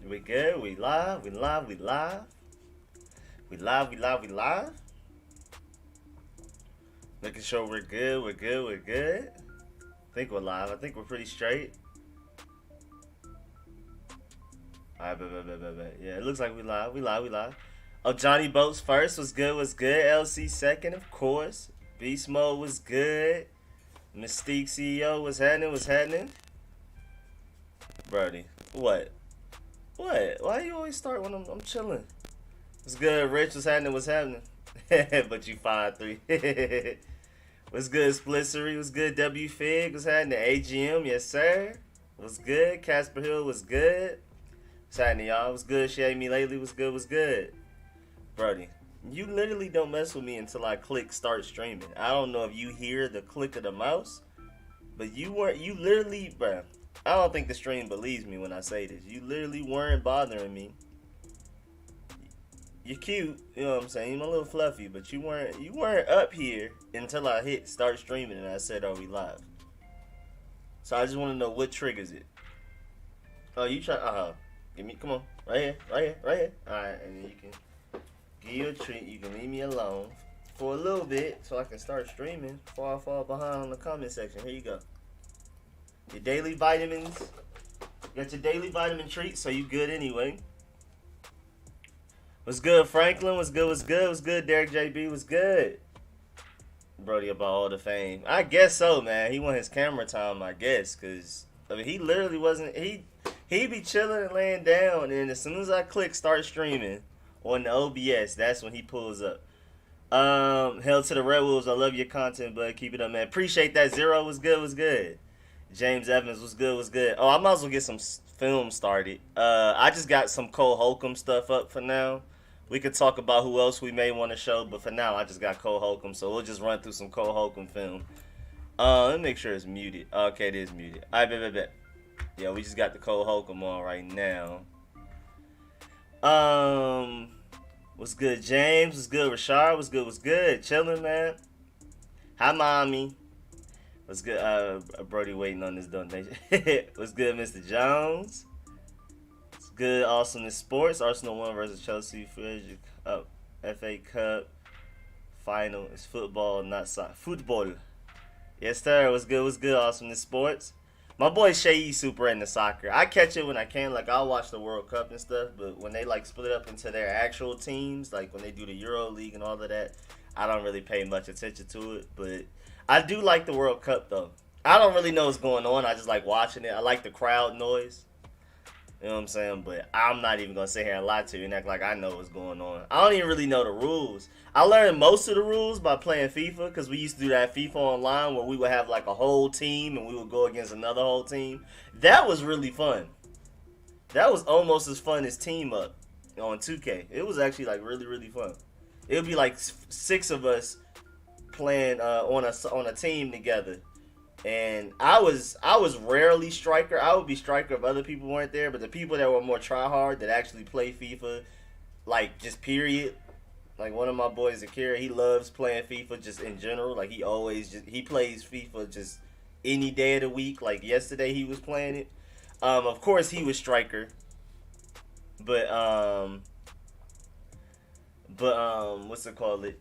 We good? We live? We live? We live? We live? We live? We live? Making sure we're good. We're good. We're good. I think we're live. I think we're pretty straight. Alright, bet. Yeah, it looks like we live. We live. We live. Oh, Johnny Boats first was good. Was good. LC second, of course. Beast Mode was good. Mystique CEO was happening. Was happening. Brody, what? What? Why you always start when I'm chilling? What's good, Rich? What's happening? What's happening? But you 5'3". What's good, Splissery? What's good, W Fig? What's happening? AGM, yes sir. What's good? Casper Hill was good. What's happening, y'all? What's good? She ate me lately. What's good? What's good? Brody, you literally don't mess with me until I click start streaming. I don't know if you hear the click of the mouse, but you literally, bruh. I don't think the stream believes me when I say this. You literally weren't bothering me. You're cute, you know what I'm saying? You're a little fluffy, but you weren't up here until I hit start streaming and I said, "Are we live?" So I just want to know what triggers it. Oh, you try? Give me, come on, right here, right here, right here. All right, and then you can give you a treat. You can leave me alone for a little bit so I can start streaming before I fall behind on the comment section. Here you go. Your daily vitamins. You got your daily vitamin treats, so you good anyway. What's good, Franklin? What's good? What's good? What's good, Derek JB? What's good? Brody about all the fame. I guess so, man. He want his camera time, I guess, because I mean, he literally wasn't. He be chilling and laying down, and as soon as I click start streaming on the OBS, that's when he pulls up. Hell to the Red Wolves. I love your content, but keep it up, man. Appreciate that. Zero was good. Was good. James Evans was good. Was good. Oh, I might as well get some film started. I just got some Cole Holcomb stuff up for now. We could talk about who else we may want to show, but for now, I just got Cole Holcomb, so we'll just run through some Cole Holcomb film. Let me make sure it's muted. Okay, it is muted. All right, bet. Yeah, we just got the Cole Holcomb on right now. What's good, James? What's good, Rashard? What's good? What's good? Chilling, man. Hi, mommy. What's good? Brody waiting on this donation. What's good, Mr. Jones? What's good? Awesomeness Sports. Arsenal won versus Chelsea. FA Cup final. It's football, not soccer. Football. Yes, sir. What's good? What's good? Awesomeness Sports. My boy Shay super into soccer. I catch it when I can. Like, I'll watch the World Cup and stuff, but when they, like, split up into their actual teams, like when they do the Euro League and all of that, I don't really pay much attention to it, but I do like the World Cup, though. I don't really know what's going on. I just like watching it. I like the crowd noise. You know what I'm saying? But I'm not even going to sit here and lie to you and act like I know what's going on. I don't even really know the rules. I learned most of the rules by playing FIFA because we used to do that FIFA online where we would have like a whole team and we would go against another whole team. That was really fun. That was almost as fun as Team Up on 2K. It was actually like really, really fun. It would be like 6 of us playing on a team together, and I was rarely striker. I would be striker if other people weren't there, but the people that were more try hard that actually play FIFA, like just period. Like one of my boys, Akira, he loves playing FIFA just in general. Like he plays FIFA just any day of the week. Like yesterday he was playing it. Of course he was striker, but what's it called?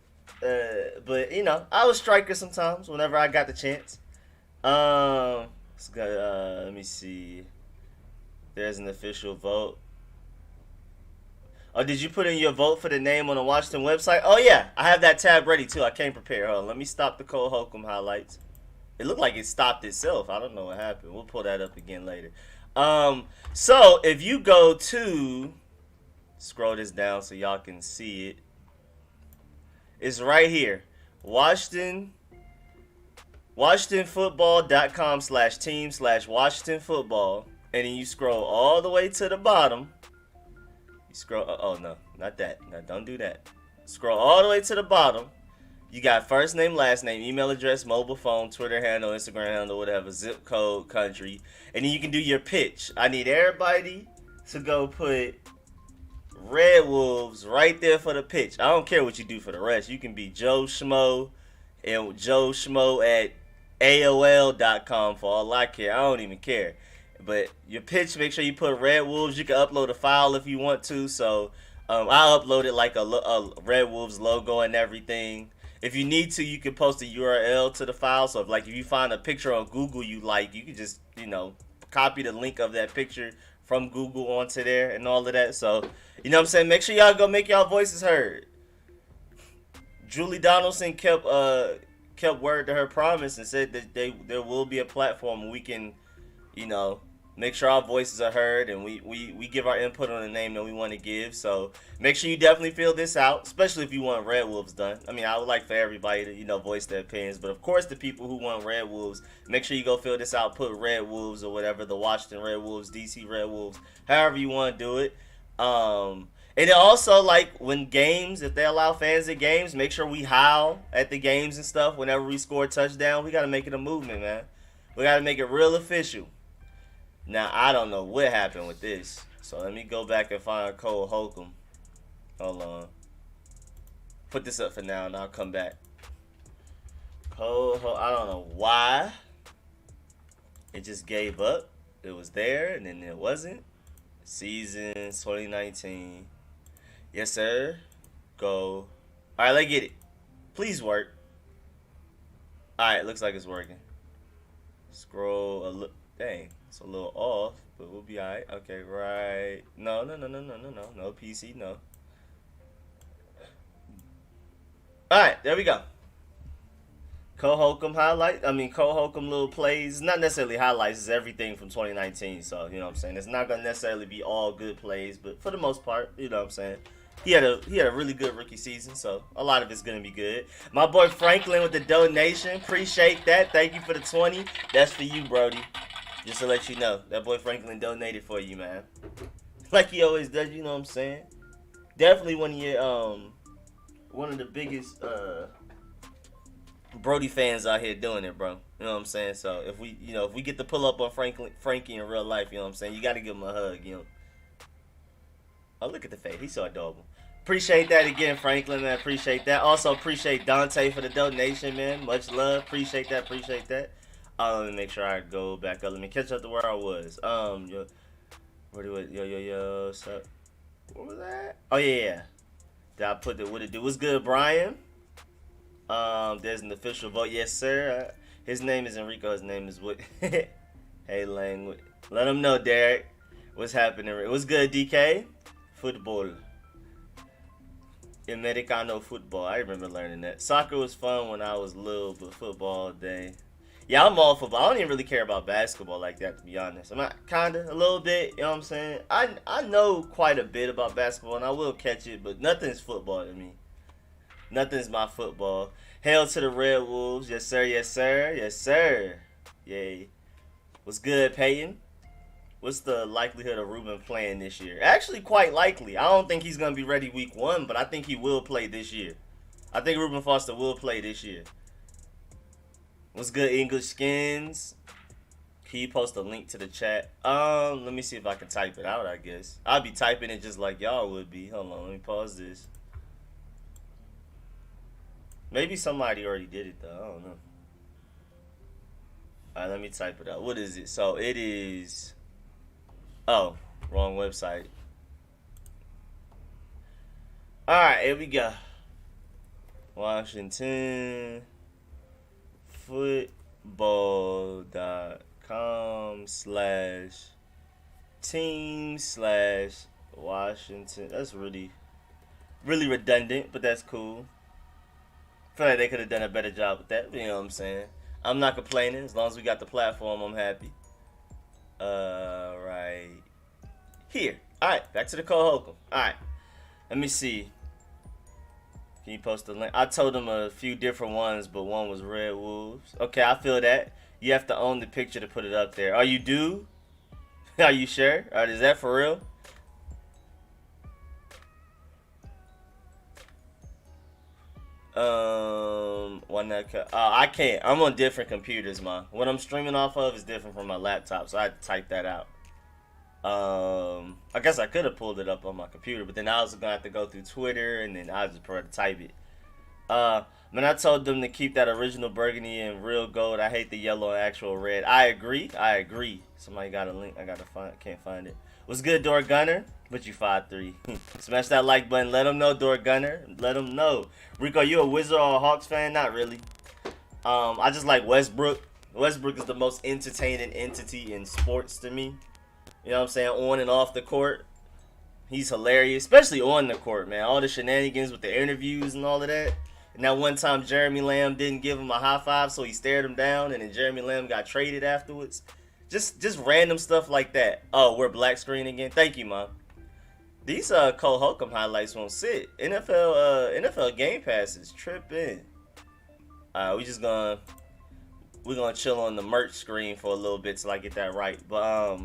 But you know, I was striker sometimes whenever I got the chance. Let me see. There's an official vote. Oh, did you put in your vote for the name on the Washington website? Oh yeah, I have that tab ready too. I came prepared. Hold on, let me stop the Cole Holcomb highlights. It looked like it stopped itself. I don't know what happened. We'll pull that up again later. So if you go to scroll this down so y'all can see it. It's right here. WashingtonFootball.com/team/Washington Football. And then you scroll all the way to the bottom. You scroll, oh no, not that. No, don't do that. Scroll all the way to the bottom. You got first name, last name, email address, mobile phone, Twitter handle, Instagram handle, whatever, zip code, country. And then you can do your pitch. I need everybody to go put Red Wolves right there for the pitch. I don't care what you do for the rest. You can be Joe Schmo and Joe Schmo at AOL.com for all I care. I don't even care. But your pitch, make sure you put Red Wolves. You can upload a file if you want to. So I uploaded like a Red Wolves logo and everything. If you need to, you can post a URL to the file. So if you find a picture on Google you like, you can just copy the link of that picture from Google onto there and all of that. So you know what I'm saying. Make sure y'all go make y'all voices heard. Julie Donaldson kept word to her promise and said that there will be a platform where we can, you know, make sure our voices are heard and we give our input on the name that we want to give. So make sure you definitely fill this out, especially if you want Red Wolves done. I mean, I would like for everybody to, voice their opinions. But of course, the people who want Red Wolves, make sure you go fill this out. Put Red Wolves or whatever, the Washington Red Wolves, DC Red Wolves, however you want to do it. And then also, like, when games, if they allow fans at games, make sure we howl at the games and stuff whenever we score a touchdown. We got to make it a movement, man. We got to make it real official. Now, I don't know what happened with this. So, let me go back and find Cole Holcomb. Hold on. Put this up for now, and I'll come back. I don't know why. It just gave up. It was there, and then it wasn't. Season 2019. Yes, sir. Go. All right, let's get it. Please work. All right, looks like it's working. Scroll a little. Dang, it's a little off, but we'll be all right. Okay, right. No. No, PC, no. All right, there we go. Cole Holcomb little plays. Not necessarily highlights. It's everything from 2019. So, you know what I'm saying? It's not going to necessarily be all good plays, but for the most part, you know what I'm saying? He had a really good rookie season, so a lot of it's going to be good. My boy Franklin with the donation. Appreciate that. Thank you for the 20. That's for you, Brody. Just to let you know. That boy Franklin donated for you, man. Like he always does, you know what I'm saying? Definitely one of the biggest Brody fans out here doing it, bro. You know what I'm saying? So if we get to pull up on Frankie in real life, you know what I'm saying? You got to give him a hug, Oh, look at the face. He's so adorable. Appreciate that again, Franklin, man. Appreciate that. Also appreciate Dante for the donation, man. Much love. Appreciate that. Let me make sure I go back up. Let me catch up to where I was. Yo, so, what was that? Oh yeah. Did I put what it do? What's good, Brian? There's an official vote. Yes, sir. His name is Rico. His name is what? Hey, Lang. Let him know, Derek. What's happening? What's good, DK? Football. Americano football. I remember learning that. Soccer was fun when I was little, but football day. Yeah, I'm all football. I don't even really care about basketball like that, to be honest. I'm not kinda a little bit, you know what I'm saying? I know quite a bit about basketball and I will catch it, but nothing's football to me. Nothing's my football. Hail to the Red Wolves. Yes, sir. Yes, sir. Yes, sir. Yay. What's good, Peyton? What's the likelihood of Ruben playing this year? Actually, quite likely. I don't think he's going to be ready week 1, but I think he will play this year. I think Ruben Foster will play this year. What's good, English Skins? Can you post a link to the chat? Let me see if I can type it out, I guess. I'll be typing it just like y'all would be. Hold on, let me pause this. Maybe somebody already did it, though. I don't know. Alright, let me type it out. What is it? So, it is... Oh, wrong website. Alright, here we go. Washington football.com/team/Washington. That's really redundant, but that's cool. I feel like they could have done a better job with that. You know what I'm saying? I'm not complaining. As long as we got the platform, I'm happy. Right here. Alright, back to the Cole Holcomb. Alright. Let me see. Can you post the link? I told him a few different ones, but one was Red Wolves. Okay, I feel that. You have to own the picture to put it up there. Oh, you do? Are you sure? Alright, is that for real? Why not? I can't. I'm on different computers, man. What I'm streaming off of is different from my laptop, so I had to type that out. I guess I could have pulled it up on my computer, but then I was gonna have to go through Twitter, and then I just prefer to type it. Man, I told them to keep that original burgundy and real gold. I hate the yellow and actual red. I agree. I agree. Somebody got a link. I gotta find. Can't find it. What's good, Door Gunner? But you 5'3". Smash that like button. Let them know, Door Gunner. Let them know. Rico, you a Wizard or a Hawks fan? Not really. I just like Westbrook. Westbrook is the most entertaining entity in sports to me. You know what I'm saying? On and off the court. He's hilarious, especially on the court, man. All the shenanigans with the interviews and all of that. And that one time Jeremy Lamb didn't give him a high five, so he stared him down, and then Jeremy Lamb got traded afterwards. Just random stuff like that. Oh, we're black screen again. Thank you, Mom. These Cole Holcomb highlights won't sit. NFL Game Pass is tripping. We're gonna chill on the merch screen for a little bit till I get that right. But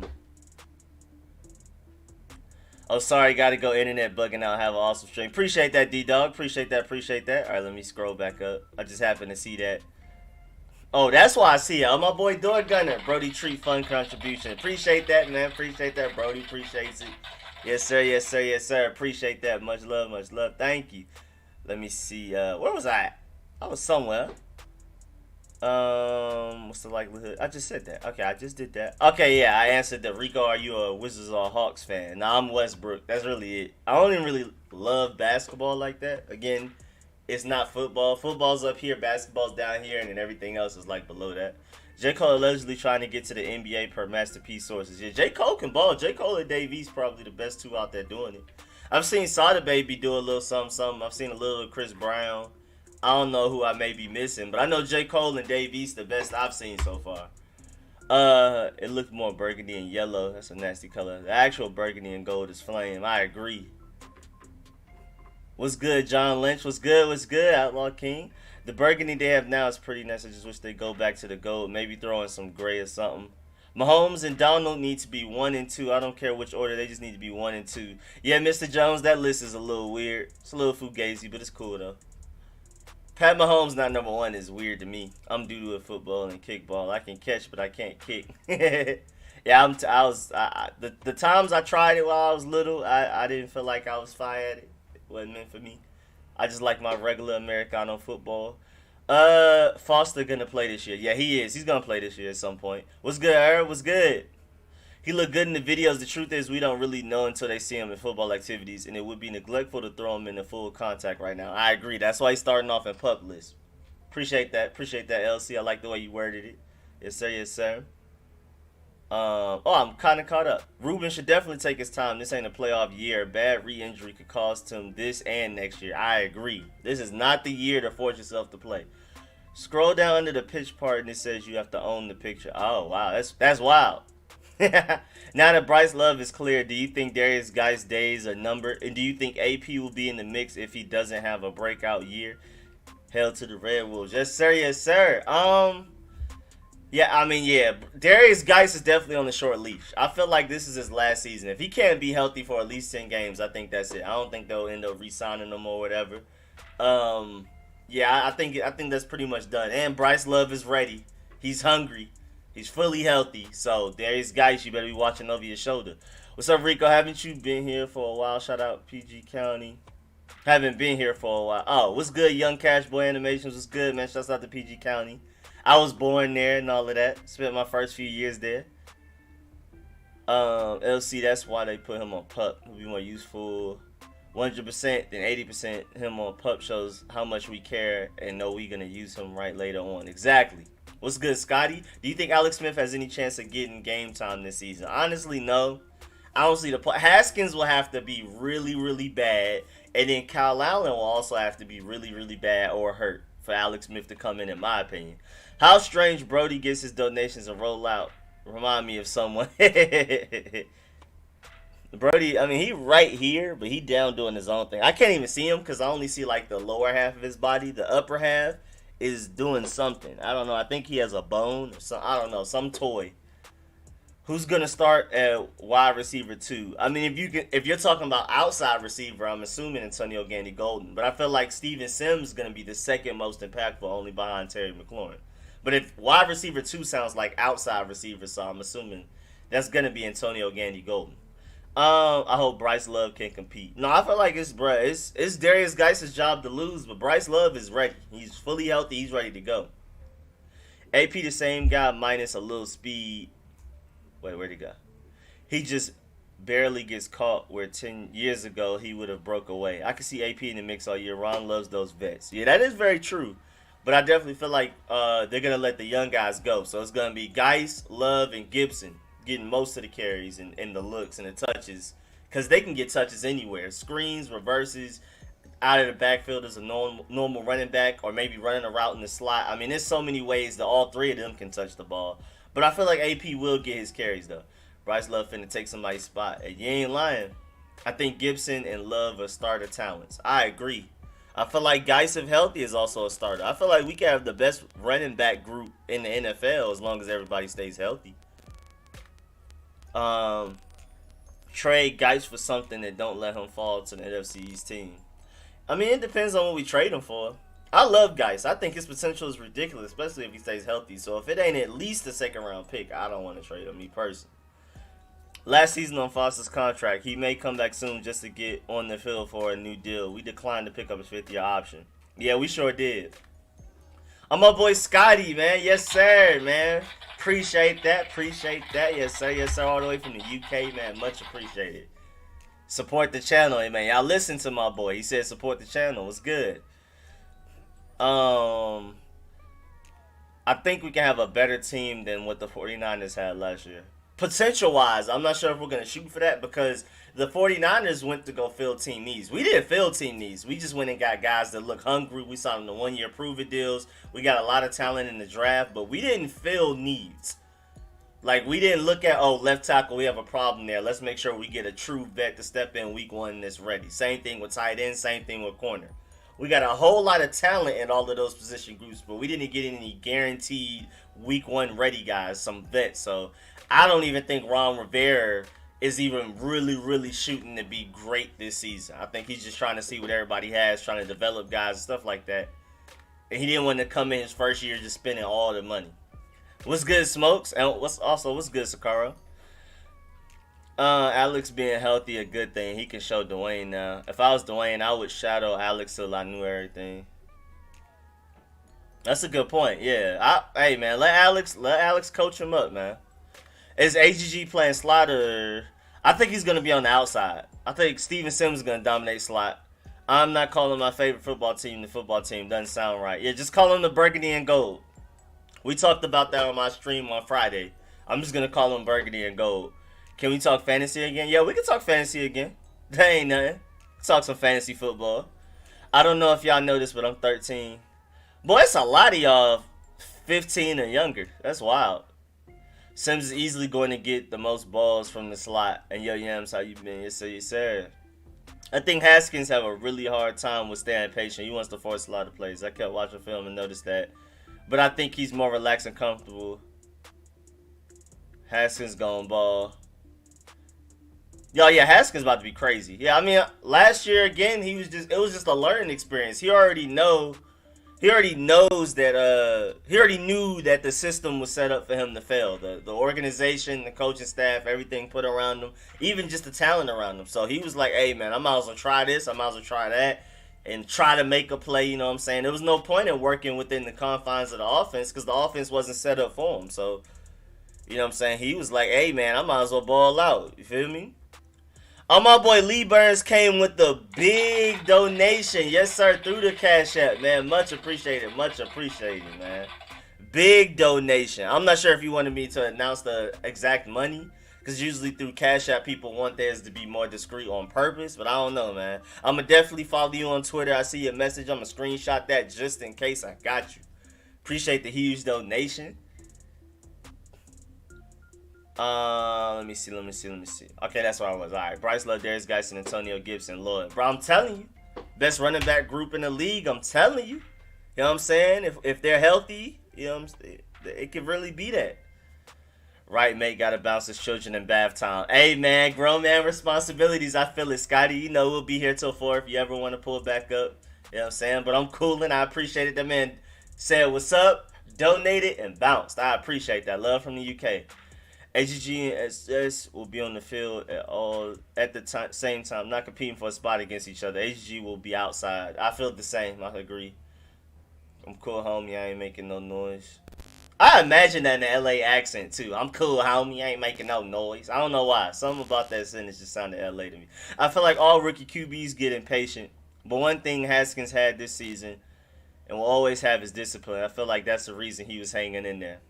oh, sorry, gotta go internet bugging out. Have an awesome stream. Appreciate that, D-Dog. Appreciate that. All right, let me scroll back up. I just happened to see that. Oh, that's why I see it. Oh, my boy, Door Gunner. Brody Treat Fun Contribution. Appreciate that, man. Appreciate that, Brody. Appreciates it. Yes, sir. Yes, sir. Yes, sir. Appreciate that. Much love. Much love. Thank you. Let me see. Where was I at? I was somewhere. What's the likelihood? I just said that. Okay, I just did that. Okay, yeah, I answered that. Rico, are you a Wizards or Hawks fan? Nah, I'm Westbrook. That's really it. I don't even really love basketball like that. Again, it's not football. Football's up here, basketball's down here, and then everything else is like below that. J. Cole allegedly trying to get to the NBA per Masterpiece sources. Yeah, J. Cole can ball. J. Cole and Dave East probably the best two out there doing it. I've seen Sada Baby do a little something. I've seen a little of Chris Brown. I don't know who I may be missing, but I know J. Cole and Dave East the best I've seen so far. It looked more burgundy and yellow. That's a nasty color. The actual burgundy and gold is flame. I agree. What's good, John Lynch? What's good? What's good, Outlaw King? The burgundy they have now is pretty nice. I just wish they go back to the gold. Maybe throw in some gray or something. Mahomes and Donald need to be 1 and 2. I don't care which order. They just need to be 1 and 2. Yeah, Mr. Jones, that list is a little weird. It's a little fugazi, but it's cool, though. Pat Mahomes not number 1 is weird to me. I'm due to a football and kickball. I can catch, but I can't kick. Yeah, the times I tried it while I was little, I didn't feel like I was fire at it. It wasn't meant for me. I just like my regular Americano football. Foster gonna play this year. Yeah, he is. He's gonna play this year at some point. What's good, Aaron? What's good? He looked good in the videos. The truth is we don't really know until they see him in football activities, and it would be neglectful to throw him in the full contact right now. I agree. That's why he's starting off in pup list. Appreciate that, LC. I like the way you worded it. Yes, sir. Yes, sir. I'm kind of caught up. Ruben should definitely take his time. This ain't a playoff year. Bad re-injury could cost him this and next year. I agree. This is not the year to force yourself to play. Scroll down under the pitch part, and it says you have to own the picture. Oh, wow. That's wild. Now that Bryce Love is clear, do you think Darius Geist's days are numbered? And do you think AP will be in the mix if he doesn't have a breakout year? Hell to the Red Wolves. Yes, sir. Yes, sir. Yeah. Darius Geist is definitely on the short leash. I feel like this is his last season. If he can't be healthy for at least 10 games, I think that's it. I don't think they'll end up re-signing him or whatever. Yeah, I think that's pretty much done. And Bryce Love is ready. He's hungry. He's fully healthy. So, Darius Geist, you better be watching over your shoulder. What's up, Rico? Haven't you been here for a while? Shout out PG County. Haven't been here for a while. Oh, what's good, Young Cash Boy Animations? What's good, man? Shouts out to PG County. I was born there and all of that. Spent my first few years there. LC, that's why they put him on PUP. He'll be more useful. 100% than 80% him on PUP shows how much we care and know we're going to use him right later on. Exactly. What's good, Scotty? Do you think Alex Smith has any chance of getting game time this season? Honestly, no. I don't see the point. Haskins will have to be really, really bad. And then Kyle Allen will also have to be really, really bad or hurt for Alex Smith to come in my opinion. How strange Brody gets his donations and roll out. Remind me of someone. Brody, I mean, he right here, but he down doing his own thing. I can't even see him because I only see like the lower half of his body. The upper half is doing something. I don't know. I think he has a bone or some, I don't know, some toy. Who's gonna start at wide receiver 2? I mean, if you're talking about outside receiver, I'm assuming Antonio Gandy Golden. But I feel like Steven Sims is gonna be the second most impactful, only behind Terry McLaurin. But if wide receiver 2 sounds like outside receiver, so I'm assuming that's gonna be Antonio Gandy Golden. I hope Bryce Love can compete. No, I feel like it's Darius Geis's job to lose, but Bryce Love is ready. He's fully healthy. He's ready to go. AP the same guy minus a little speed. Wait, where'd he go? He just barely gets caught where 10 years ago he would have broke away. I can see AP in the mix all year. Ron loves those vets. Yeah, that is very true. But I definitely feel like they're going to let the young guys go. So it's going to be Geis, Love, and Gibson getting most of the carries and the looks and the touches. Because they can get touches anywhere. Screens, reverses, out of the backfield as a normal running back, or maybe running a route in the slot. I mean, there's so many ways that all three of them can touch the ball. But I feel like AP will get his carries, though. Bryce Love finna take somebody's spot. And you ain't lying. I think Gibson and Love are starter talents. I agree. I feel like Geis, if healthy, is also a starter. I feel like we can have the best running back group in the NFL as long as everybody stays healthy. Trade Geis for something that don't let him fall to the NFC East team. I mean, it depends on what we trade him for. I love Geis. I think his potential is ridiculous, especially if he stays healthy. So if it ain't at least a second round pick, I don't want to trade him, me personally. Last season on Foster's contract, he may come back soon just to get on the field for a new deal. We declined to pick up his 5th-year option. Yeah, we sure did. I'm my boy Scotty, man. Yes, sir, man. Appreciate that. Appreciate that. Yes, sir. Yes, sir. All the way from the UK, man. Much appreciated. Support the channel, man. Y'all listen to my boy. He said support the channel. It's good. I think we can have a better team than what the 49ers had last year. Potential-wise, I'm not sure if we're going to shoot for that because the 49ers went to go fill team needs. We didn't fill team needs. We just went and got guys that look hungry. We signed them to 1-year prove-it deals. We got a lot of talent in the draft, but we didn't fill needs. Like, we didn't look at, oh, left tackle, we have a problem there. Let's make sure we get a true vet to step in week 1 that's ready. Same thing with tight end, same thing with corner. We got a whole lot of talent in all of those position groups, but we didn't get any guaranteed week 1 ready guys, some vets. So I don't even think Ron Rivera is even really shooting to be great this season. I think he's just trying to see what everybody has, trying to develop guys and stuff like that. And he didn't want to come in his first year just spending all the money. What's good, Smokes? And what's good, Sakara? Alex being healthy a good thing. He can show Dwayne now. If I was Dwayne, I would shadow Alex till I knew everything. That's a good point. Yeah. Hey man, let Alex coach him up, man. Is AGG playing slot or I think he's gonna be on the outside. I think Steven Sims is gonna dominate slot. I'm not calling my favorite football team the football team. Doesn't sound right. Yeah, just call him the Burgundy and Gold. We talked about that on my stream on Friday. I'm just gonna call him Burgundy and Gold. Can we talk fantasy again? Yeah, we can talk fantasy again. That ain't nothing. Talk some fantasy football. I don't know if y'all know this, but I'm 13. Boy, it's a lot of y'all 15 or younger. That's wild. Sims is easily going to get the most balls from the slot. And yo, Yams, how you been? Yes, sir, yes, sir. I think Haskins have a really hard time with staying patient. He wants to force a lot of plays. I kept watching film and noticed that. But I think he's more relaxed and comfortable. Haskins going ball. Yo, yeah, Haskins about to be crazy. Yeah, I mean, last year again, it was just a learning experience. He already knew that the system was set up for him to fail. The organization, the coaching staff, everything put around him, even just the talent around him. So he was like, hey man, I might as well try this, I might as well try that, and try to make a play, you know what I'm saying? There was no point in working within the confines of the offense because the offense wasn't set up for him. So, you know what I'm saying? He was like, hey man, I might as well ball out. You feel me? Oh, my boy Lee Burns came with the big donation. Yes, sir, through the Cash App, man. Much appreciated. Much appreciated, man. Big donation. I'm not sure if you wanted me to announce the exact money, because usually through Cash App, people want theirs to be more discreet on purpose, but I don't know, man. I'm going to definitely follow you on Twitter. I see your message. I'm going to screenshot that just in case I got you. Appreciate the huge donation. Let me see. Okay, that's where I was. All right, Bryce Love, Darius Geis, and Antonio Gibson, Lloyd. Bro, I'm telling you, best running back group in the league. I'm telling you. You know what I'm saying? If they're healthy, you know what I'm saying, it could really be that. Right, mate, gotta bounce his children in bath time. Hey, man, grown man responsibilities. I feel it, Scotty. You know we'll be here till 4 if you ever want to pull back up. You know what I'm saying? But I'm coolin'. I appreciate it. That man said what's up, donated, and bounced. I appreciate that. Love from the UK. AGG and SS will be on the field at the same time, not competing for a spot against each other. AGG will be outside. I feel the same. I agree. I'm cool, homie. I ain't making no noise. I imagine that in the LA accent too. I'm cool, homie. I ain't making no noise. I don't know why. Something about that sentence just sounded LA to me. I feel like all rookie QBs get impatient, but one thing Haskins had this season and will always have is discipline. I feel like that's the reason he was hanging in there.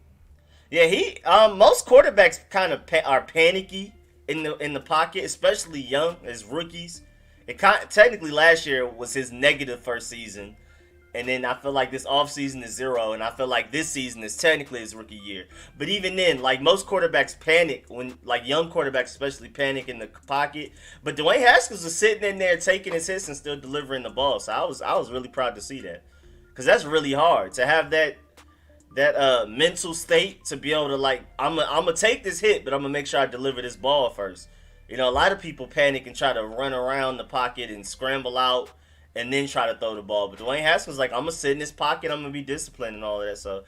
Yeah, he most quarterbacks kind of are panicky in the pocket, especially young as rookies. Technically last year was his negative first season. And then I feel like this offseason is zero, and I feel like this season is technically his rookie year. But even then, like most quarterbacks panic when, like young quarterbacks especially panic in the pocket. But Dwayne Haskins was sitting in there taking his hits and still delivering the ball. So I was really proud to see that, because that's really hard to have that mental state to be able to like I'm gonna take this hit, but I'm gonna make sure I deliver this ball first. You know, a lot of people panic and try to run around the pocket and scramble out and then try to throw the ball. But Dwayne Haskins like, I'm going to sit in this pocket, I'm going to be disciplined and all of that. So,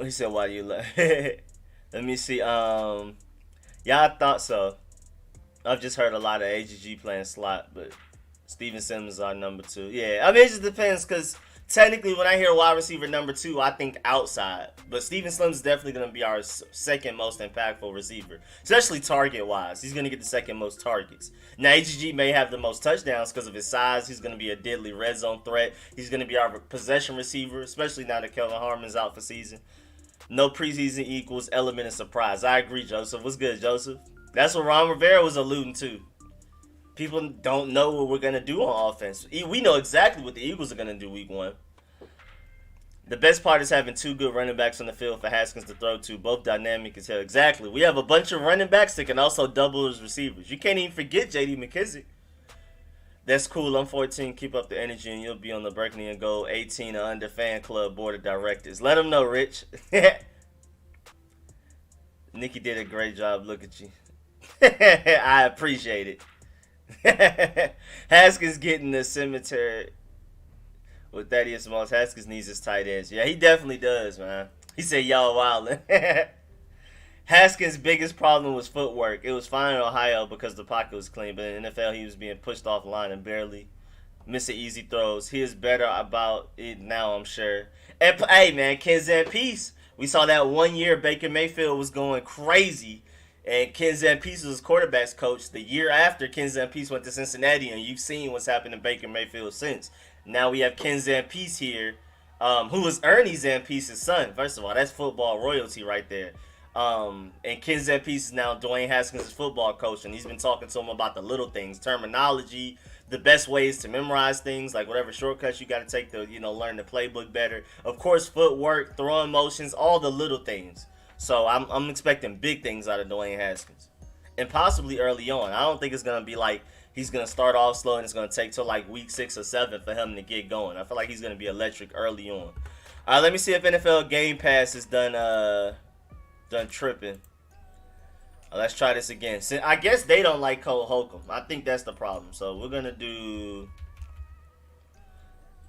he said, why do you laugh? Let me see. Yeah, I thought so. I've just heard a lot of AGG playing slot, but Steven Simmons is our number 2. Yeah, I mean, it just depends, because technically when I hear wide receiver number 2, I think outside. But Steven Simmons is definitely going to be our second most impactful receiver, especially target-wise. He's going to get the second most targets. Now, AGG may have the most touchdowns because of his size. He's going to be a deadly red zone threat. He's going to be our possession receiver, especially now that Kelvin Harmon's out for season. No preseason equals element of surprise. I agree, Joseph. What's good, Joseph? That's what Ron Rivera was alluding to. People don't know what we're going to do on offense. We know exactly what the Eagles are going to do week 1. The best part is having 2 good running backs on the field for Haskins to throw to, both dynamic as hell. Exactly. We have a bunch of running backs that can also double as receivers. You can't even forget J.D. McKissick. That's cool. I'm 14. Keep up the energy, and you'll be on the Berkeley and Gold 18 or under fan club board of directors. Let them know, Rich. Nikki did a great job. Look at you. I appreciate it. Haskins getting the cemetery with Thaddeus Moss. Haskins needs his tight ends. Yeah, he definitely does, man. He said, y'all wildin'. Haskins' biggest problem was footwork. It was fine in Ohio because the pocket was clean, but in the NFL, he was being pushed off the line and barely missing easy throws. He is better about it now, I'm sure. And, hey, man, Ken Peace. We saw that 1 year Baker Mayfield was going crazy, and Ken Peace was his quarterback's coach. The year after, Ken Peace went to Cincinnati, and you've seen what's happened to Baker Mayfield since. Now we have Ken Peace here, who was Ernie Zampese's son. First of all, that's football royalty right there. And Ken Peace is now Dwayne Haskins' football coach, and he's been talking to him about the little things, terminology, the best ways to memorize things, like whatever shortcuts you got to take to, learn the playbook better. Of course, footwork, throwing motions, all the little things. So I'm expecting big things out of Dwayne Haskins, and possibly early on. I don't think it's gonna be like he's going to start off slow and it's going to take till like week 6 or 7 for him to get going. I feel like he's going to be electric early on. All right, let me see if NFL Game Pass is done tripping. Let's try this again. I guess they don't like Cole Holcomb. I think that's the problem. So we're going to do...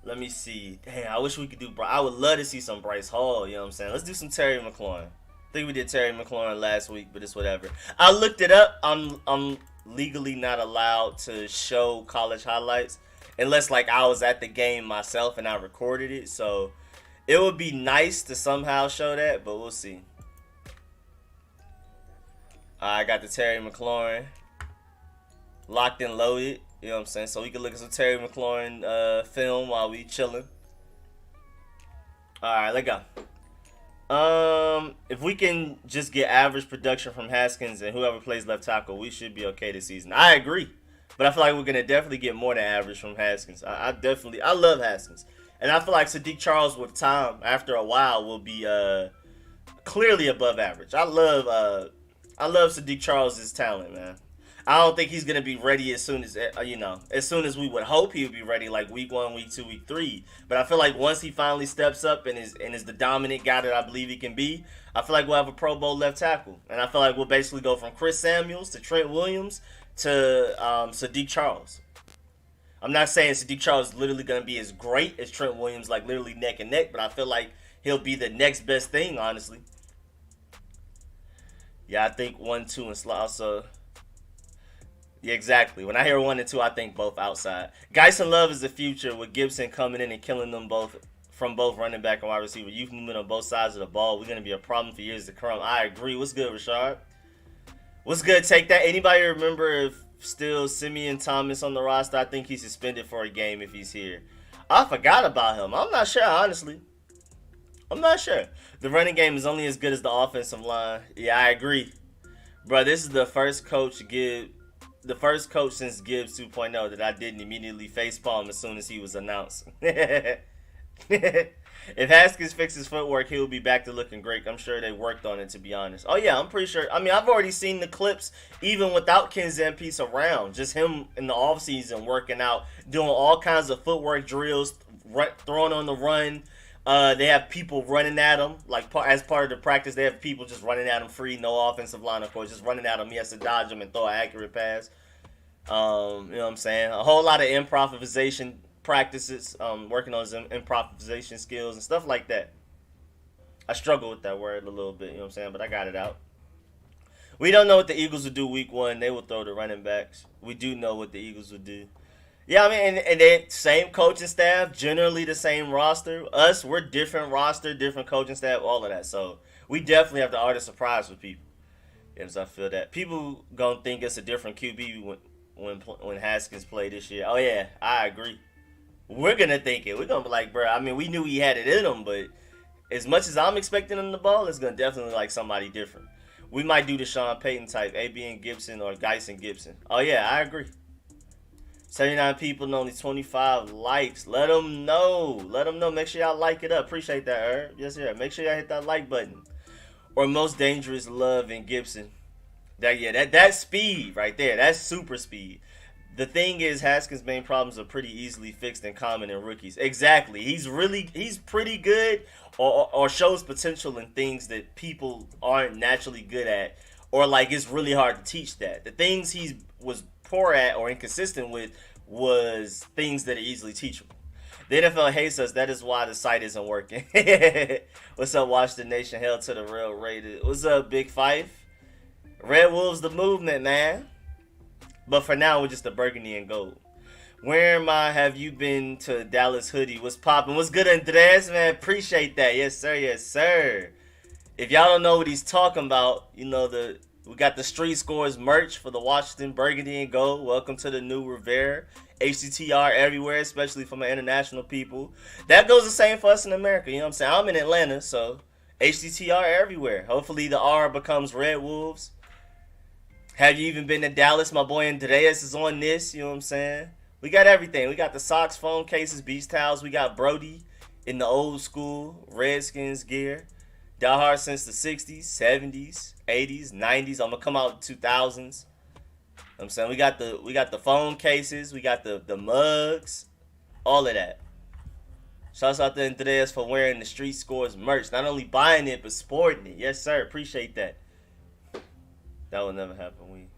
Let me see. Damn, I wish we could do... I would love to see some Bryce Hall, you know what I'm saying? Let's do some Terry McLaurin. I think we did Terry McLaurin last week, but it's whatever. I looked it up. I'm legally not allowed to show college highlights unless like I was at the game myself and I recorded it, so it would be nice to somehow show that, but we'll see. I got the Terry McLaurin locked and loaded, you know what I'm saying, so we can look at some Terry McLaurin film while we chilling. Alright, let's go. If we can just get average production from Haskins and whoever plays left tackle, we should be okay this season. I agree, but I feel like we're gonna definitely get more than average from Haskins. I love Haskins, and I feel like Sadiq Charles with time after a while will be clearly above average. I love Sadiq Charles' talent, man. I don't think he's gonna be ready as soon as as soon as we would hope he would be ready, like week 1, week 2, week 3. But I feel like once he finally steps up and is the dominant guy that I believe he can be, I feel like we'll have a Pro Bowl left tackle, and I feel like we'll basically go from Chris Samuels to Trent Williams to Sadiq Charles. I'm not saying Sadiq Charles is literally gonna be as great as Trent Williams, like literally neck and neck, but I feel like he'll be the next best thing, honestly. Yeah, I think 1, 2, and slot. Also, yeah, exactly. When I hear 1 and 2, I think both outside. Geisen Love is the future with Gibson coming in and killing them both from both running back and wide receiver. Youth movement on both sides of the ball. We're gonna be a problem for years to come. I agree. What's good, Rashard? What's good? Take that. Anybody remember if still Simeon Thomas on the roster? I think he's suspended for a game if he's here. I forgot about him. I'm not sure, honestly. I'm not sure. The running game is only as good as the offensive line. Yeah, I agree. Bro, this is the first coach since Gibbs 2.0 that I didn't immediately facepalm as soon as he was announced. If Haskins fixes footwork, he'll be back to looking great. I'm sure they worked on it, to be honest. Oh, yeah, I'm pretty sure. I mean, I've already seen the clips, even without Ken Zampiece around. Just him in the offseason working out, doing all kinds of footwork drills, throwing on the run. They have people running at him. Like, as part of the practice, they have people just running at him free. No offensive line, of course. Just running at him. He has to dodge him and throw an accurate pass. You know what I'm saying? A whole lot of improvisation practices, working on his improvisation skills and stuff like that. I struggle with that word a little bit, you know what I'm saying? But I got it out. We don't know what the Eagles will do week 1. They will throw the running backs. We do know what the Eagles will do. Yeah, I mean, and they same coaching staff, generally the same roster. Us, we're different roster, different coaching staff, all of that. So we definitely have the art of surprise with people. Yes, I feel that. People gonna think it's a different QB when Haskins played this year. Oh yeah, I agree. We're gonna think it. We're gonna be like, bro. I mean, we knew he had it in him, but as much as I'm expecting him the ball, it's gonna definitely like somebody different. We might do the Sean Payton type, AB and Gibson or Geis and Gibson. Oh yeah, I agree. 79 people and only 25 likes. Let them know. Let them know. Make sure y'all like it up. Appreciate that, Herb. Yes, sir. Make sure y'all hit that like button. Or most dangerous Love and Gibson. That's speed right there. That's super speed. The thing is, Haskins' main problems are pretty easily fixed and common in rookies. Exactly. He's pretty good or shows potential in things that people aren't naturally good at. Or like it's really hard to teach that. The things he was poor at or inconsistent with was things that are easily teachable. The NFL hates us. That is why the site isn't working. What's up, Washington Nation? Hell to the real Raiders. What's up, Big Fife? Red Wolves the movement, man. But for now, we're just the burgundy and gold. Where am I? Have you been to Dallas hoodie? What's popping? What's good, Andres, man? Appreciate that. Yes, sir. Yes, sir. If y'all don't know what he's talking about, you know, we got the RicoScores merch for the Washington burgundy and gold. Welcome to the new Rivera. HCTR everywhere, especially for my international people. That goes the same for us in America. You know what I'm saying? I'm in Atlanta, so HCTR everywhere. Hopefully the R becomes Red Wolves. Have you even been to Dallas? My boy Andreas is on this. You know what I'm saying? We got everything. We got the socks, phone cases, beach towels. We got Brody in the old school Redskins gear. Die hard since the 60s, 70s, 80s, 90s. I'm going to come out in 2000s. You know what I'm saying? We got the phone cases. We got the mugs. All of that. Shouts out to Andreas for wearing the RicoScores merch. Not only buying it, but sporting it. Yes, sir. Appreciate that. That will never happen. We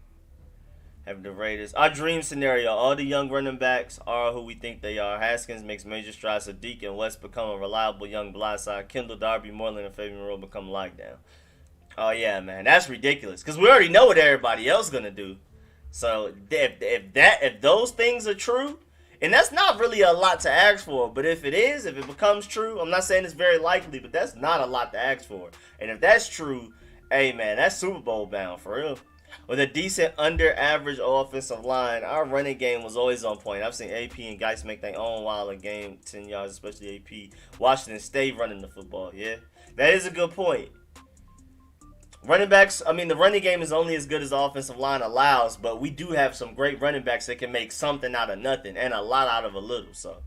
have the Raiders. Our dream scenario. All the young running backs are who we think they are. Haskins makes major strides. Sadiq and West become a reliable young blindside. Kendall, Darby, Moreland, and Fabian Rowe become lockdown. Oh, yeah, man. That's ridiculous. Because we already know what everybody else is going to do. So, if those things are true, and that's not really a lot to ask for, but if it becomes true, I'm not saying it's very likely, but that's not a lot to ask for. And if that's true, hey, man, that's Super Bowl bound, for real. With a decent under-average offensive line, our running game was always on point. I've seen AP and Geis make their own while a game, 10 yards, especially AP. Washington State running the football, yeah. That is a good point. Running backs, I mean, the running game is only as good as the offensive line allows, but we do have some great running backs that can make something out of nothing and a lot out of a little, so.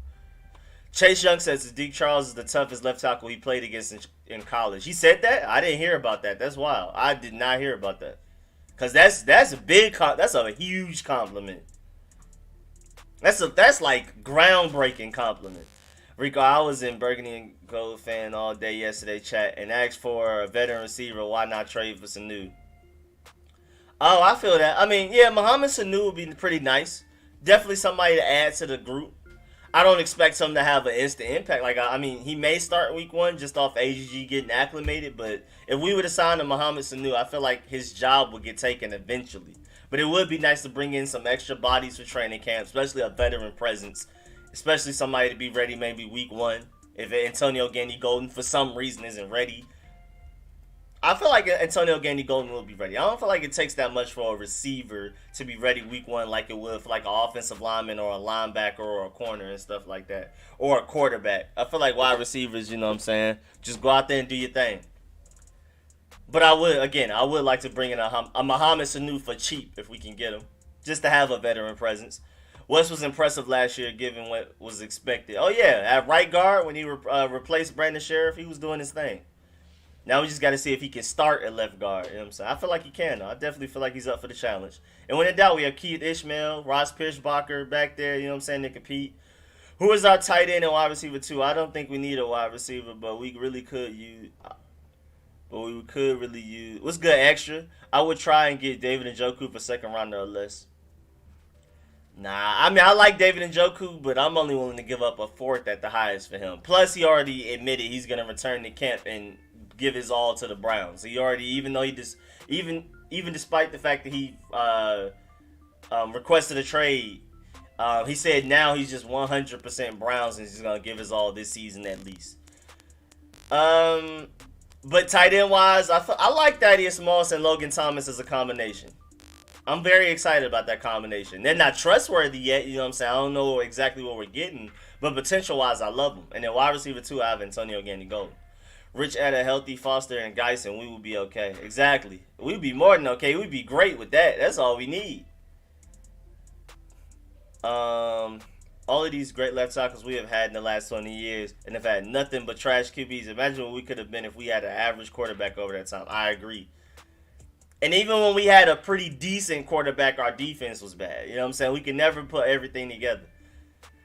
Chase Young says Sadiq Charles is the toughest left tackle he played against in college. He said that? I didn't hear about that. That's wild. I did not hear about that. Because that's a big, that's a huge compliment. That's like groundbreaking compliment. Rico, I was in Burgundy and Gold fan all day yesterday, chat, and asked for a veteran receiver. Why not trade for Sanu? Oh, I feel that. I mean, yeah, Mohamed Sanu would be pretty nice. Definitely somebody to add to the group. I don't expect him to have an instant impact. Like I mean, he may start week one just off AGG getting acclimated, but if we would have signed a Mohamed Sanu, I feel like his job would get taken eventually. But it would be nice to bring in some extra bodies for training camp, especially a veteran presence, especially somebody to be ready maybe week one. If Antonio Gandy Golden for some reason isn't ready, I feel like Antonio Gandy Golden will be ready. I don't feel like it takes that much for a receiver to be ready week one like it would for like an offensive lineman or a linebacker or a corner and stuff like that. Or a quarterback. I feel like wide receivers, you know what I'm saying? Just go out there and do your thing. But I would like to bring in a Mohamed Sanu for cheap if we can get him. Just to have a veteran presence. West was impressive last year given what was expected. Oh yeah, at right guard when he replaced Brandon Sheriff, he was doing his thing. Now we just got to see if he can start at left guard. You know what I'm saying? I feel like he can, though. I definitely feel like he's up for the challenge. And when in doubt, we have Keith Ishmael, Ross Pierschbacher back there, you know what I'm saying, to compete. Who is our tight end and wide receiver, too? I don't think we need a wide receiver, but we really could use... What's good, extra? I would try and get David Njoku for second rounder or less. Nah, I mean, I like David Njoku, but I'm only willing to give up a fourth at the highest for him. Plus, he already admitted he's going to return to camp and give his all to the Browns. He already, even though he just, even despite the fact that he requested a trade, he said now he's just 100% Browns and he's going to give his all this season at least. But tight end wise, I like Thaddeus Moss and Logan Thomas as a combination. I'm very excited about that combination. They're not trustworthy yet, you know what I'm saying? I don't know exactly what we're getting, but potential-wise, I love them. And then wide receiver 2, I have Antonio Gandy Golden. Rich at a healthy Foster and Geisen, we will be okay. Exactly. We'd be more than okay. We'd be great with that. That's all we need. All of these great left tackles we have had in the last 20 years and have had nothing but trash QBs. Imagine what we could have been if we had an average quarterback over that time. I agree. And even when we had a pretty decent quarterback, our defense was bad. You know what I'm saying? We can never put everything together.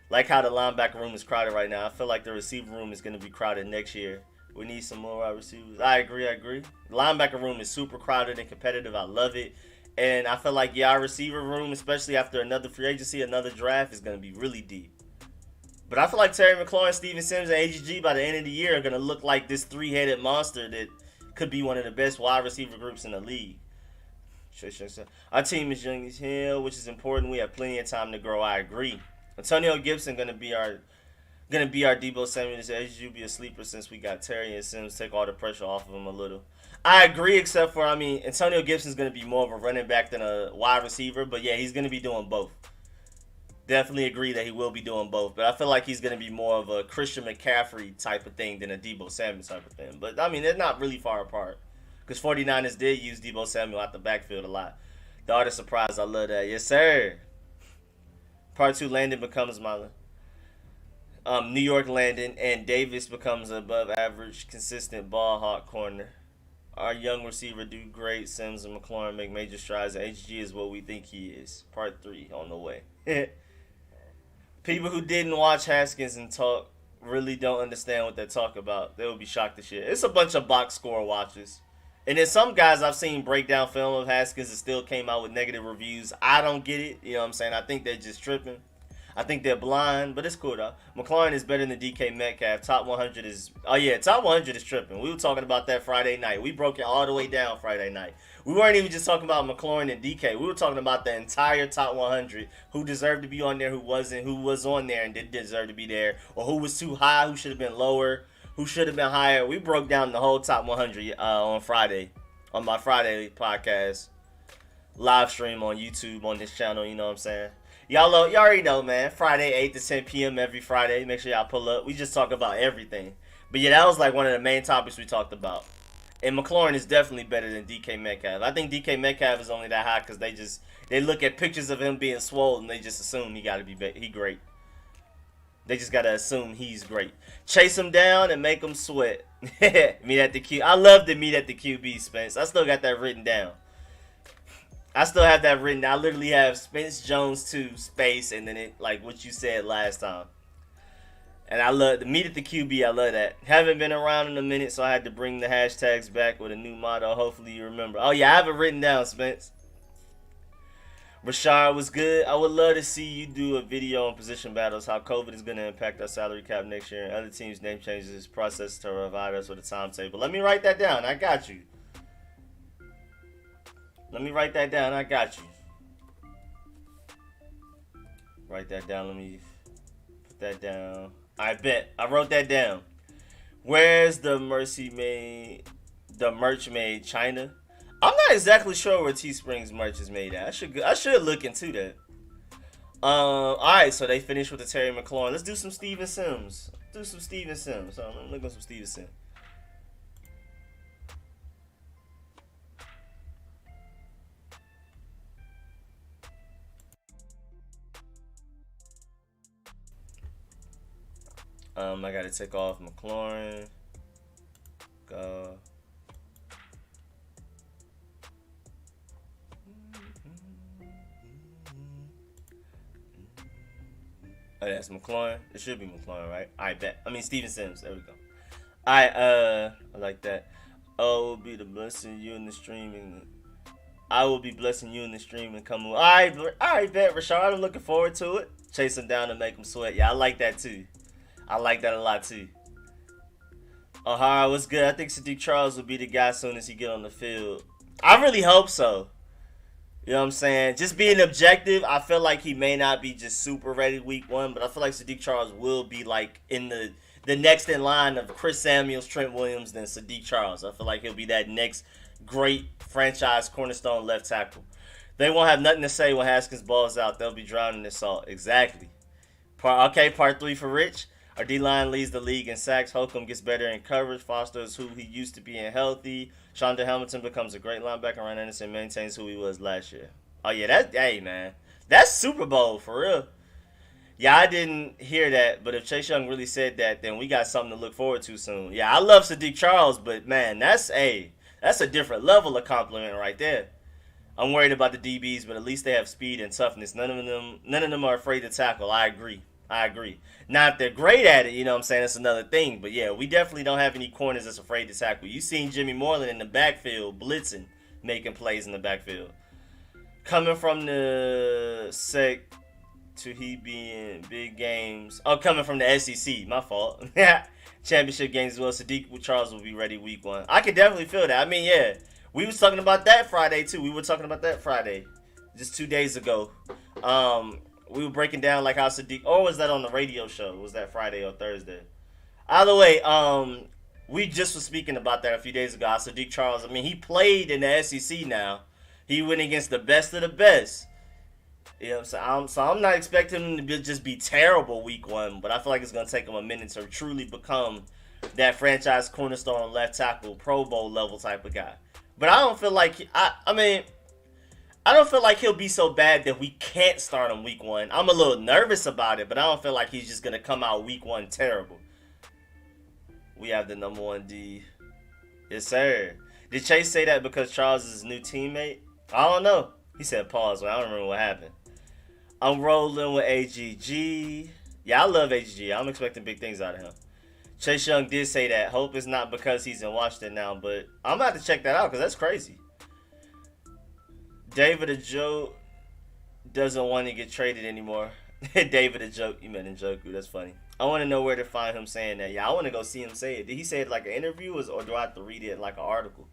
Like how the linebacker room is crowded right now. I feel like the receiver room is going to be crowded next year. We need some more wide receivers. I agree. The linebacker room is super crowded and competitive. I love it. And I feel like, our receiver room, especially after another free agency, another draft, is going to be really deep. But I feel like Terry McLaurin, Steven Sims, and AGG by the end of the year are going to look like this three-headed monster that could be one of the best wide receiver groups in the league. Our team is young as hell, which is important. We have plenty of time to grow. I agree. Antonio Gibson gonna be our Debo Samuel. AGG be a sleeper since we got Terry and Sims. Take all the pressure off of him a little. I agree, except for Antonio Gibson's gonna be more of a running back than a wide receiver. But yeah, he's gonna be doing both. Definitely agree that he will be doing both. But I feel like he's gonna be more of a Christian McCaffrey type of thing than a Debo Samuel type of thing. But they're not really far apart. Because 49ers did use Debo Samuel out the backfield a lot. The art of surprise, I love that. Yes, sir. Part 2, Landon becomes my New York Landon, and Davis becomes above average, consistent ball hawk corner. Our young receiver do great. Sims and McLaurin make major strides. HG is what we think he is. Part 3 on the way. People who didn't watch Haskins and talk really don't understand what they talk about. They will be shocked to shit. It's a bunch of box score watchers. And then some guys I've seen break down film of Haskins and still came out with negative reviews. I don't get it. You know what I'm saying? I think they're just tripping. I think they're blind, but it's cool though. McLaurin is better than DK Metcalf. Top 100 is... Oh yeah, top 100 is tripping. We were talking about that Friday night. We broke it all the way down Friday night. We weren't even just talking about McLaurin and DK. We were talking about the entire top 100. Who deserved to be on there, who wasn't, who was on there and didn't deserve to be there. Or who was too high, who should have been lower. Who should have been higher. We broke down the whole top 100 on Friday. On my Friday podcast. Live stream on YouTube on this channel, you know what I'm saying? Y'all already know, man. Friday, 8 to 10 p.m. every Friday. Make sure y'all pull up. We just talk about everything. But yeah, that was like one of the main topics we talked about. And McLaurin is definitely better than DK Metcalf. I think DK Metcalf is only that high because they look at pictures of him being swole and they just assume he great. They just gotta assume he's great. Chase him down and make him sweat. Meet at the Q. I love to meet at the QB, Spence. I still got that written down. I still have that written. I literally have Spence Jones 2 space and then it like what you said last time. And I love the meet at the QB. I love that. Haven't been around in a minute, so I had to bring the hashtags back with a new motto. Hopefully you remember. Oh yeah, I have it written down, Spence. Rashard was good. I would love to see you do a video on position battles, how COVID is going to impact our salary cap next year, and other teams' name changes process to provide us with a timetable. Let me write that down. I got you. Let me write that down. I got you. Write that down. Let me put that down. I bet. I wrote that down. Where's the merch made? China? I'm not exactly sure where Teespring's merch is made at. I should look into that. Alright, so they finished with the Terry McLaurin. Let's do some Steven Sims. Do some Steven Sims. So I'm looking at some Steven Sims. I gotta take off McLaurin. Go. Oh, that's McLaurin. It should be McLaurin, right? I bet. I mean, Steven Sims. There we go. I like that. Oh, will be the blessing you in the streaming. I will be blessing you in the stream and come. All right, bet, Rashard. I'm looking forward to it. Chase him down and make him sweat. Yeah, I like that too. I like that a lot too. O'Hara was good. I think Sadiq Charles will be the guy as soon as he get on the field. I really hope so. You know what I'm saying? Just being objective, I feel like he may not be just super ready week one, but I feel like Sadiq Charles will be like in the next in line of Chris Samuels, Trent Williams, then Sadiq Charles. I feel like he'll be that next great franchise cornerstone left tackle. They won't have nothing to say when Haskins balls out. They'll be drowning in salt. Exactly. Part 3 for Rich. Our D-line leads the league in sacks. Holcomb gets better in coverage. Foster is who he used to be and healthy. Shonda Hamilton becomes a great linebacker. Ryan Anderson maintains who he was last year. Oh, yeah, hey, man. That's Super Bowl, for real. Yeah, I didn't hear that, but if Chase Young really said that, then we got something to look forward to soon. Yeah, I love Sadiq Charles, but, man, that's a different level of compliment right there. I'm worried about the DBs, but at least they have speed and toughness. None of them are afraid to tackle. I agree. Now, if they're great at it, you know what I'm saying, that's another thing. But, yeah, we definitely don't have any corners that's afraid to tackle. You seen Jimmy Moreland in the backfield blitzing, making plays in the backfield. Coming from the SEC to he being big games. Oh, coming from the SEC. My fault. Championship games as well. Sadiq Charles will be ready week one. I can definitely feel that. I mean, yeah. We was talking about that Friday, too. We were talking about that Friday. Just 2 days ago. We were breaking down like how Sadiq, or was that on the radio show? Was that Friday or Thursday? Either way, we just were speaking about that a few days ago. How Sadiq Charles, I mean, he played in the SEC now. He went against the best of the best. You know what I'm saying? So I'm not expecting him to just be terrible week one, but I feel like it's going to take him a minute to truly become that franchise cornerstone left tackle, Pro Bowl level type of guy. But I don't feel like, I don't feel like he'll be so bad that we can't start him week one. I'm a little nervous about it, but I don't feel like he's just going to come out week one terrible. We have the number 1 D. Yes, sir. Did Chase say that because Charles is his new teammate? I don't know. He said pause, but I don't remember what happened. I'm rolling with AGG. Yeah, I love AGG. I'm expecting big things out of him. Chase Young did say that. Hope it's not because he's in Washington now, but I'm about to check that out because that's crazy. David a joke doesn't want to get traded anymore. David a joke. You meant Njoku. That's funny. I want to know where to find him saying that. Yeah, I want to go see him say it. Did he say it like an interview or do I have to read it like an article?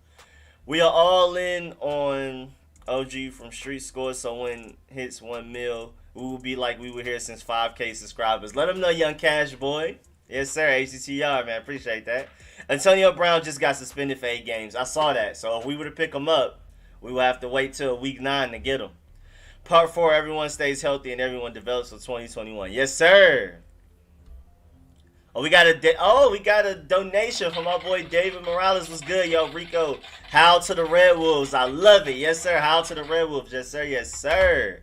We are all in on OG from RicoScores, so when hits 1 mil, we will be like we were here since 5K subscribers. Let him know, young cash boy. Yes, sir. HCTR, man. Appreciate that. Antonio Brown just got suspended for 8 games. I saw that. So if we were to pick him up, we will have to wait till week 9 to get him. Part 4, everyone stays healthy and everyone develops for 2021. Yes, sir. Oh, we got a donation from my boy David Morales. Was good, yo, Rico. Howl to the Red Wolves. I love it. Yes, sir. Howl to the Red Wolves. Yes, sir. Yes, sir.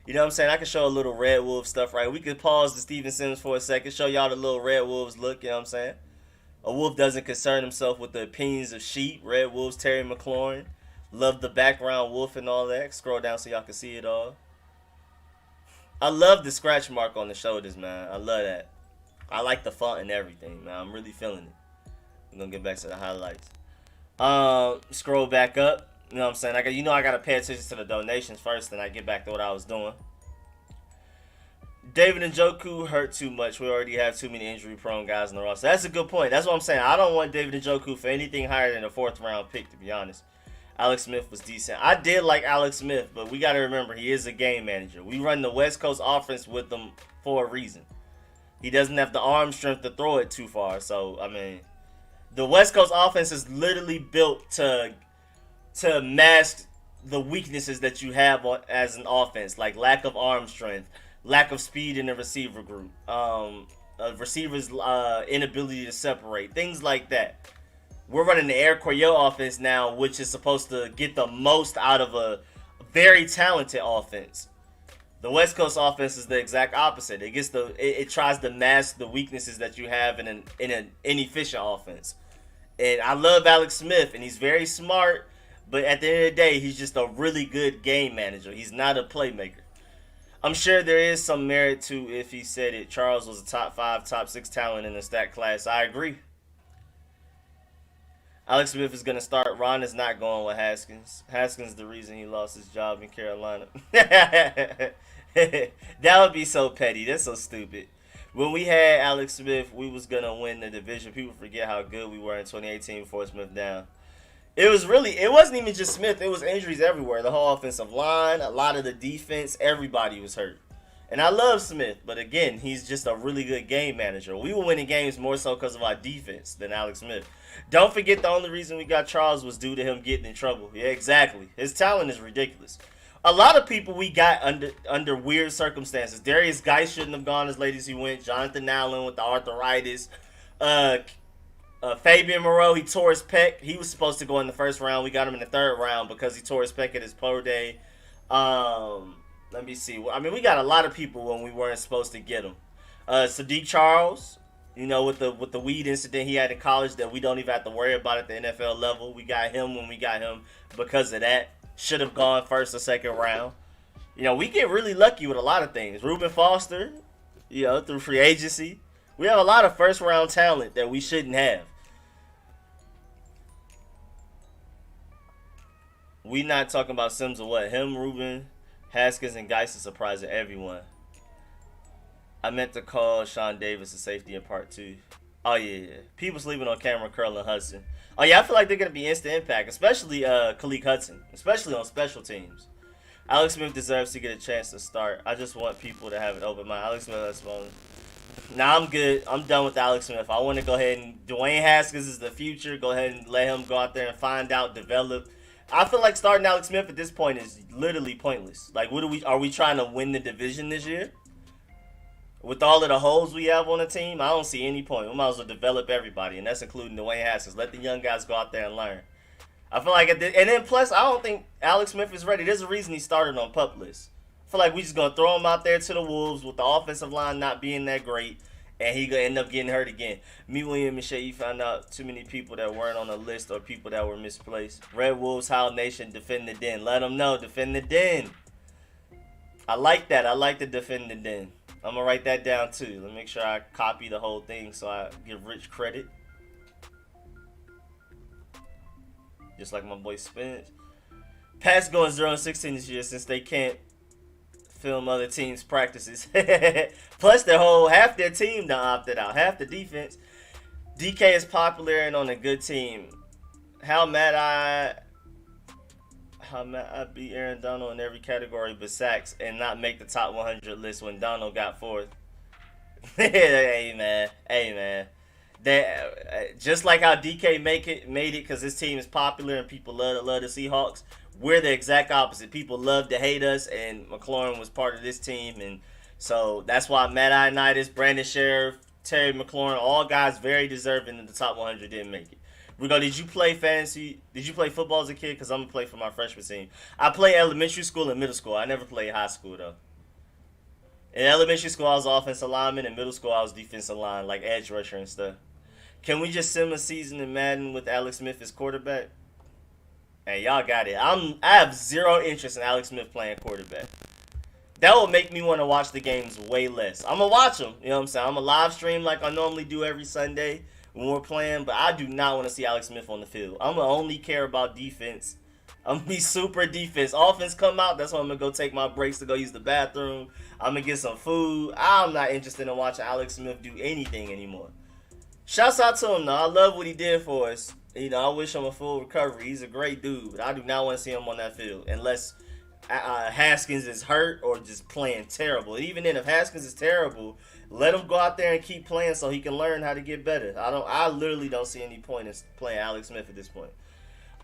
You know what I'm saying? I can show a little Red Wolf stuff, right? We could pause the Steven Sims for a second, show y'all the little Red Wolves look, you know what I'm saying? A wolf doesn't concern himself with the opinions of sheep. Red Wolves, Terry McLaurin. Love the background wolf and all that. Scroll down so y'all can see it all. I love the scratch mark on the shoulders, man. I love that. I like the font and everything, man. I'm really feeling it. I'm going to get back to the highlights. Scroll back up. You know what I'm saying? I gotta pay attention to the donations first, then I get back to what I was doing. David Njoku hurt too much. We already have too many injury-prone guys in the roster. That's a good point. That's what I'm saying. I don't want David Njoku for anything higher than a fourth-round pick, to be honest. Alex Smith was decent. I did like Alex Smith, but we got to remember he is a game manager. We run the West Coast offense with him for a reason. He doesn't have the arm strength to throw it too far. So, I mean, the West Coast offense is literally built to mask the weaknesses that you have as an offense, like lack of arm strength, lack of speed in the receiver group, receivers' inability to separate, things like that. We're running the Air Coryell offense now, which is supposed to get the most out of a very talented offense. The West Coast offense is the exact opposite. It tries to mask the weaknesses that you have in an inefficient offense. And I love Alex Smith, and he's very smart, but at the end of the day, he's just a really good game manager. He's not a playmaker. I'm sure there is some merit to if he said it. Charles was a top 5, top 6 talent in the stat class. I agree. Alex Smith is going to start. Ron is not going with Haskins. Haskins is the reason he lost his job in Carolina. That would be so petty. That's so stupid. When we had Alex Smith, we was going to win the division. People forget how good we were in 2018 before Smith down. It wasn't even just Smith. It was injuries everywhere. The whole offensive line, a lot of the defense, everybody was hurt. And I love Smith, but again, he's just a really good game manager. We were winning games more so because of our defense than Alex Smith. Don't forget the only reason we got Charles was due to him getting in trouble. Yeah, exactly. His talent is ridiculous. A lot of people we got under weird circumstances. Darius Geis shouldn't have gone as late as he went. Jonathan Allen with the arthritis. Fabian Moreau, he tore his pec. He was supposed to go in the first round. We got him in the third round because he tore his pec at his pro day. Let me see. I mean, we got a lot of people when we weren't supposed to get them. Sadiq Charles, with the weed incident he had in college that we don't even have to worry about at the NFL level. We got him when we got him because of that. Should have gone first or second round. We get really lucky with a lot of things. Reuben Foster, through free agency. We have a lot of first round talent that we shouldn't have. We not talking about Sims or what? Him, Reuben, Haskins, and Geis is surprising everyone. I meant to call Sean Davis a safety in part 2. Oh, yeah. People sleeping on Cameron Curl and Hudson. Oh, yeah, I feel like they're going to be instant impact, especially Khalid Hudson, especially on special teams. Alex Smith deserves to get a chance to start. I just want people to have an open mind. Alex Smith, that's fine. Nah, I'm good. I'm done with Alex Smith. I want to go ahead and Dwayne Haskins is the future. Go ahead and let him go out there and find out, develop. I feel like starting Alex Smith at this point is literally pointless. Like, are we trying to win the division this year? With all of the holes we have on the team, I don't see any point. We might as well develop everybody, and that's including Dwayne Haskins. Let the young guys go out there and learn. I feel like, and then plus, I don't think Alex Smith is ready. There's a reason he started on PUP list. I feel like we just going to throw him out there to the Wolves with the offensive line not being that great, and he going to end up getting hurt again. Me, William, and Shay, you found out too many people that weren't on the list or people that were misplaced. Red Wolves, Howl Nation, defend the den. Let them know, defend the den. I like that. I like to defend the den. I'm going to write that down too. Let me make sure I copy the whole thing so I give Rich credit. Just like my boy Spence. Pats going 0-16 this year since they can't film other teams' practices. Plus, half their team done opted out. Half the defense. DK is popular and on a good team. How mad I beat Aaron Donald in every category but sacks and not make the top 100 list when Donald got 4th. Hey man. Just like how DK made it because his team is popular and people love the Seahawks. We're the exact opposite. People love to hate us, and McLaurin was part of this team, and so that's why Matt Ioannidis, Brandon Sheriff, Terry McLaurin, all guys very deserving in the top 100 didn't make it. Rico, did you play fantasy? Did you play football as a kid? Because I'm going to play for my freshman team. I played elementary school and middle school. I never played high school, though. In elementary school, I was offensive lineman. In middle school, I was defensive line, like edge rusher and stuff. Can we just sim a season in Madden with Alex Smith as quarterback? Hey, y'all got it. I have zero interest in Alex Smith playing quarterback. That will make me want to watch the games way less. I'm going to watch them. You know what I'm saying? I'm going to live stream like I normally do every Sunday when we're playing, but I do not want to see Alex Smith on the field. I'm going to only care about defense. I'm gonna be super defense. Offense come out, that's when I'm gonna go take my breaks to go use the bathroom. I'm gonna get some food. I'm not interested in watching Alex Smith do anything anymore. Shouts out to him though. I love what he did for us. You know, I wish him a full recovery. He's a great dude, but I do not want to see him on that field unless Haskins is hurt or just playing terrible. Even then, if Haskins is terrible, let him go out there and keep playing so he can learn how to get better. I literally don't see any point in playing Alex Smith at this point.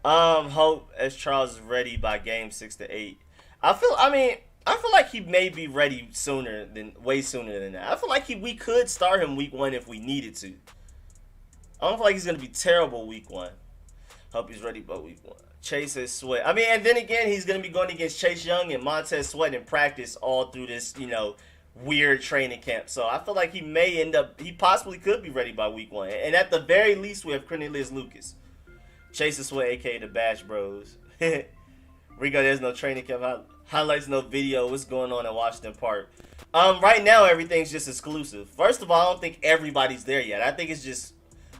Hope as Charles is ready by game 6 to 8. I feel like he may be ready way sooner than that. I feel like we could start him week 1 if we needed to. I don't feel like he's gonna be terrible week 1. Hope he's ready by week 1. Chase is Sweat. I mean, and then again, he's gonna be going against Chase Young and Montez Sweat in practice all through this, weird training camp. So I feel like he possibly could be ready by week 1. And at the very least, we have Cornelius Lucas. Chase is Sweat, aka the Bash Bros. Rico, there's no training camp highlights, no video. What's going on at Washington Park? Right now everything's just exclusive. First of all, I don't think everybody's there yet. I think it's just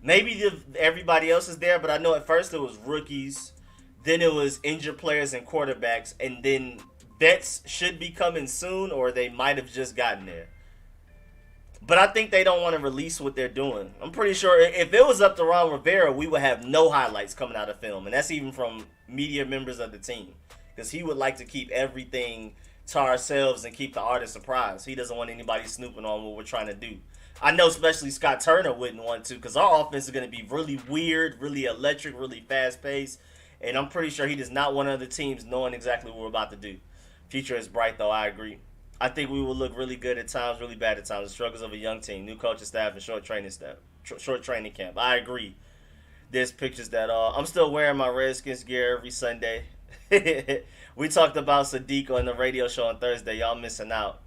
maybe everybody else is there, but I know at first it was rookies, then it was injured players and quarterbacks, and then vets should be coming soon, or they might have just gotten there. But I think they don't want to release what they're doing. I'm pretty sure if it was up to Ron Rivera, we would have no highlights coming out of film. And that's even from media members of the team. Because he would like to keep everything to ourselves and keep the artist surprised. He doesn't want anybody snooping on what we're trying to do. I know especially Scott Turner wouldn't want to, because our offense is going to be really weird, really electric, really fast-paced. And I'm pretty sure he does not want other teams knowing exactly what we're about to do. Future is bright, though. I agree. I think we will look really good at times, really bad at times. The struggles of a young team, new coaching staff, and short training camp. I agree. There's pictures that I'm still wearing my Redskins gear every Sunday. We talked about Sadiq on the radio show on Thursday. Y'all missing out.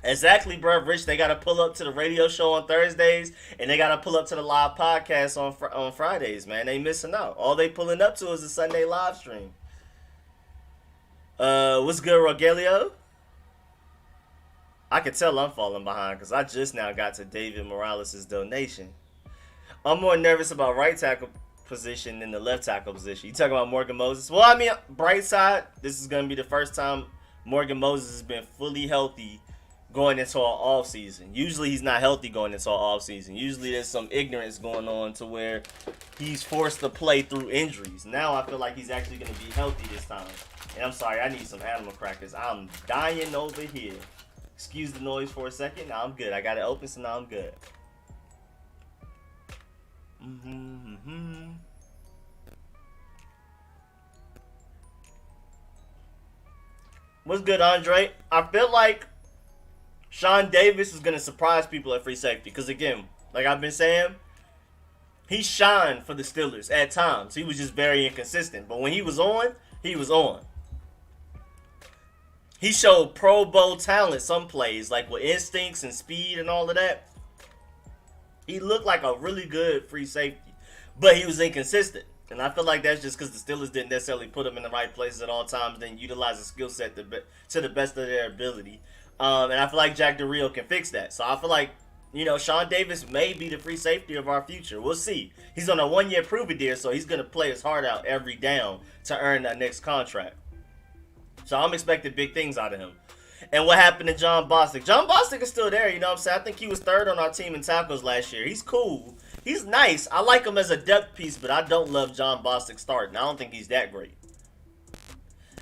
Exactly, bro. Rich, they got to pull up to the radio show on Thursdays, and they got to pull up to the live podcast on Fridays, man. They missing out. All they pulling up to is the Sunday live stream. What's good, Rogelio? I can tell I'm falling behind because I just now got to David Morales' donation. I'm more nervous about right tackle position than the left tackle position. You talking about Morgan Moses? Well, I mean, bright side, this is going to be the first time Morgan Moses has been fully healthy going into our off season. Usually he's not healthy going into our off season. Usually there's some ignorance going on to where he's forced to play through injuries. Now I feel like he's actually going to be healthy this time. And I'm sorry, I need some animal crackers. I'm dying over here. Excuse the noise for a second. Now I'm good. I got it open, so now I'm good. What's good, Andre? I feel like Sean Davis is going to surprise people at free safety. Because, again, like I've been saying, he shined for the Steelers at times. He was just very inconsistent. But when he was on, he was on. He showed Pro Bowl talent some plays, like with instincts and speed and all of that. He looked like a really good free safety, but he was inconsistent. And I feel like that's just because the Steelers didn't necessarily put him in the right places at all times, then utilize his skill set to the best of their ability. And I feel like Jack Del Rio can fix that. So I feel like, Sean Davis may be the free safety of our future. We'll see. He's on a 1-year prove-it deal, so he's going to play his heart out every down to earn that next contract. So I'm expecting big things out of him. And what happened to John Bostic? John Bostic is still there, you know what I'm saying? I think he was 3rd on our team in tackles last year. He's cool. He's nice. I like him as a depth piece, but I don't love John Bostic starting. I don't think he's that great.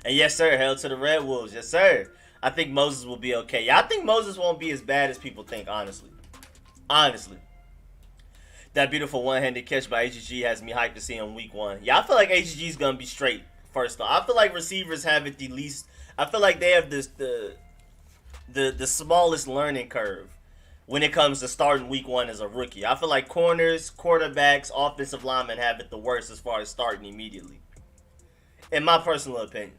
And yes, sir, hell to the Red Wolves. Yes, sir. I think Moses will be okay. Yeah, I think Moses won't be as bad as people think, honestly. Honestly. That beautiful one-handed catch by AGG has me hyped to see him week 1. Yeah, I feel like AGG is going to be straight. First off, I feel like receivers have it the least. I feel like they have the smallest learning curve when it comes to starting week 1 as a rookie. I feel like corners, quarterbacks, offensive linemen have it the worst as far as starting immediately, in my personal opinion.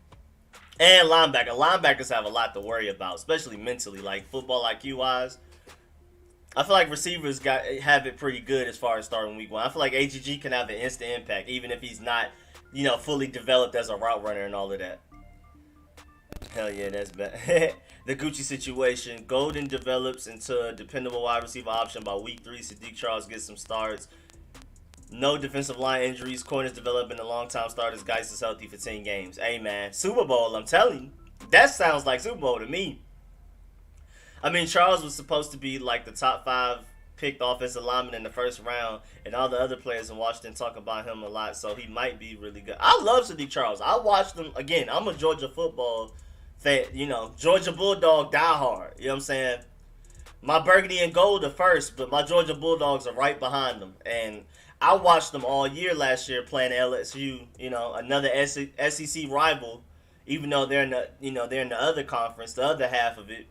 And linebackers have a lot to worry about, especially mentally, like football IQ wise. I feel like receivers have it pretty good as far as starting week 1. I feel like AGG can have an instant impact, even if he's not, fully developed as a route runner and all of that. Hell yeah, that's bad. The Gucci situation. Golden develops into a dependable wide receiver option by week 3. Sadiq Charles gets some starts. No defensive line injuries. Corners develop into long-time starters. Geis is healthy for 10 games. Hey, man. Super Bowl, I'm telling you. That sounds like Super Bowl to me. I mean, Charles was supposed to be like the top 5 picked offensive lineman in the first round, and all the other players in Washington talk about him a lot, so he might be really good. I love Sadiq Charles. I watched him, again, I'm a Georgia football fan, Georgia Bulldog diehard. You know what I'm saying? My burgundy and gold are first, but my Georgia Bulldogs are right behind them. And I watched them all year last year playing LSU, another SEC rival, even though they're in the other conference, the other half of it.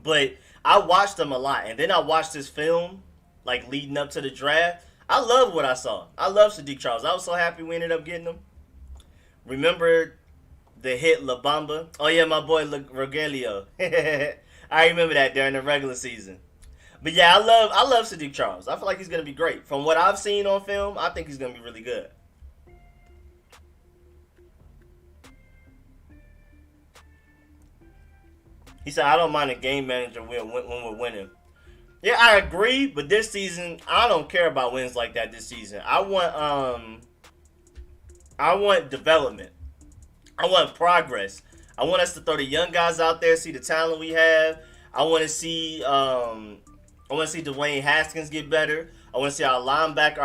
But I watched them a lot, and then I watched this film, like leading up to the draft. I love what I saw. I love Sadiq Charles. I was so happy we ended up getting him. Remember the hit La Bamba? Oh yeah, my boy Rogelio. I remember that during the regular season. But yeah, I love Sadiq Charles. I feel like he's gonna be great. From what I've seen on film, I think he's gonna be really good. He said, I don't mind a game manager when we're winning. Yeah, I agree, but this season, I don't care about wins like that this season. I want development. I want progress. I want us to throw the young guys out there, see the talent we have. I want to see Dwayne Haskins get better. I want to see our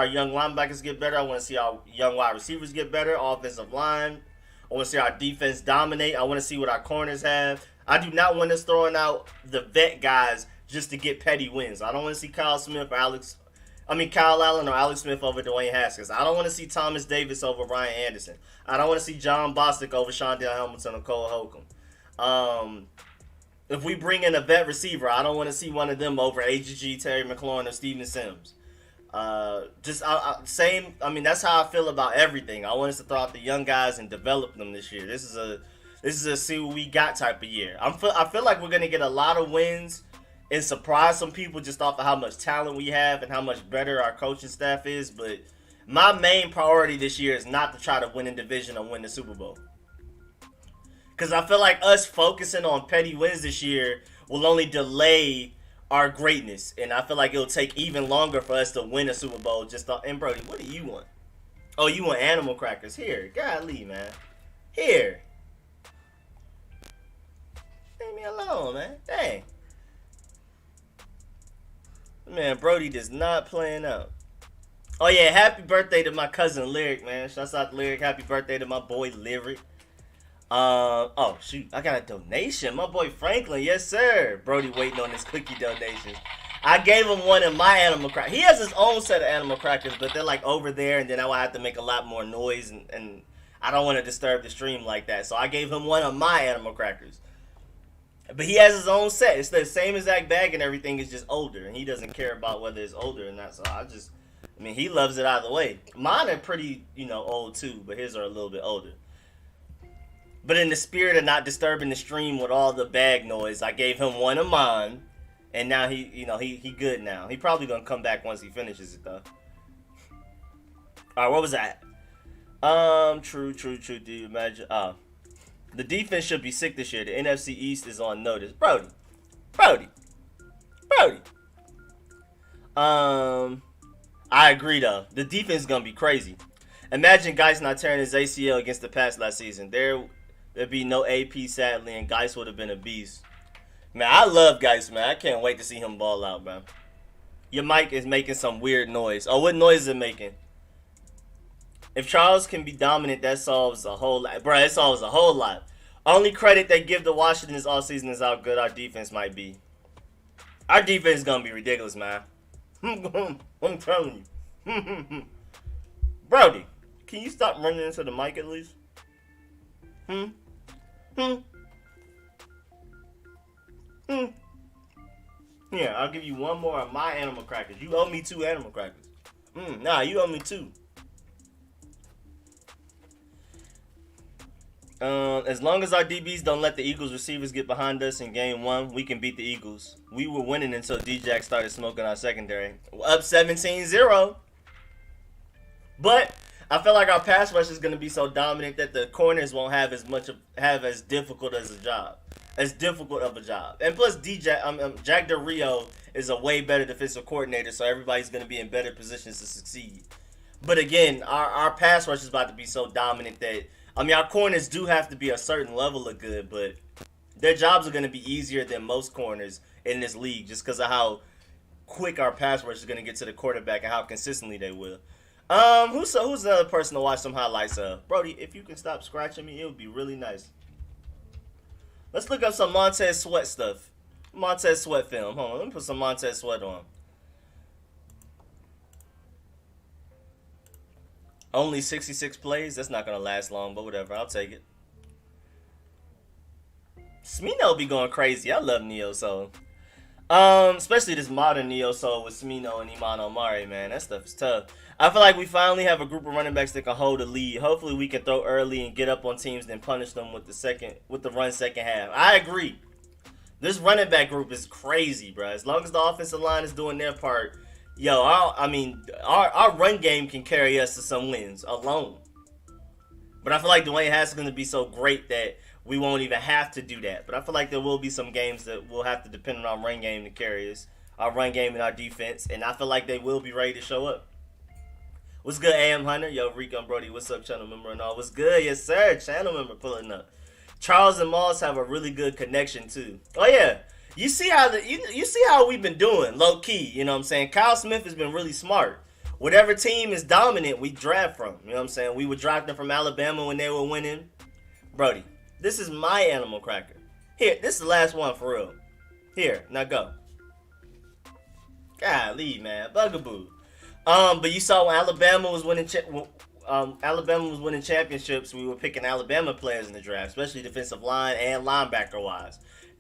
young linebackers get better. I want to see our young wide receivers get better, offensive line. I want to see our defense dominate. I want to see what our corners have. I do not want us throwing out the vet guys just to get petty wins. I don't want to see Kyle Allen or Alex Smith over Dwayne Haskins. I don't want to see Thomas Davis over Ryan Anderson. I don't want to see John Bostic over Shondell Hamilton or Cole Holcomb. If we bring in a vet receiver, I don't want to see one of them over AGG, Terry McLaurin, or Steven Sims. That's how I feel about everything. I want us to throw out the young guys and develop them this year. This is a see what we got type of year. I feel like we're gonna get a lot of wins and surprise some people just off of how much talent we have and how much better our coaching staff is. But my main priority this year is not to try to win a division or win the Super Bowl. Because I feel like us focusing on petty wins this year will only delay our greatness. And I feel like it'll take even longer for us to win a Super Bowl. And Brody, what do you want? Oh, you want animal crackers? Here. Golly, man. Here. Leave me alone, man. Dang. Man, Brody does not playing out. Oh, yeah. Happy birthday to my cousin Lyriq, man. Shouts out to Lyriq. Happy birthday to my boy Lyriq. Oh, shoot. I got a donation. My boy Franklin. Yes, sir. Brody waiting on his cookie donations. I gave him one of my animal crackers. He has his own set of animal crackers, but they're like over there, and then I would have to make a lot more noise, and I don't want to disturb the stream like that. So I gave him one of my animal crackers. But he has his own set. It's the same exact bag and everything. It's just older, and he doesn't care about whether it's older or not. So he loves it either way. Mine are pretty, old too, but his are a little bit older. But in the spirit of not disturbing the stream with all the bag noise, I gave him one of mine, and now he good now. He probably gonna come back once he finishes it though. All right, what was that? True. Do you imagine? The defense should be sick this year. The NFC East is on notice. Brody. I agree though. The defense is gonna be crazy. Imagine Geis not tearing his ACL against the Pats last season. There'd be no AP sadly, and Geis would have been a beast. Man, I love Geis, man. I can't wait to see him ball out, man. Your mic is making some weird noise. Oh, what noise is it making? If Charles can be dominant, that solves a whole lot. Bro, it solves a whole lot. Only credit they give to Washington this offseason is how good our defense might be. Our defense is going to be ridiculous, man. I'm telling you. Brody, can you stop running into the mic at least? Here, I'll give you one more of my animal crackers. You owe me 2 animal crackers. Nah, you owe me 2. As long as our DBs don't let the Eagles receivers get behind us in game 1, we can beat the Eagles. We were winning until D-Jack started smoking our secondary. Up 17-0. But I feel like our pass rush is going to be so dominant that the corners won't have as difficult of a job. And plus, Jack Del Rio is a way better defensive coordinator, so everybody's going to be in better positions to succeed. But again, our pass rush is about to be so dominant that I mean our corners do have to be a certain level of good, but their jobs are going to be easier than most corners in this league just because of how quick our pass rush is going to get to the quarterback and how consistently they will. Who's another person to watch some highlights of? Brody, if you can stop scratching me, it would be really nice. Let's look up some Montez Sweat stuff. Montez Sweat film. Hold on, let me put some Montez Sweat on. Only 66 plays? That's not going to last long, but whatever. I'll take it. Smino be going crazy. I love Neo Soul. Especially this modern Neo Soul with Smino and Iman Omari, man. That stuff is tough. I feel like we finally have a group of running backs that can hold a lead. Hopefully we can throw early and get up on teams and punish them with the run second half. I agree. This running back group is crazy, bro. As long as the offensive line is doing their part, our run game can carry us to some wins alone. But I feel like Dwayne Haskins is going to be so great that we won't even have to do that. But I feel like there will be some games that we'll have to depend on our run game to carry us, our run game and our defense, and I feel like they will be ready to show up. What's good, AM Hunter? Yo, Rico and Brody, what's up, channel member and all? What's good? Yes, sir. Channel member pulling up. Charles and Moss have a really good connection too. Oh yeah, you see how we've been doing low key. You know what I'm saying? Kyle Smith has been really smart. Whatever team is dominant, we draft from. You know what I'm saying? We were drafting from Alabama when they were winning. Brody, this is my animal cracker. Here, this is the last one for real. Here, now go. Golly, man, bugaboo. But you saw when Alabama was winning championships, we were picking Alabama players in the draft, especially defensive line and linebacker wise.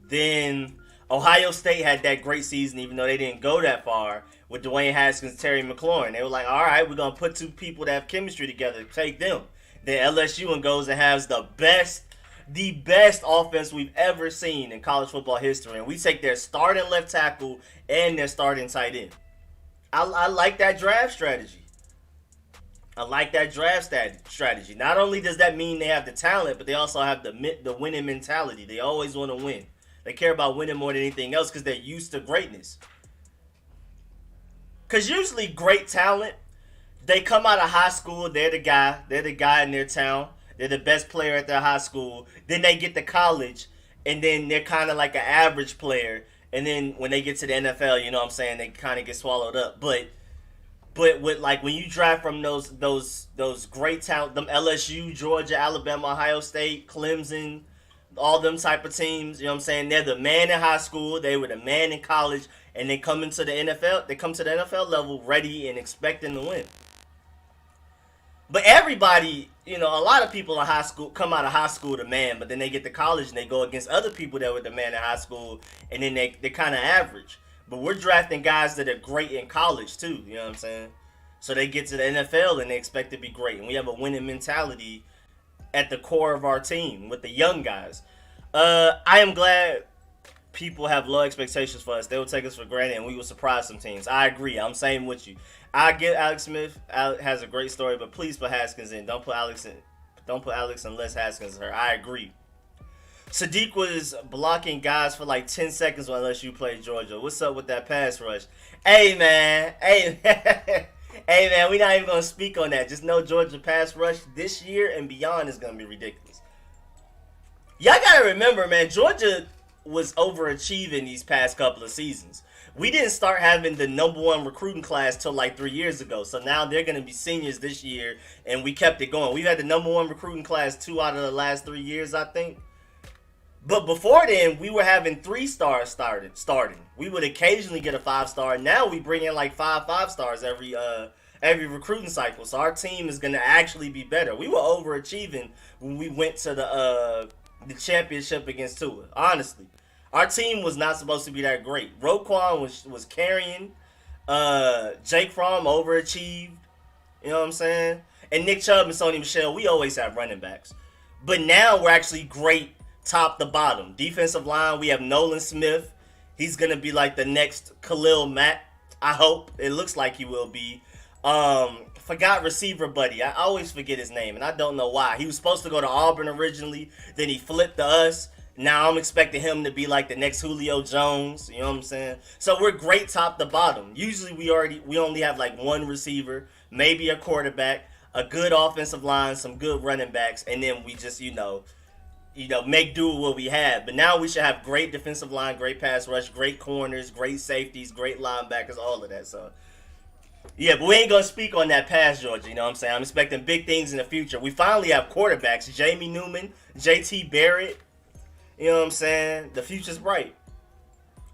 Then Ohio State had that great season, even though they didn't go that far, with Dwayne Haskins and Terry McLaurin. They were like, all right, we're going to put two people that have chemistry together, take them. Then LSU goes and has the best offense we've ever seen in college football history. And we take their starting left tackle and their starting tight end. I like that draft strategy. Not only does that mean they have the talent, but they also have the winning mentality. They always want to win. They care about winning more than anything else because they're used to greatness. Because usually great talent, they come out of high school, they're the guy in their town. They're the best player at their high school. Then they get to college, and then they're kind of like an average player. And then when they get to the NFL, you know what I'm saying, they kind of get swallowed up. But with like when you draft from those great talent, them LSU, Georgia, Alabama, Ohio State, Clemson, all them type of teams, you know what I'm saying, they're the man in high school, they were the man in college, and they come into the NFL, they come to the NFL level ready and expecting to win. But everybody, you know, a lot of people in high school come out of high school the man, but then they get to college and they go against other people that were the man in high school, and then they're kind of average. But we're drafting guys that are great in college too, you know what I'm saying? So they get to the NFL and they expect to be great. And we have a winning mentality at the core of our team with the young guys. I am glad people have low expectations for us. They will take us for granted and we will surprise some teams. I agree. I'm same with you. I get Alex Smith. Alex has a great story, but please put Haskins in. Don't put Alex unless Haskins is hurt. I agree. Sadiq was blocking guys for like 10 seconds unless you play Georgia. What's up with that pass rush? Hey, man. Hey, man, we're not even going to speak on that. Just know Georgia pass rush this year and beyond is going to be ridiculous. Y'all got to remember, man, Georgia was overachieving these past couple of seasons. We didn't start having the number one recruiting class till like 3 years ago. So now they're going to be seniors this year, and we kept it going. We've had the number one recruiting class 2 out of the last 3 years, I think. But before then, we were having 3 stars starting. We would occasionally get a 5-star. Now we bring in like 5 stars every recruiting cycle. So our team is going to actually be better. We were overachieving when we went to the championship against Tua. Honestly, our team was not supposed to be that great. Roquan was carrying. Jake Fromm overachieved. You know what I'm saying? And Nick Chubb and Sony Michel, we always have running backs. But now we're actually great top to bottom. Defensive line, we have Nolan Smith. He's going to be like the next Khalil Mack, I hope. It looks like he will be. Forgot receiver buddy. I always forget his name, and I don't know why. He was supposed to go to Auburn originally. Then he flipped to us. Now I'm expecting him to be like the next Julio Jones. You know what I'm saying? So we're great top to bottom. Usually we only have like one receiver. maybe a quarterback, a good offensive line, some good running backs, and then we just make do with what we have. But now we should have great defensive line, great pass rush, great corners, great safeties, great linebackers, all of that. So yeah, but we ain't gonna speak on that past, Georgia. You know what I'm saying? I'm expecting big things in the future. We finally have quarterbacks: Jamie Newman, J.T. Barrett. You know what I'm saying? The future's bright.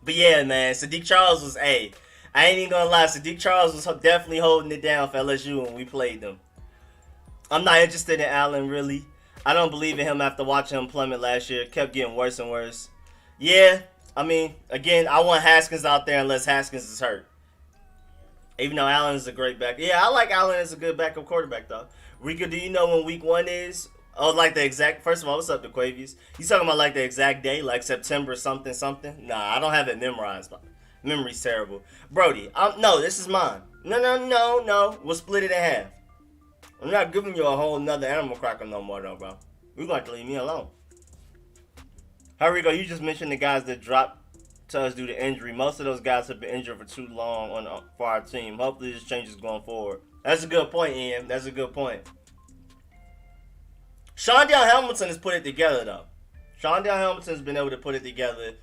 But yeah, man, Sadiq Charles was a. I ain't even gonna lie, Sadiq Charles was definitely holding it down for LSU when we played them. I'm not interested in Allen, really. I don't believe in him after watching him plummet last year. Kept getting worse and worse. Yeah, I mean, again, I want Haskins out there unless Haskins is hurt. Even though Allen is a great back. Yeah, I like Allen as a good backup quarterback, though. Rico, do you know when week 1 is? Oh, like the exact... First of all, what's up, DeQuavius? You talking about like the exact day? Like September something something? Nah, I don't have it memorized. Memory's terrible. Brody, no, this is mine. No. We'll split it in half. I'm not giving you a whole nother animal cracker no more, though, bro. We're going to leave me alone. How, Rico, you just mentioned the guys that dropped to us due to injury. Most of those guys have been injured for too long for our team. Hopefully this changes going forward. That's a good point, Ian. That's a good point. Shondell Hamilton has put it together, though. Shondell Hamilton's been able to put it together.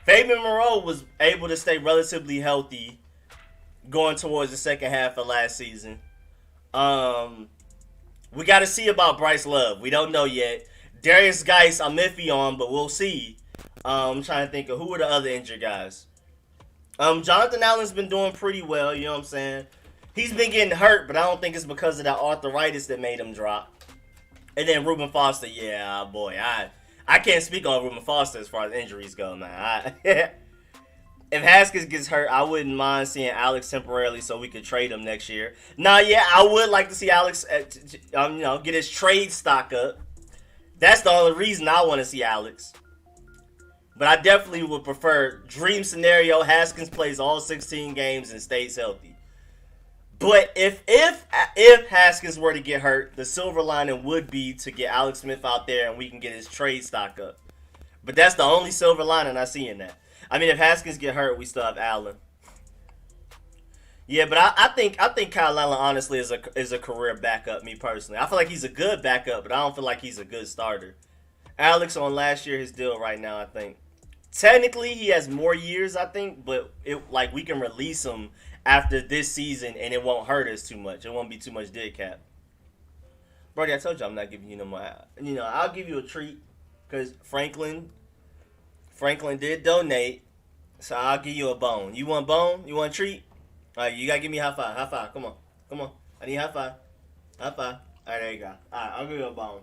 Fabian Moreau was able to stay relatively healthy going towards the second half of last season. We got to see about Bryce Love. We don't know yet. Darius Geis, I'm iffy on, but we'll see. I'm trying to think of who are the other injured guys. Jonathan Allen's been doing pretty well, you know what I'm saying? He's been getting hurt, but I don't think it's because of that arthritis that made him drop. And then Reuben Foster, yeah, boy, I can't speak on Reuben Foster as far as injuries go, man. If Haskins gets hurt, I wouldn't mind seeing Alex temporarily so we could trade him next year. Nah, yeah, I would like to see Alex, get his trade stock up. That's the only reason I want to see Alex. But I definitely would prefer dream scenario. Haskins plays all 16 games and stays healthy. But if Haskins were to get hurt, the silver lining would be to get Alex Smith out there and we can get his trade stock up. But that's the only silver lining I see in that. I mean, if Haskins get hurt, we still have Allen. Yeah, but I think Kyle Allen honestly is a career backup. Me personally, I feel like he's a good backup, but I don't feel like he's a good starter. Alex on last year his deal right now. I think technically he has more years. I think, but we can release him after this season and it won't hurt us too much. It won't be too much dead cap. Brody, I told you I'm not giving you no more. I'll give you a treat because Franklin did donate, so I'll give you a bone. You want bone? You want a treat? All right, you gotta give me a high five. High five. Come on. I need a high five. High five. All right, there you go. All right, I'll give you a bone.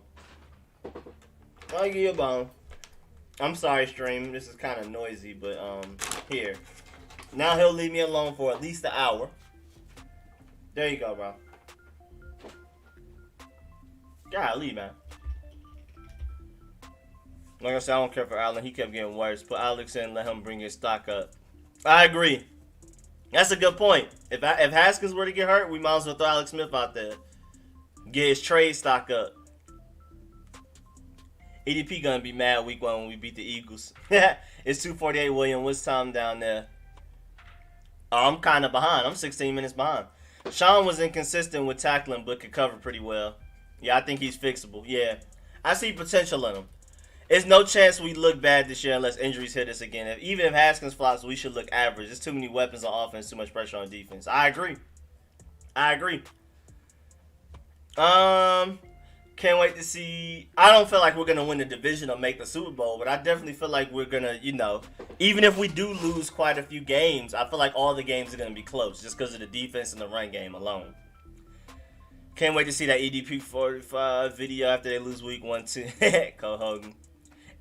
I'll give you a bone. I'm sorry, stream. This is kind of noisy, but here. Now he'll leave me alone for at least an hour. There you go, bro. Golly, man. Like I said, I don't care for Allen. He kept getting worse. Put Alex in, let him bring his stock up. I agree. That's a good point. If Haskins were to get hurt, we might as well throw Alex Smith out there. Get his trade stock up. EDP gonna be mad week 1 when we beat the Eagles. It's 2:48, William. What's time down there? Oh, I'm kind of behind. I'm 16 minutes behind. Sean was inconsistent with tackling, but could cover pretty well. Yeah, I think he's fixable. Yeah, I see potential in him. There's no chance we look bad this year unless injuries hit us again. Even if Haskins flops, we should look average. There's too many weapons on offense, too much pressure on defense. I agree. Can't wait to see. I don't feel like we're going to win the division or make the Super Bowl, but I definitely feel like we're going to, even if we do lose quite a few games, I feel like all the games are going to be close just because of the defense and the run game alone. Can't wait to see that EDP 45 video after they lose week 1 too. Cole Hogan.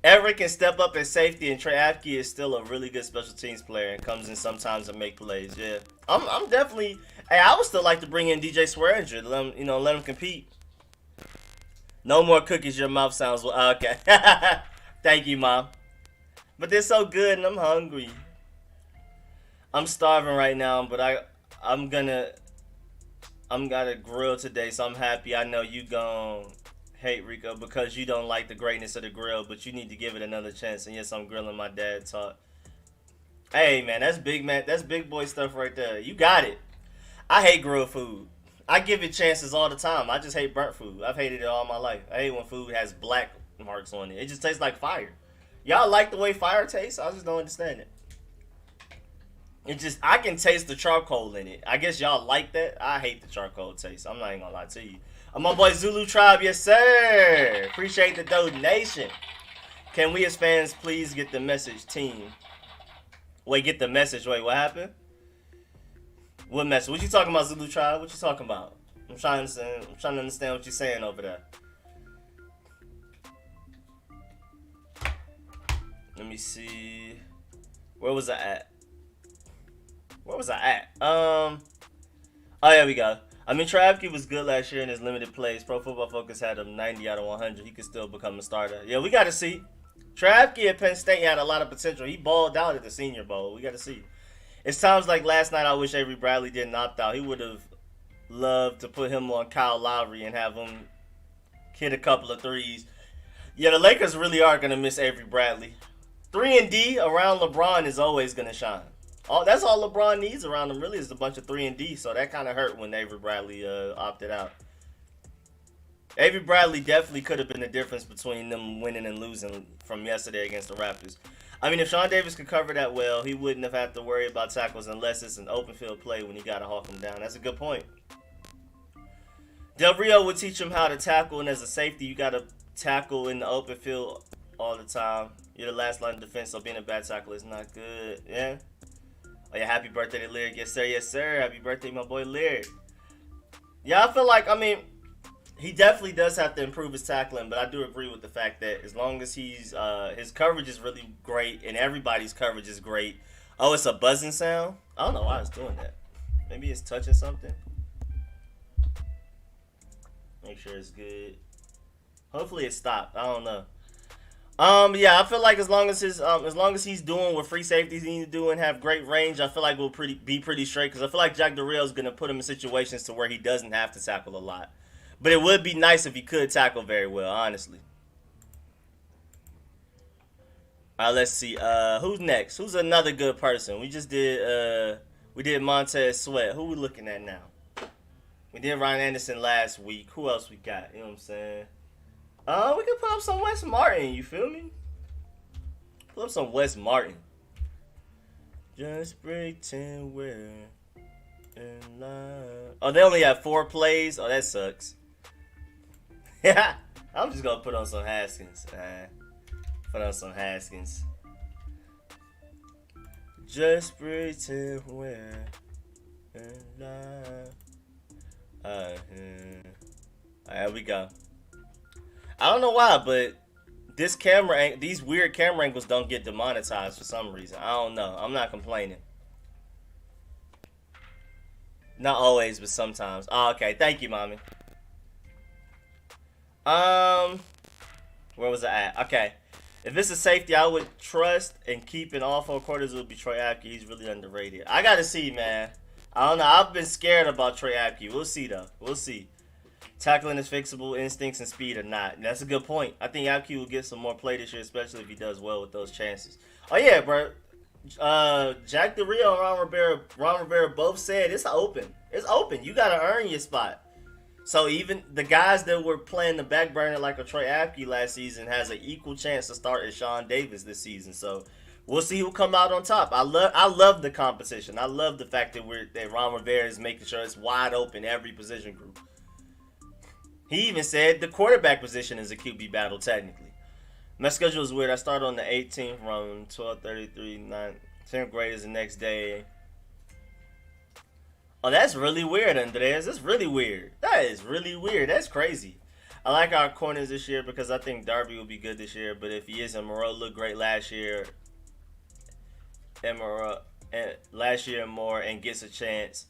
Everett can step up at safety, and Trey Apke is still a really good special teams player and comes in sometimes and make plays. Yeah, I'm definitely. Hey, I would still like to bring in DJ Swearinger, let him compete. No more cookies. Your mouth sounds okay. Thank you, Mom. But they're so good, and I'm hungry. I'm starving right now, but I'm gonna grill today, so I'm happy. I know you gon' hate Rico because you don't like the greatness of the grill, but you need to give it another chance. And yes, I'm grilling my dad taught. Hey man, that's big boy stuff right there. You got it. I hate grilled food. I give it chances all the time. I just hate burnt food. I've hated it all my life. I hate when food has black marks on it. It just tastes like fire. Y'all like the way fire tastes? I just don't understand it. It just, I can taste the charcoal in it. I guess y'all like that. I hate the charcoal taste. I'm not even gonna lie to you. My boy Zulu Tribe, yes sir. Appreciate the donation. Can we as fans please get the message, team? Wait, get the message. Wait, what happened? What message? What you talking about, Zulu Tribe? What you talking about? I'm trying to understand what you're saying over there. Let me see. Where was I at? Oh, yeah, we go. I mean, Travke was good last year in his limited plays. Pro Football Focus had him 90 out of 100. He could still become a starter. Yeah, we got to see. Travke at Penn State had a lot of potential. He balled out at the Senior Bowl. We got to see. It's times like last night I wish Avery Bradley didn't opt out. He would have loved to put him on Kyle Lowry and have him hit a couple of threes. Yeah, the Lakers really are going to miss Avery Bradley. 3 and D around LeBron is always going to shine. That's all LeBron needs around him really is a bunch of 3 and D. So that kind of hurt when Avery Bradley opted out. Avery Bradley definitely could have been the difference between them winning and losing from yesterday against the Raptors. I mean, if Sean Davis could cover that well, he wouldn't have had to worry about tackles unless it's an open field play when you got to hawk him down. That's a good point. Del Rio would teach him how to tackle, and as a safety, you got to tackle in the open field all the time. You're the last line of defense, so being a bad tackle is not good. Yeah? Oh, yeah, happy birthday to Lyriq. Yes, sir. Yes, sir. Happy birthday, my boy Lyriq. Yeah, I feel like, I mean, he definitely does have to improve his tackling, but I do agree with the fact that as long as he's, his coverage is really great, and everybody's coverage is great. Oh, it's a buzzing sound? I don't know why it's doing that. Maybe it's touching something. Make sure it's good. Hopefully it stopped. I don't know. Yeah, I feel like as long as he's doing what free safeties need to do and have great range, I feel like we'll be pretty straight. Because I feel like Jack Durrell is gonna put him in situations to where he doesn't have to tackle a lot. But it would be nice if he could tackle very well, honestly. All right, let's see. Who's next? Who's another good person? We did Montez Sweat. Who we looking at now? We did Ryan Anderson last week. Who else we got? You know what I'm saying? We can put up some Wes Martin, you feel me? Put up some Wes Martin. Just pretend we're in love. Oh, they only have 4 plays? Oh, that sucks. Yeah, I'm just gonna put on some Haskins. Put on some Haskins. Just pretend we're in love. There we go. I don't know why, but these weird camera angles don't get demonetized for some reason. I don't know. I'm not complaining. Not always, but sometimes. Oh, okay. Thank you, mommy. Where was I at? Okay. If it's a safety I would trust and keep in all 4 quarters, it would be Troy Apke. He's really underrated. I gotta see, man. I don't know. I've been scared about Troy Apke. We'll see, though. We'll see. Tackling is fixable, instincts and speed are not. And that's a good point. I think Apke will get some more play this year, especially if he does well with those chances. Oh, yeah, bro. Jack Del Rio and Ron Rivera both said it's open. It's open. You got to earn your spot. So even the guys that were playing the back burner like a Troy Apke last season has an equal chance to start as Sean Davis this season. So we'll see who come out on top. I love the competition. I love the fact that Ron Rivera is making sure it's wide open every position group. He even said the quarterback position is a QB battle technically. My schedule is weird. I start on the 18th from 12:33, 10th grade is the next day. Oh, that's really weird, Andres. That's really weird. That is really weird. That's crazy. I like our corners this year because I think Darby will be good this year. But if he isn't, Moreau looked great last year. And last year and more and gets a chance.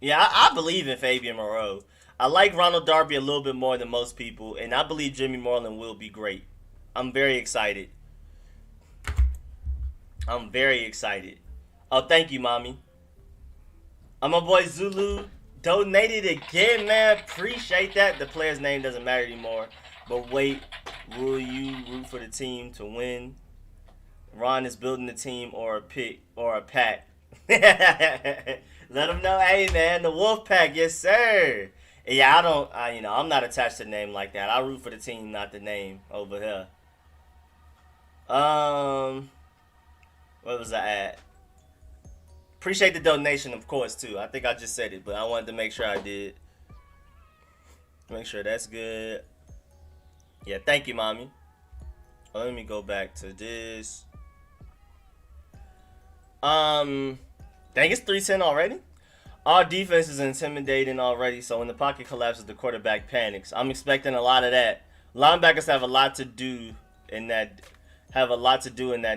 Yeah, I believe in Fabian Moreau. I like Ronald Darby a little bit more than most people, and I believe Jimmy Moreland will be great. I'm very excited. I'm very excited. Oh, thank you, mommy. My boy Zulu donated again, man. Appreciate that. The player's name doesn't matter anymore. But wait, will you root for the team to win? Ron is building the team or a pick or a pack. Let them know, hey man, the Wolfpack, yes sir. Yeah, I'm not attached to the name like that. I root for the team, not the name over here. Um, what was I at? Appreciate the donation, of course, too. I think I just said it, but I wanted to make sure I did. Make sure that's good. Yeah, thank you, mommy. Let me go back to this. Dang, it's 3:10 already. Our defense is intimidating already, so when the pocket collapses, the quarterback panics. I'm expecting a lot of that. Linebackers have a lot to do in that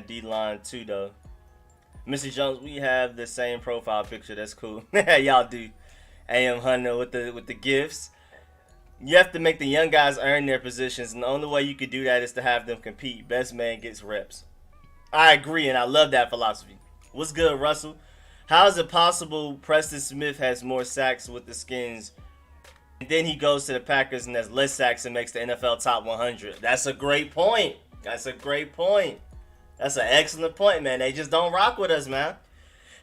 D line too, though. Mr. Jones, we have the same profile picture. That's cool. Y'all do. AM Hunter with the gifts. You have to make the young guys earn their positions, and the only way you could do that is to have them compete. Best man gets reps. I agree, and I love that philosophy. What's good, Russell? How is it possible Preston Smith has more sacks with the Skins, and then he goes to the Packers and has less sacks and makes the NFL top 100? That's a great point. That's an excellent point, man. They just don't rock with us, man.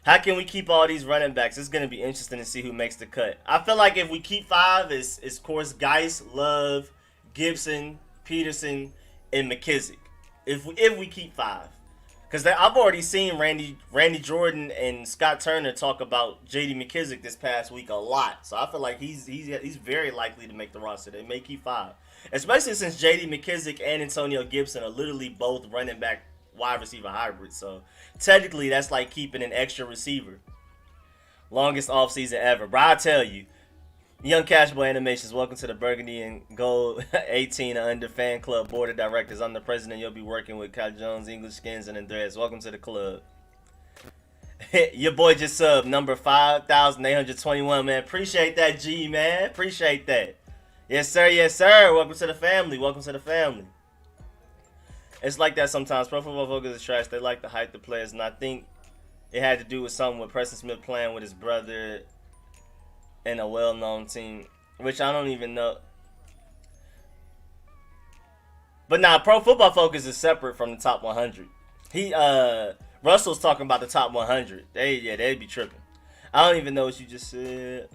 How can we keep all these running backs? It's going to be interesting to see who makes the cut. I feel like if we keep 5, it's of course Geis, Love, Gibson, Peterson, and McKissick. If we keep 5. Because I've already seen Randy Jordan and Scott Turner talk about J.D. McKissick this past week a lot. So I feel like he's very likely to make the roster. They may keep 5. Especially since J.D. McKissick and Antonio Gibson are literally both running back wide receiver hybrids. So technically that's like keeping an extra receiver. Longest offseason ever. Bro, I tell you. Young Cash Boy Animations, welcome to the Burgundy and Gold 18 and under fan club board of directors. I'm the president. You'll be working with Kyle Jones, English Skins, and Andreas. Welcome to the club. Your boy just subbed number 5,821, man. Appreciate that, G, man. Appreciate that. Yes, sir. Yes, sir. Welcome to the family. Welcome to the family. It's like that sometimes. Pro Football Focus is trash. They like to hype the players, and I think it had to do with something with Preston Smith playing with his brother and a well-known team, which I don't even know. But nah, Pro Football Focus is separate from the top 100. Russell's talking about the top 100. They'd be tripping. I don't even know what you just said.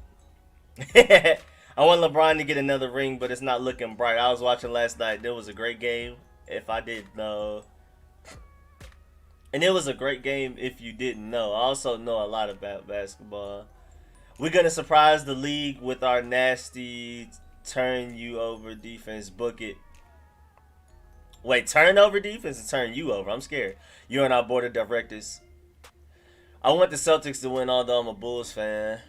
I want LeBron to get another ring, but it's not looking bright. I was watching last night. There was a great game. If I didn't know. And it was a great game if you didn't know. I also know a lot about basketball. We're going to surprise the league with our nasty turn you over defense. Book it. Wait, turn over defense or turn you over? I'm scared. You're on our board of directors. I want the Celtics to win, although I'm a Bulls fan.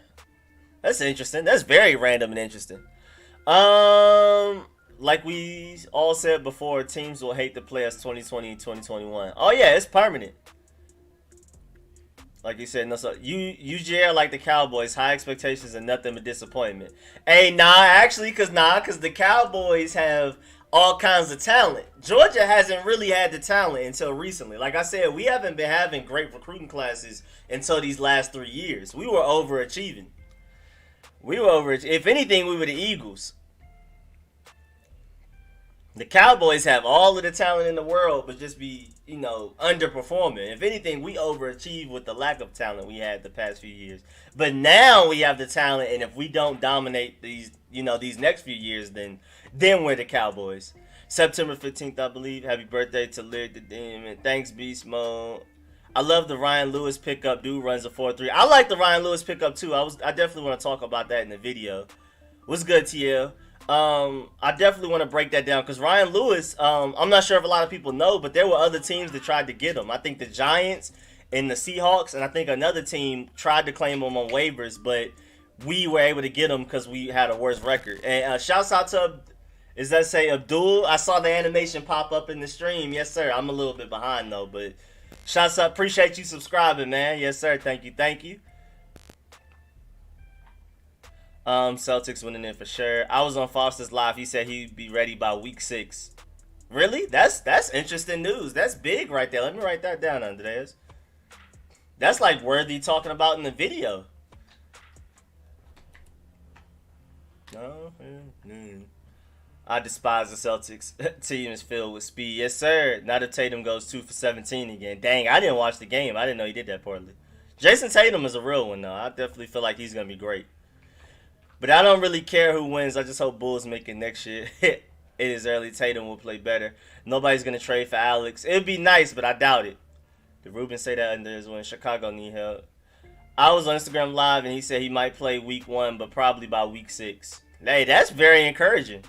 That's interesting. That's very random and interesting. Like we all said before, teams will hate the play us 2020, 2021. Oh yeah, it's permanent. Like you said, no. So UGA like the Cowboys, high expectations and nothing but disappointment. Hey, cause the Cowboys have all kinds of talent. Georgia hasn't really had the talent until recently. Like I said, we haven't been having great recruiting classes until these last 3 years. We were overachieving. If anything, we were the Eagles. The Cowboys have all of the talent in the world, but just be, underperforming. If anything, we overachieve with the lack of talent we had the past few years. But now we have the talent, and if we don't dominate these next few years, then we're the Cowboys. September 15th, I believe. Happy birthday to Lyriq the Demon. Thanks, Beast Mode. I love the Ryan Lewis pickup. Dude runs a 4.3. I like the Ryan Lewis pickup too. I definitely want to talk about that in the video. What's good, TL? I definitely want to break that down because Ryan Lewis, I'm not sure if a lot of people know, but there were other teams that tried to get him. I think the Giants and the Seahawks, and I think another team tried to claim him on waivers, but we were able to get him because we had a worse record. And shouts out to, is that say Abdul? I saw the animation pop up in the stream. Yes, sir. I'm a little bit behind though, but shouts out. Appreciate you subscribing, man. Yes, sir. Thank you. Celtics winning it for sure. I was on Foster's live. He said he'd be ready by week 6. Really? That's interesting news. That's big right there. Let me write that down, Andreas. That's like worthy talking about in the video. No. I despise the Celtics. Team is filled with speed. Yes, sir. Now that Tatum goes 2 for 17 again. Dang, I didn't watch the game. I didn't know he did that poorly. Jason Tatum is a real one though. I definitely feel like he's gonna be great. But I don't really care who wins. I just hope Bulls make it next year. It is early. Tatum will play better. Nobody's gonna trade for Alex. It'd be nice, but I doubt it. Did Ruben say that under his win? Chicago need help. I was on Instagram Live and he said he might play week 1, but probably by week 6. Hey, that's very encouraging.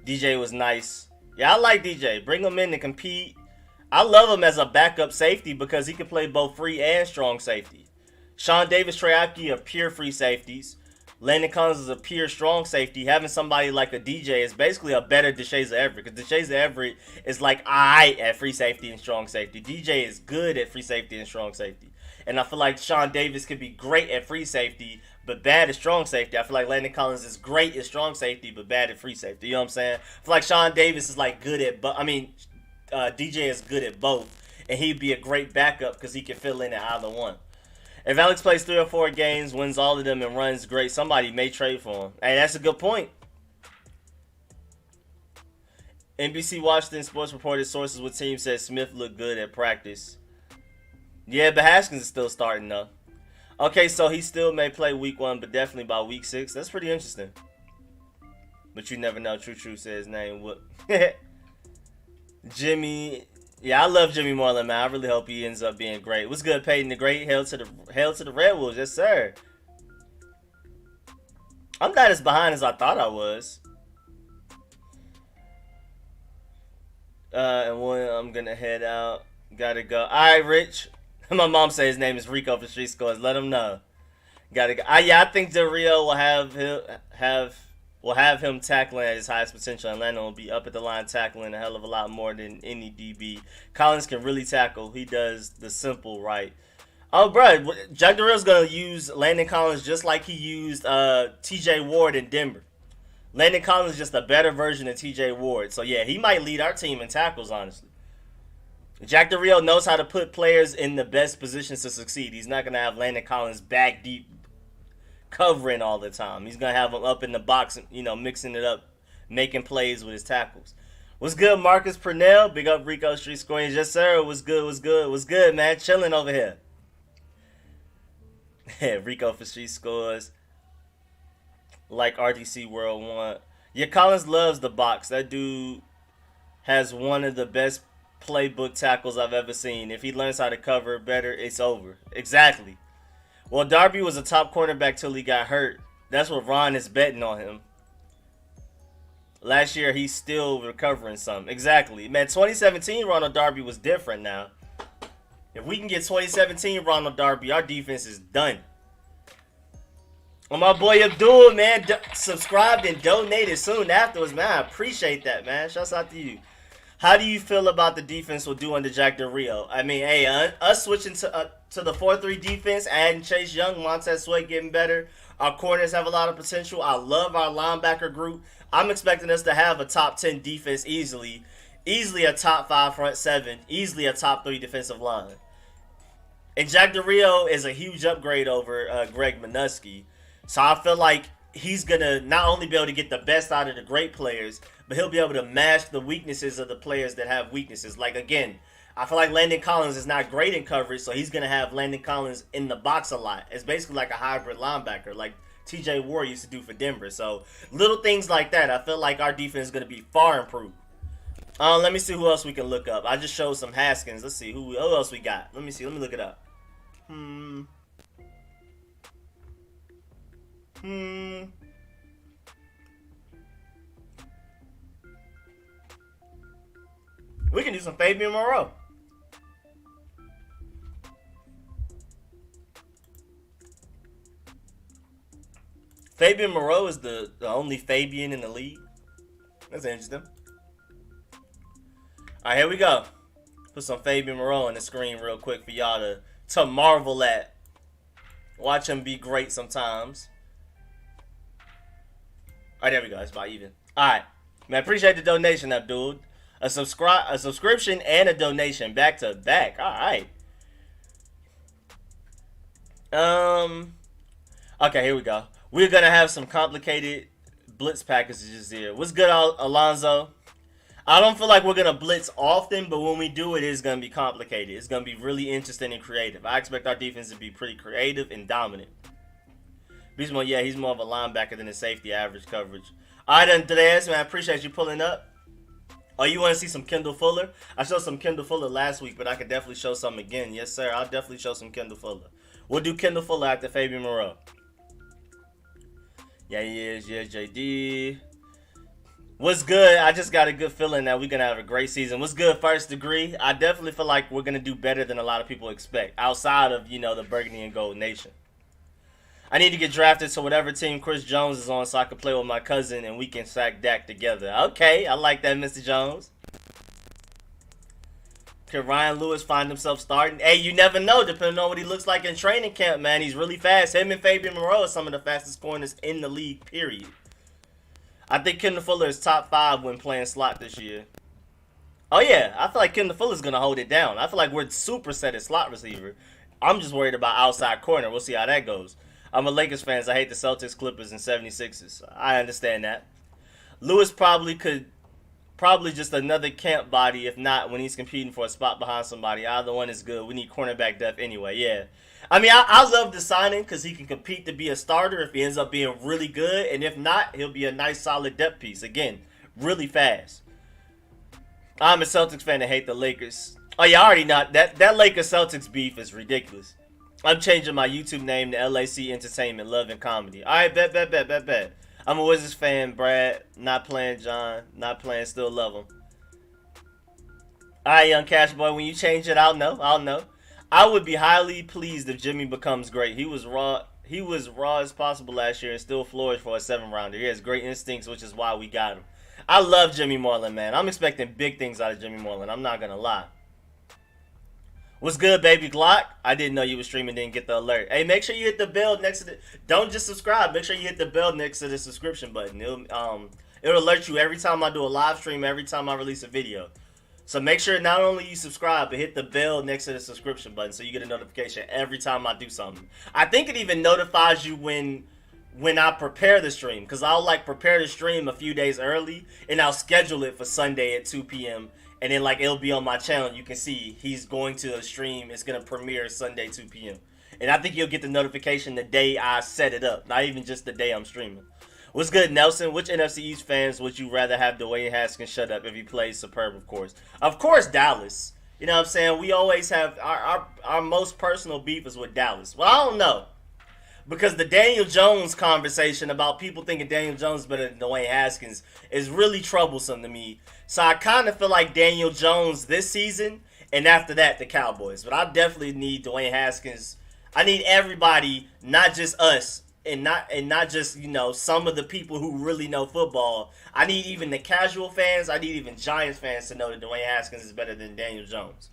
DJ was nice. Yeah, I like DJ. Bring him in to compete. I love him as a backup safety because he can play both free and strong safety. Sean Davis, Trey Apke are pure free safeties. Landon Collins is a pure strong safety. Having somebody like a DJ is basically a better DeShazer Everett because DeShazer Everett is like alright at free safety and strong safety. DJ is good at free safety and strong safety. And I feel like Sean Davis could be great at free safety, but bad at strong safety. I feel like Landon Collins is great at strong safety, but bad at free safety. You know what I'm saying? I feel like Sean Davis is like good at, DJ is good at both, and he'd be a great backup because he can fill in at either one. If Alex plays 3 or 4 games, wins all of them, and runs great, somebody may trade for him. Hey, that's a good point. NBC Washington Sports reported sources with team said Smith looked good at practice. Yeah, but Haskins is still starting though. Okay, so he still may play week 1, but definitely by week 6. That's pretty interesting. But you never know. True said his name. What? Jimmy. Yeah, I love Jimmy Moreland, man. I really hope he ends up being great. What's good, Peyton the Great? Hail to the Red Wolves, yes sir. I'm not as behind as I thought I was. And when I'm gonna head out, gotta go. All right, Rich. My mom says his name is Rico for RicoScores. Let him know. Gotta go. Yeah, I think Del Rio will have him tackling at his highest potential, and Landon will be up at the line tackling a hell of a lot more than any DB. Collins can really tackle. He does the simple right. Oh, bro, Jack Del Rio's gonna use Landon Collins just like he used T.J. Ward in Denver. Landon Collins is just a better version of T.J. Ward. So yeah, he might lead our team in tackles, honestly. Jack Del Rio knows how to put players in the best positions to succeed. He's not gonna have Landon Collins back deep covering all the time. He's gonna have him up in the box, mixing it up, making plays with his tackles. What's good, Marcus Purnell? Big up Rico Street Scoring. Yes, sir. What's good, man? Chilling over here. Rico for Street Scores. Like RDC World 1. Yeah, Collins loves the box. That dude has one of the best playbook tackles I've ever seen. If he learns how to cover better, it's over. Exactly. Well, Darby was a top cornerback till he got hurt. That's what Ron is betting on him. Last year, he's still recovering some. Exactly. Man, 2017 Ronald Darby was different now. If we can get 2017 Ronald Darby, our defense is done. Well, my boy Abdul, man, subscribed and donated soon afterwards, man. I appreciate that, man. Shouts out to you. How do you feel about the defense will do under Jack Del Rio? I mean, hey, us switching to the 4-3 defense, adding Chase Young, Montez Sweat getting better. Our corners have a lot of potential. I love our linebacker group. I'm expecting us to have a top 10 defense easily. Easily a top 5 front 7. Easily a top 3 defensive line. And Jack Del Rio is a huge upgrade over Greg Minuski. So I feel like he's going to not only be able to get the best out of the great players, but he'll be able to mask the weaknesses of the players that have weaknesses. Like, again, I feel like Landon Collins is not great in coverage, so he's going to have Landon Collins in the box a lot. It's basically like a hybrid linebacker, like T.J. Ward used to do for Denver. So little things like that, I feel like our defense is going to be far improved. Let me see who else we can look up. I just showed some Haskins. Let's see who else we got. Let me see. Let me look it up. We can do some Fabian Moreau. Fabian Moreau is the only Fabian in the league. That's interesting. Alright, here we go. Put some Fabian Moreau on the screen real quick for y'all to marvel at. Watch him be great sometimes. Alright, there we go. It's about even. Alright. Man, appreciate the donation, Abdul. A subscription and a donation back to back. Alright. Okay, here we go. We're gonna have some complicated blitz packages here. What's good, Alonzo? I don't feel like we're gonna blitz often, but when we do, it is gonna be complicated. It's gonna be really interesting and creative. I expect our defense to be pretty creative and dominant. Beast Mode, yeah, he's more of a linebacker than a safety average coverage. All right, Andreas, man, I appreciate you pulling up. Oh, you want to see some Kendall Fuller? I showed some Kendall Fuller last week, but I could definitely show some again. Yes, sir. I'll definitely show some Kendall Fuller. We'll do Kendall Fuller after Fabian Moreau. Yeah, he is. Yeah, JD. What's good? I just got a good feeling that we're going to have a great season. What's good, First Degree? I definitely feel like we're going to do better than a lot of people expect outside of, the Burgundy and Gold Nation. I need to get drafted to whatever team Chris Jones is on so I can play with my cousin and we can sack Dak together. Okay, I like that, Mr. Jones. Could Ryan Lewis find himself starting? Hey, you never know, depending on what he looks like in training camp, man. He's really fast. Him and Fabian Moreau are some of the fastest corners in the league, period. I think Kendall Fuller is top 5 when playing slot this year. Oh, yeah. I feel like Kendall Fuller's going to hold it down. I feel like we're super set at slot receiver. I'm just worried about outside corner. We'll see how that goes. I'm a Lakers fan. I hate the Celtics, Clippers, and 76ers. I understand that. Lewis probably just another camp body, if not when he's competing for a spot behind somebody. Either one is good. We need cornerback depth anyway, yeah. I mean, I love the signing because he can compete to be a starter if he ends up being really good. And if not, he'll be a nice, solid depth piece. Again, really fast. I'm a Celtics fan and hate the Lakers. Oh, yeah, I already know. That Lakers-Celtics beef is ridiculous. I'm changing my YouTube name to LAC Entertainment, Love and Comedy. All right, bet. I'm a Wizards fan, Brad. Not playing John. Not playing, still love him. All right, Young Cash Boy, when you change it, I'll know. I would be highly pleased if Jimmy becomes great. He was raw as possible last year and still flourished for a 7-rounder. He has great instincts, which is why we got him. I love Jimmy Moreland, man. I'm expecting big things out of Jimmy Moreland. I'm not going to lie. What's good, baby Glock? I didn't know you were streaming, didn't get the alert. Hey, make sure you hit the bell next to the... Don't just subscribe. Make sure you hit the bell next to the subscription button. It'll alert you every time I do a live stream, every time I release a video. So make sure not only you subscribe, but hit the bell next to the subscription button so you get a notification every time I do something. I think it even notifies you when I prepare the stream, because I'll prepare the stream a few days early and I'll schedule it for Sunday at 2 p.m. And then it'll be on my channel. You can see he's going to a stream. It's going to premiere Sunday 2 p.m. And I think you'll get the notification the day I set it up, not even just the day I'm streaming. What's good, Nelson? Which NFC East fans would you rather have Dwayne Haskins shut up if he plays superb, of course? Of course, Dallas. You know what I'm saying? We always have our most personal beef is with Dallas. Well, I don't know. Because the Daniel Jones conversation about people thinking Daniel Jones is better than Dwayne Haskins is really troublesome to me. So I kind of feel like Daniel Jones this season, and after that, the Cowboys. But I definitely need Dwayne Haskins. I need everybody, not just us, and not just, some of the people who really know football. I need even the casual fans. I need even Giants fans to know that Dwayne Haskins is better than Daniel Jones.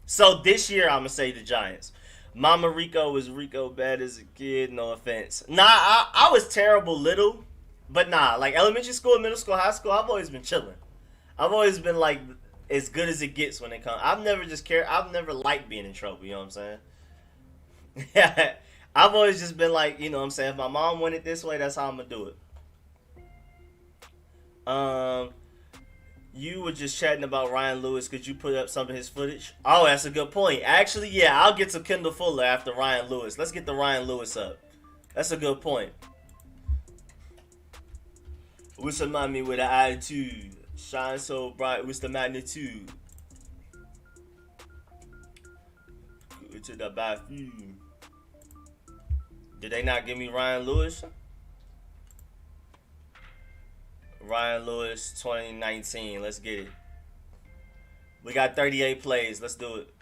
So this year, I'm going to say the Giants. Mama Rico was Rico bad as a kid, no offense. Nah, I was terrible little, but nah, elementary school, middle school, high school, I've always been chilling. I've always been as good as it gets when it comes. I've never just cared. I've never liked being in trouble, you know what I'm saying? Yeah, I've always just been you know what I'm saying? If my mom went it this way, that's how I'm gonna do it. You were just chatting about Ryan Lewis. Could you put up some of his footage? Oh, that's a good point. Actually, yeah, I'll get to Kendall Fuller after Ryan Lewis. Let's get the Ryan Lewis up. That's a good point. What's the mommy with an attitude? Shine so bright. What's the magnitude? Go to the bathroom. Did they not give me Ryan Lewis? Ryan Lewis 2019. Let's get it. We got 38 plays. Let's do it.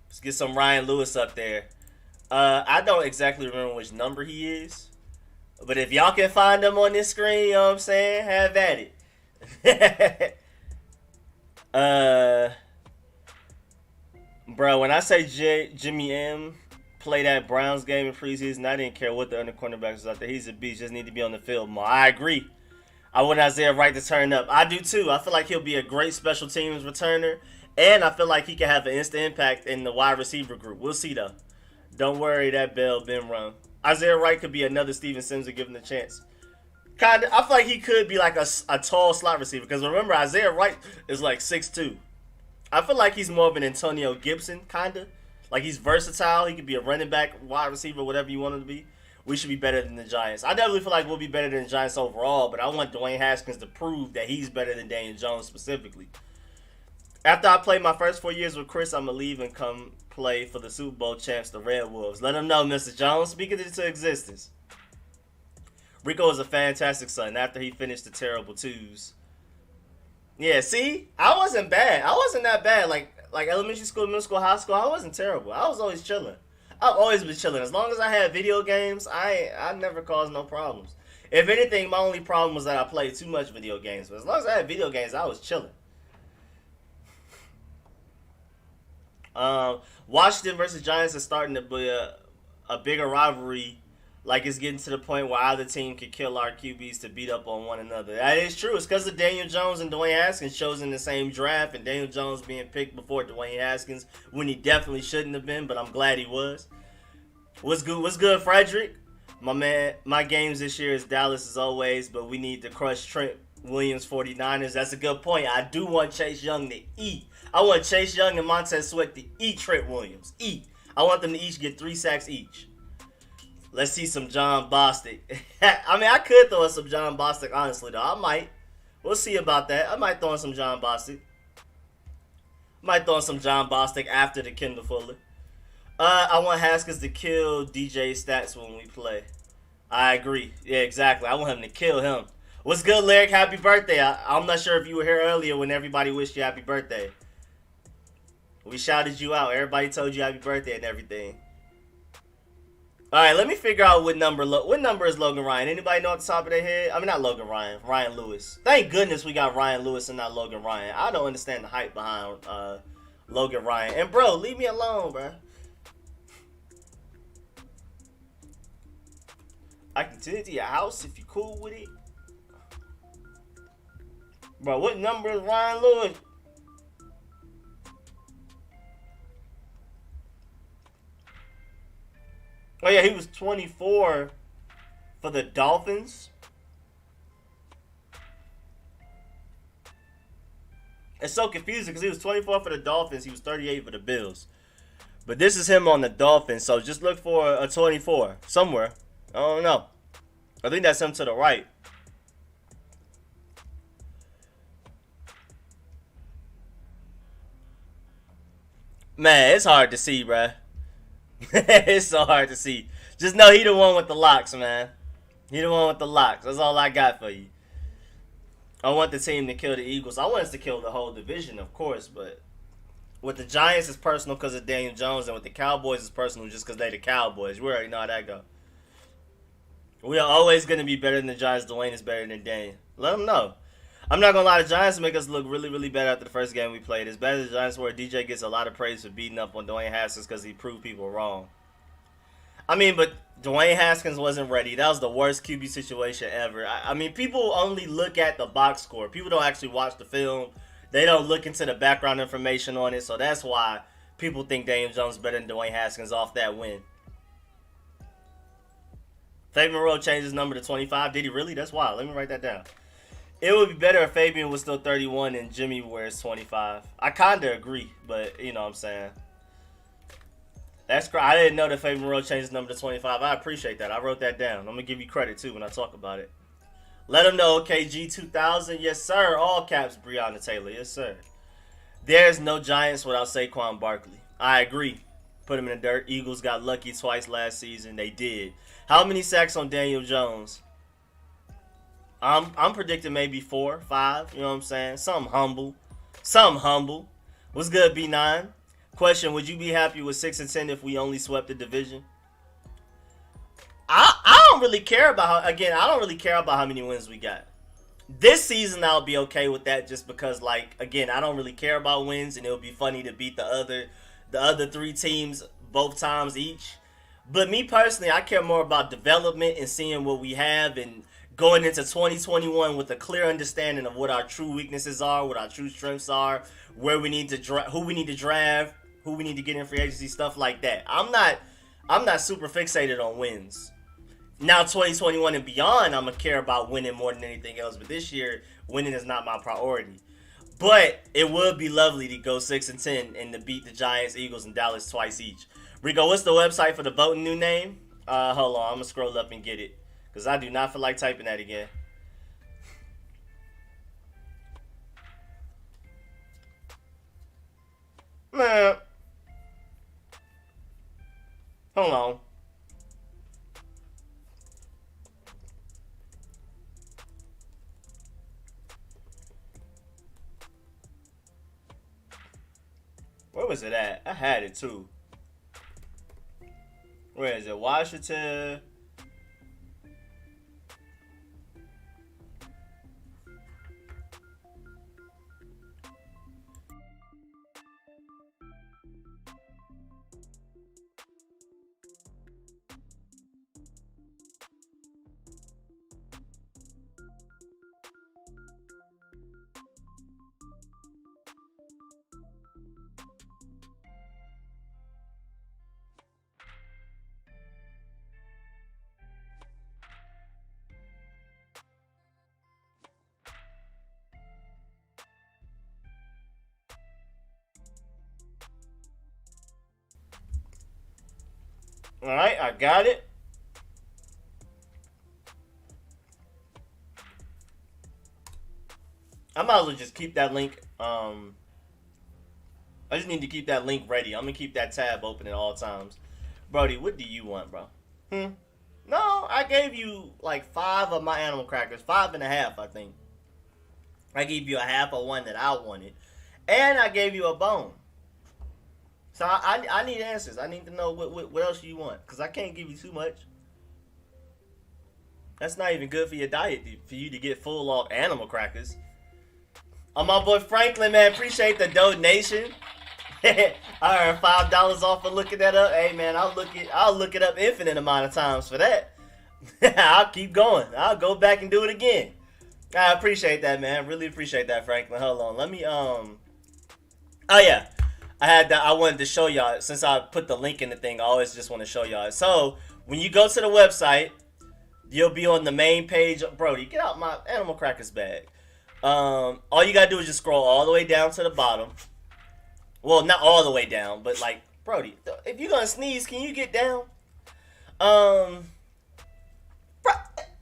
Let's get some Ryan Lewis up there. I don't exactly remember which number he is. But if y'all can find him on this screen, you know what I'm saying? Have at it. Bro, when I say Jimmy M play that Browns game in preseason, I didn't care what the other cornerback was out there. He's a beast. Just need to be on the field more. I agree. I want Isaiah Wright to turn up. I do too. I feel like he'll be a great special teams returner. And I feel like he can have an instant impact in the wide receiver group. We'll see though. Don't worry, that bell been rung. Isaiah Wright could be another Steven Sims and give him the chance. Kind of. I feel like he could be like a tall slot receiver because remember Isaiah Wright is like 6'2". I feel like he's more of an Antonio Gibson kind of. Like he's versatile. He could be a running back, wide receiver, whatever you want him to be. We should be better than the Giants. I definitely feel like we'll be better than the Giants overall, but I want Dwayne Haskins to prove that he's better than Daniel Jones specifically. After I play my first 4 years with Chris, I'm going to leave and come play for the Super Bowl champs, the Red Wolves. Let them know, Mr. Jones. Speak it into existence. Rico is a fantastic son after he finished the terrible twos. Yeah, see? I wasn't bad. I wasn't that bad. Like elementary school, middle school, high school, I wasn't terrible. I was always chilling. I've always been chilling. As long as I had video games, I never caused no problems. If anything, my only problem was that I played too much video games. But as long as I had video games, I was chilling. Washington versus Giants is starting to be a bigger rivalry. Like it's getting to the point where either team could kill our QBs to beat up on one another. That is true. It's because of Daniel Jones and Dwayne Haskins chosen the same draft, and Daniel Jones being picked before Dwayne Haskins when he definitely shouldn't have been. But I'm glad he was. What's good? What's good, Frederick? My man. My games this year is Dallas as always, but we need to crush Trent Williams 49ers. That's a good point. I do want Chase Young to eat. I want Chase Young and Montez Sweat to eat Trent Williams. Eat. I want them to each get 3 sacks each. Let's see some John Bostic. I mean, I could throw in some John Bostic, honestly, though. I might. We'll see about that. I might throw in some John Bostic. Might throw in some John Bostic after the Kendall Fuller. I want Haskins to kill DJ Stats when we play. I agree. Yeah, exactly. I want him to kill him. What's good, Lyriq? Happy birthday. I'm not sure if you were here earlier when everybody wished you happy birthday. We shouted you out. Everybody told you happy birthday and everything. All right, let me figure out what number is Logan Ryan. Anybody know at the top of their head? I mean, not Logan Ryan. Ryan Lewis. Thank goodness we got Ryan Lewis and not Logan Ryan. I don't understand the hype behind Logan Ryan. And, bro, leave me alone, bro. I can send it to your house if you cool with it. Bro, what number is Ryan Lewis? Oh, yeah, he was 24 for the Dolphins. It's so confusing because he was 24 for the Dolphins. He was 38 for the Bills. But this is him on the Dolphins, so just look for a 24 somewhere. I don't know. I think that's him to the right. Man, it's hard to see, bruh. It's so hard to see. Just know he the one with the locks, man. He the one with the locks. That's all I got for you. I want the team to kill the Eagles. I want us to kill the whole division, of course, but with the Giants, it's personal because of Daniel Jones, and with the Cowboys, it's personal just because they the Cowboys. We already know how that go. We are always going to be better than the Giants. Dwayne is better than Daniel. Let them know. I'm not going to lie. The Giants make us look really, really bad after the first game we played. As bad as the Giants were, DJ gets a lot of praise for beating up on Dwayne Haskins because he proved people wrong. I mean, but Dwayne Haskins wasn't ready. That was the worst QB situation ever. I mean, people only look at the box score. People don't actually watch the film. They don't look into the background information on it. So that's why people think Daniel Jones is better than Dwayne Haskins off that win. Fabian Monroe changed his number to 25. Did he really? That's wild. Let me write that down. It would be better if Fabian was still 31 and Jimmy wears 25. I kind of agree, but you know what I'm saying. That's great. I didn't know that Fabian Monroe changed his number to 25. I appreciate that. I wrote that down. I'm going to give you credit, too, when I talk about it. Let him know, OKG 2000. Yes, sir. All caps, Breonna Taylor. Yes, sir. There's no Giants without Saquon Barkley. I agree. Put him in the dirt. Eagles got lucky twice last season. They did. How many sacks on Daniel Jones? I'm predicting maybe 4, 5. You know what I'm saying? Something humble. Something humble. What's good, B9? Question, would you be happy with 6-10 if we only swept the division? I don't really care about I don't really care about how many wins we got. This season I'll be okay with that just because, like, again, I don't really care about wins, and it'll be funny to beat the other 3 teams both times each. But me personally, I care more about development and seeing what we have and going into 2021 with a clear understanding of what our true weaknesses are, what our true strengths are, where we need to who we need to draft, who we need to get in free agency, stuff like that. I'm not super fixated on wins. Now 2021 and beyond, I'm gonna care about winning more than anything else. But this year, winning is not my priority. But it would be lovely to go 6-10 and to beat the Giants, Eagles, and Dallas twice each. Rico, what's the website for the voting new name? Hold on, I'm gonna scroll up and get it because I do not feel like typing that again. Man, hold on. Where was it at? I had it too. Where is it? Washington. All right, I got it. I might as well just keep that link. I just need to keep that link ready. I'm gonna keep that tab open at all times. Brody, what do you want, bro? No, I gave you like 5 of my animal crackers, 5.5, I think. I gave you a half of one that I wanted, and I gave you a bone. So I need answers. I need to know what else you want, because I can't give you too much. That's not even good for your diet, for you to get full off animal crackers. Oh, my boy Franklin, man, appreciate the donation. I earned $5 off for looking that up. Hey, man, I'll look it up infinite amount of times for that. I'll keep going. I'll go back and do it again. I appreciate that, man. Really appreciate that, Franklin. Hold on. Let me, Oh, yeah. I wanted to show y'all, since I put the link in the thing, I always just want to show y'all. So, when you go to the website, you'll be on the main page. Brody, get out my animal crackers bag. All you gotta do is just scroll all the way down to the bottom. Well, not all the way down, but like, Brody, if you're gonna sneeze, can you get down?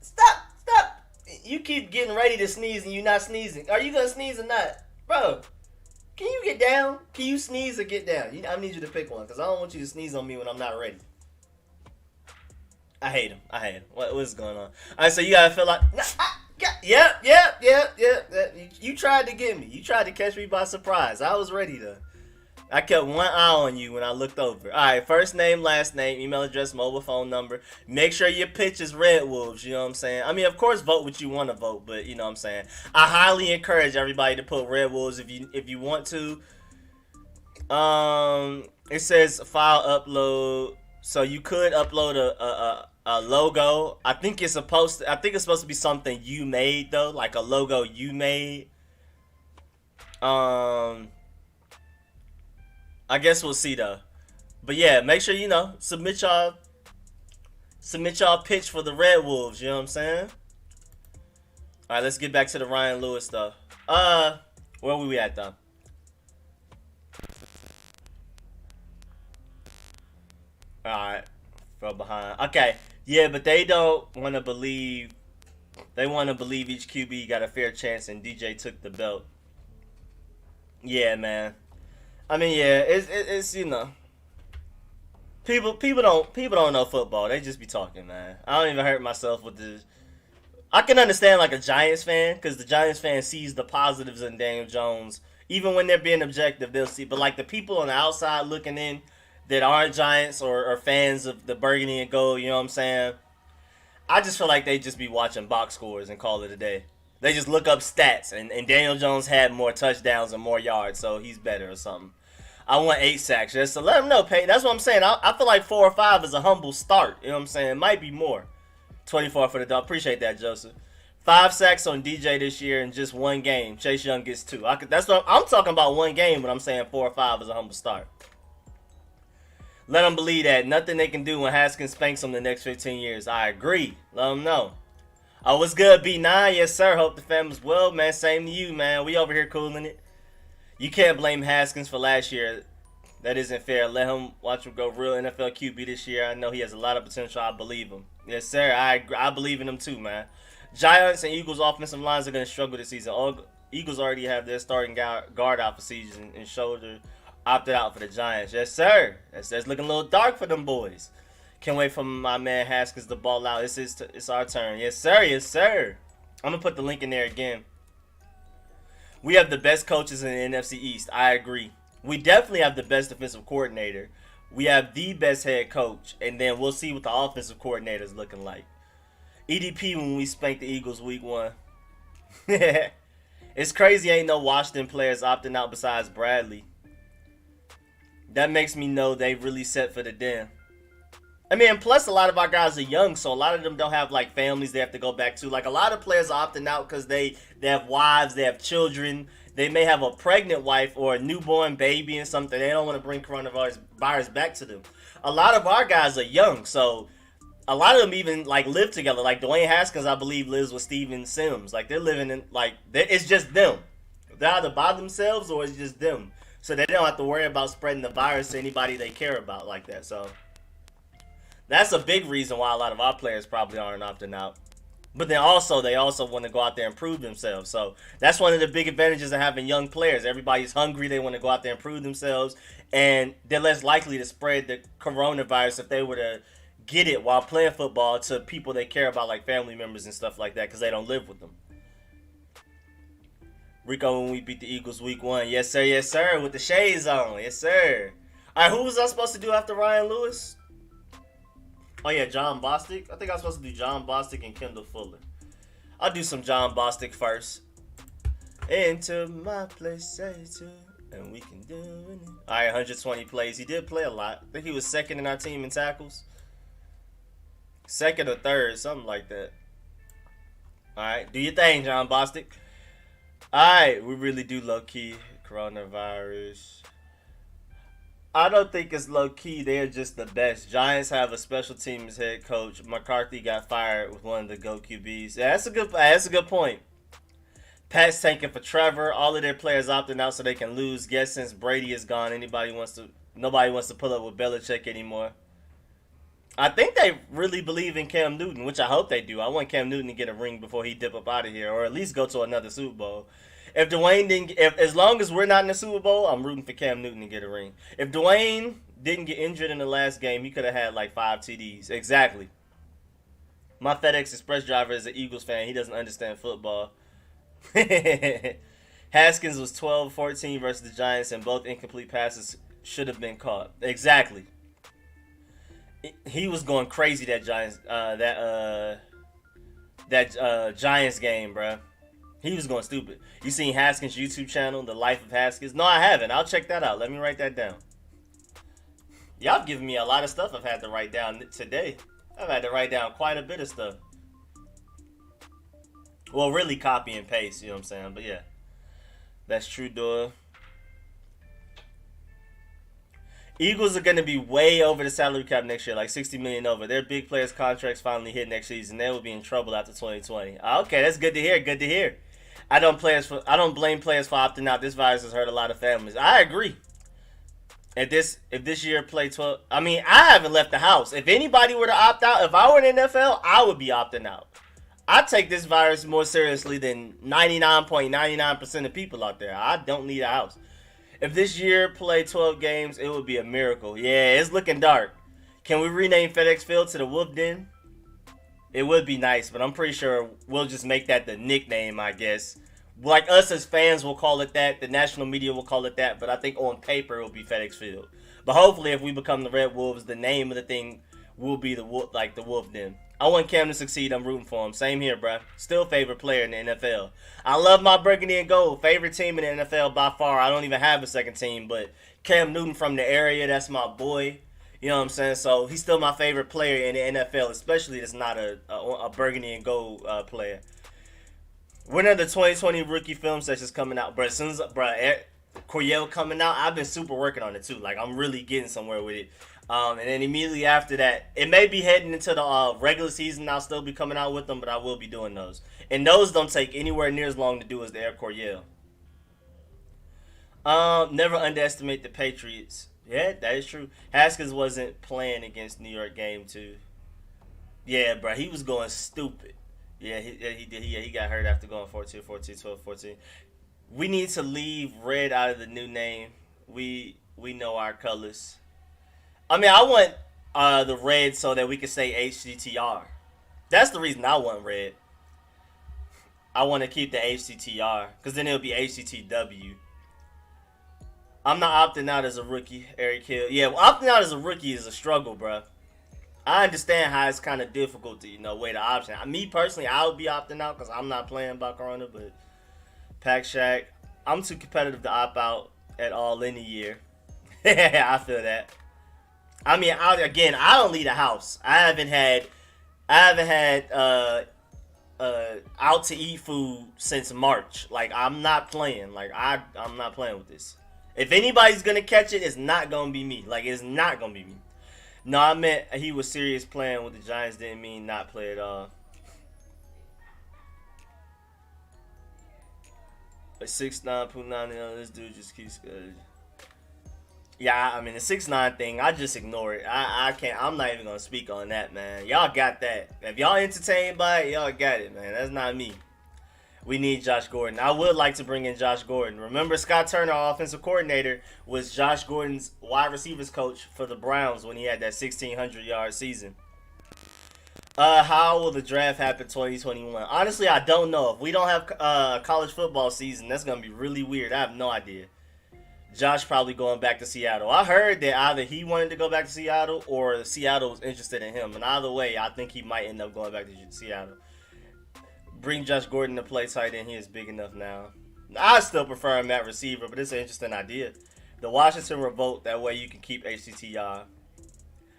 Stop. You keep getting ready to sneeze and you're not sneezing. Are you gonna sneeze or not? Bro, can you get down? Can you sneeze or get down? I need you to pick one, because I don't want you to sneeze on me when I'm not ready. I hate him. What's going on? Alright, so you gotta feel like... Yep. You tried to get me. You tried to catch me by surprise. I was ready to... I kept one eye on you when I looked over. Alright, first name, last name, email address, mobile phone number. Make sure your pitch is Red Wolves, you know what I'm saying? I mean, of course, vote what you want to vote, but you know what I'm saying? I highly encourage everybody to put Red Wolves if you want to. It says file upload, so you could upload a logo. I think it's supposed to be something you made though, like a logo you made. I guess we'll see though. But yeah, make sure submit y'all pitch for the Red Wolves, you know what I'm saying? Alright, let's get back to the Ryan Lewis stuff. Where were we at though? Alright. Fell behind. Okay. Yeah, but they don't want to believe. They want to believe each QB got a fair chance and DJ took the belt. Yeah, man. I mean, yeah, it's people don't know football. They just be talking, man. I don't even hurt myself with this. I can understand like a Giants fan, because the Giants fan sees the positives in Daniel Jones. Even when they're being objective, they'll see. But like the people on the outside looking in that aren't Giants or fans of the burgundy and gold, you know what I'm saying? I just feel like they just be watching box scores and call it a day. They just look up stats, and Daniel Jones had more touchdowns and more yards, so he's better or something. I want 8 sacks just to let him know, Peyton. That's what I'm saying. I feel like 4 or 5 is a humble start. You know what I'm saying? It might be more. 24 for the dog. Appreciate that, Joseph. 5 sacks on DJ this year in just one game. Chase Young gets 2. That's what I'm talking about, one game, but I'm saying 4 or 5 is a humble start. Let them believe that. Nothing they can do when Haskins spanks them the next 15 years. I agree. Let them know. Oh, what's good, B9? Yes, sir. Hope the family's well, man. Same to you, man. We over here cooling it. You can't blame Haskins for last year. That isn't fair. Let him watch him go real NFL QB this year. I know he has a lot of potential. I believe him. Yes, sir. I believe in him too, man. Giants and Eagles offensive lines are going to struggle this season. Eagles already have their starting guard out for season and shoulder opted out for the Giants. Yes, sir. That's looking a little dark for them boys. Can't wait for my man Haskins to ball out. It's our turn. Yes, sir. Yes, sir. I'm going to put the link in there again. We have the best coaches in the NFC East. I agree. We definitely have the best defensive coordinator. We have the best head coach. And then we'll see what the offensive coordinator is looking like. EDP when we spanked the Eagles week 1. It's crazy ain't no Washington players opting out besides Bradley. That makes me know they really set for the den. I mean, plus a lot of our guys are young, so a lot of them don't have like families they have to go back to. Like a lot of players are opting out because they have wives, they have children. They may have a pregnant wife or a newborn baby and something. They don't want to bring coronavirus back to them. A lot of our guys are young, so a lot of them even like live together. Like Dwayne Haskins, I believe, lives with Steven Sims. Like they're living in it's just them. They're either by themselves or it's just them. So they don't have to worry about spreading the virus to anybody they care about like that. So that's a big reason why a lot of our players probably aren't opting out. But then also, they also want to go out there and prove themselves. So that's one of the big advantages of having young players. Everybody's hungry. They want to go out there and prove themselves. And they're less likely to spread the coronavirus if they were to get it while playing football to people they care about, like family members and stuff like that, because they don't live with them. Rico, when we beat the Eagles week 1. Yes, sir. Yes, sir. With the shades on. Yes, sir. All right, who was I supposed to do after Ryan Lewis? Oh, yeah, John Bostic. I think I was supposed to do John Bostic and Kendall Fuller. I'll do some John Bostic first. Into my place, say to, and we can do it. All right, 120 plays. He did play a lot. I think he was second in our team in tackles. Second or third, something like that. All right, do your thing, John Bostic. All right, we really do low-key coronavirus. I don't think it's low-key. They're just the best. Giants have a special teams head coach. McCarthy got fired with one of the GO QBs. Yeah, that's a good point. Pat's tanking for Trevor. All of their players opting out so they can lose. Guess since Brady is gone, nobody wants to pull up with Belichick anymore. I think they really believe in Cam Newton, which I hope they do. I want Cam Newton to get a ring before he dip up out of here, or at least go to another Super Bowl. If Dwayne didn't, as long as we're not in the Super Bowl, I'm rooting for Cam Newton to get a ring. If Dwayne didn't get injured in the last game, he could have had like 5 TDs. Exactly. My FedEx Express driver is an Eagles fan. He doesn't understand football. Haskins was 12-14 versus the Giants, and both incomplete passes should have been caught. Exactly. He was going crazy that Giants game, bro. He was going stupid. You seen Haskins' YouTube channel, The Life of Haskins? No, I haven't. I'll check that out. Let me write that down. Y'all giving me a lot of stuff I've had to write down today. I've had to write down quite a bit of stuff. Well, really copy and paste, you know what I'm saying? But yeah, that's true, Doyle. Eagles are going to be way over the salary cap next year, like $60 million over. Their big players' contracts finally hit next season. They will be in trouble after 2020. Okay, that's good to hear. Good to hear. I don't blame players for opting out. This virus has hurt a lot of families. I agree. If this year play 12, I mean, I haven't left the house. If anybody were to opt out, if I were in the NFL, I would be opting out. I take this virus more seriously than 99.99% of people out there. I don't need a house. If this year play 12 games, it would be a miracle. Yeah, it's looking dark. Can we rename FedEx Field to the Wolf Den? It would be nice, but I'm pretty sure we'll just make that the nickname, I guess. Like us as fans will call it that. The national media will call it that. But I think on paper it will be FedEx Field. But hopefully if we become the Red Wolves, the name of the thing will be the Wolf Den. I want Cam to succeed. I'm rooting for him. Same here, bro. Still favorite player in the NFL. I love my burgundy and gold. Favorite team in the NFL by far. I don't even have a second team, but Cam Newton from the area, that's my boy. You know what I'm saying? So he's still my favorite player in the NFL, especially that's not a burgundy and gold player. When are the 2020 rookie film sessions coming out? Bro, as soon as Coriel coming out, I've been super working on it too. Like, I'm really getting somewhere with it. And then immediately after that, it may be heading into the regular season. I'll still be coming out with them, but I will be doing those. And those don't take anywhere near as long to do as the Air Coryell. Never underestimate the Patriots. Yeah, that is true. Haskins wasn't playing against New York game 2. Yeah, bro, he was going stupid. Yeah, he did. He got hurt after going 14, 14, 12, 14. We need to leave red out of the new name. We know our colors. I mean, I want the red so that we can say HCTR. That's the reason I want red. I want to keep the HCTR because then it'll be HCTW. I'm not opting out as a rookie, Eric Hill. Yeah, well, opting out as a rookie is a struggle, bro. I understand how it's kind of difficult to, weigh the option. Me personally, I would be opting out because I'm not playing by Corona, but Pack Shack, I'm too competitive to opt out at all any year. I feel that. I mean, I don't leave the house. I haven't had out to eat food since March. Like, I'm not playing. Like, I'm not playing with this. If anybody's gonna catch it, it's not gonna be me. Like, it's not gonna be me. No, I meant he was serious playing with the Giants. Didn't mean not play at all. A 6'9", this dude just keeps. Yeah, I mean the 6'9" thing, I just ignore it. I can't. I'm not even gonna speak on that, man. Y'all got that. If y'all entertained by it, y'all got it, man. That's not me. We need Josh Gordon. I would like to bring in Josh Gordon. Remember, Scott Turner, our offensive coordinator, was Josh Gordon's wide receivers coach for the Browns when he had that 1,600-yard season. How will the draft happen 2021? Honestly, I don't know. If we don't have college football season, that's going to be really weird. I have no idea. Josh probably going back to Seattle. I heard that either he wanted to go back to Seattle or Seattle was interested in him. And either way, I think he might end up going back to Seattle. Bring Josh Gordon to play tight end. He is big enough now. I still prefer him at receiver, but it's an interesting idea. The Washington Revolt, that way you can keep HCTR.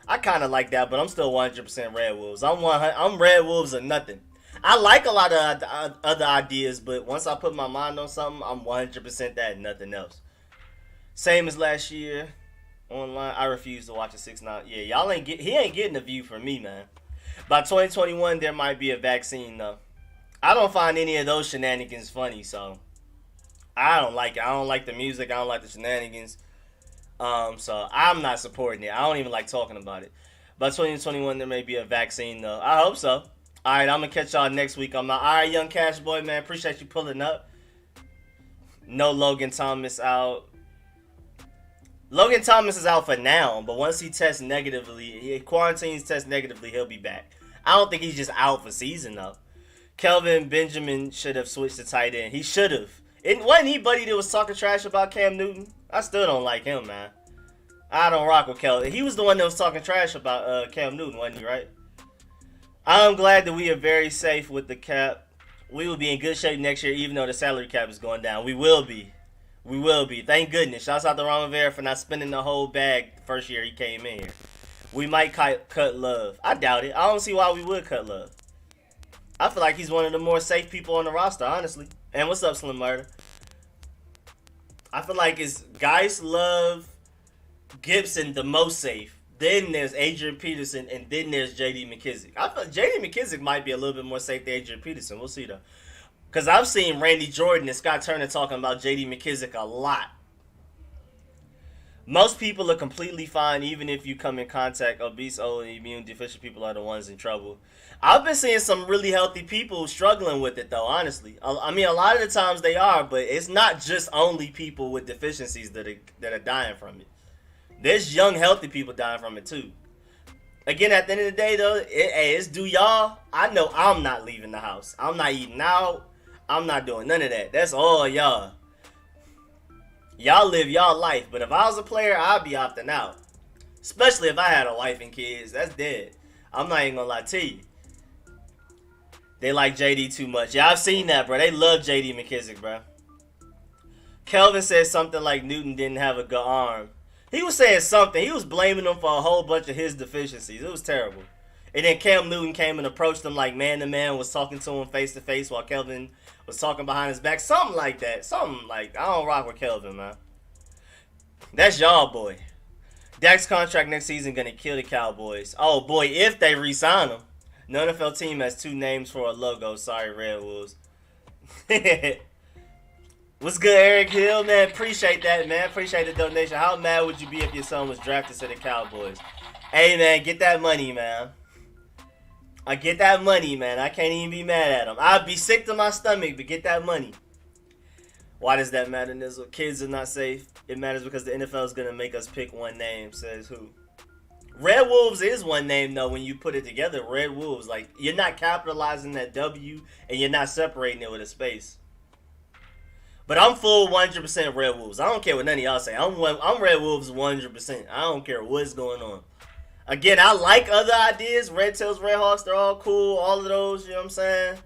I kind of like that, but I'm still 100% Red Wolves. I'm Red Wolves or nothing. I like a lot of other ideas, but once I put my mind on something, I'm 100% that and nothing else. Same as last year. Online, I refuse to watch a 6'9". Yeah, he ain't getting a view from me, man. By 2021, there might be a vaccine, though. I don't find any of those shenanigans funny, so I don't like it. I don't like the music. I don't like the shenanigans. So I'm not supporting it. I don't even like talking about it. By 2021, there may be a vaccine, though. I hope so. All right, I'm going to catch y'all next week. All right, Young Cash Boy, man. Appreciate you pulling up. No Logan Thomas out. Logan Thomas is out for now, but once he tests negatively, quarantines test negatively, he'll be back. I don't think he's just out for season, though. Kelvin Benjamin should have switched to tight end. He should have. It wasn't he, buddy, that was talking trash about Cam Newton? I still don't like him, man. I don't rock with Kelvin. He was the one that was talking trash about Cam Newton, wasn't he, right? I'm glad that we are very safe with the cap. We will be in good shape next year, even though the salary cap is going down. We will be. We will be. Thank goodness. Shouts out to Ron Rivera for not spending the whole bag the first year he came in here. We might cut Love. I doubt it. I don't see why we would cut Love. I feel like he's one of the more safe people on the roster, honestly. And what's up, Slim Murder? I feel like it's Geis, Love, Gibson the most safe. Then there's Adrian Peterson, and then there's J.D. McKissick. I feel J.D. McKissick might be a little bit more safe than Adrian Peterson. We'll see, though. Because I've seen Randy Jordan and Scott Turner talking about J.D. McKissick a lot. Most people are completely fine, even if you come in contact. Obese, old, and immune deficient people are the ones in trouble. I've been seeing some really healthy people struggling with it, though, honestly. I mean, a lot of the times they are, but it's not just only people with deficiencies that are dying from it. There's young, healthy people dying from it, too. Again, at the end of the day, though, it's do y'all. I know I'm not leaving the house. I'm not eating out. I'm not doing none of that. That's all y'all. Y'all live y'all life, but if I was a player, I'd be opting out. Especially if I had a wife and kids. That's dead. I'm not even gonna lie to you. They like JD too much. Yeah, I've seen that, bro. They love JD McKissick, bro. Kelvin said something like Newton didn't have a good arm. He was saying something. He was blaming him for a whole bunch of his deficiencies. It was terrible. And then Cam Newton came and approached him like man-to-man, was talking to him face-to-face while Kelvin was talking behind his back. Something like that. Something like, I don't rock with Kelvin, man. That's y'all boy. Dak's contract next season gonna kill the Cowboys. Oh boy, if they re-sign him. No NFL team has two names for a logo. Sorry, Red Wolves. What's good, Eric Hill, man? Appreciate that, man. Appreciate the donation. How mad would you be if your son was drafted to the Cowboys? Hey, man, get that money, man. I get that money, man. I can't even be mad at him. I'd be sick to my stomach, but get that money. Why does that matter, Nizzle? Kids are not safe. It matters because the NFL is going to make us pick one name, says who? Red Wolves is one name, though, when you put it together. Red Wolves. Like, you're not capitalizing that W, and you're not separating it with a space. But I'm full 100% Red Wolves. I don't care what none of y'all say. I'm Red Wolves 100%. I don't care what's going on. Again, I like other ideas. Red Tails, Red Hawks, they're all cool. All of those, you know what I'm saying?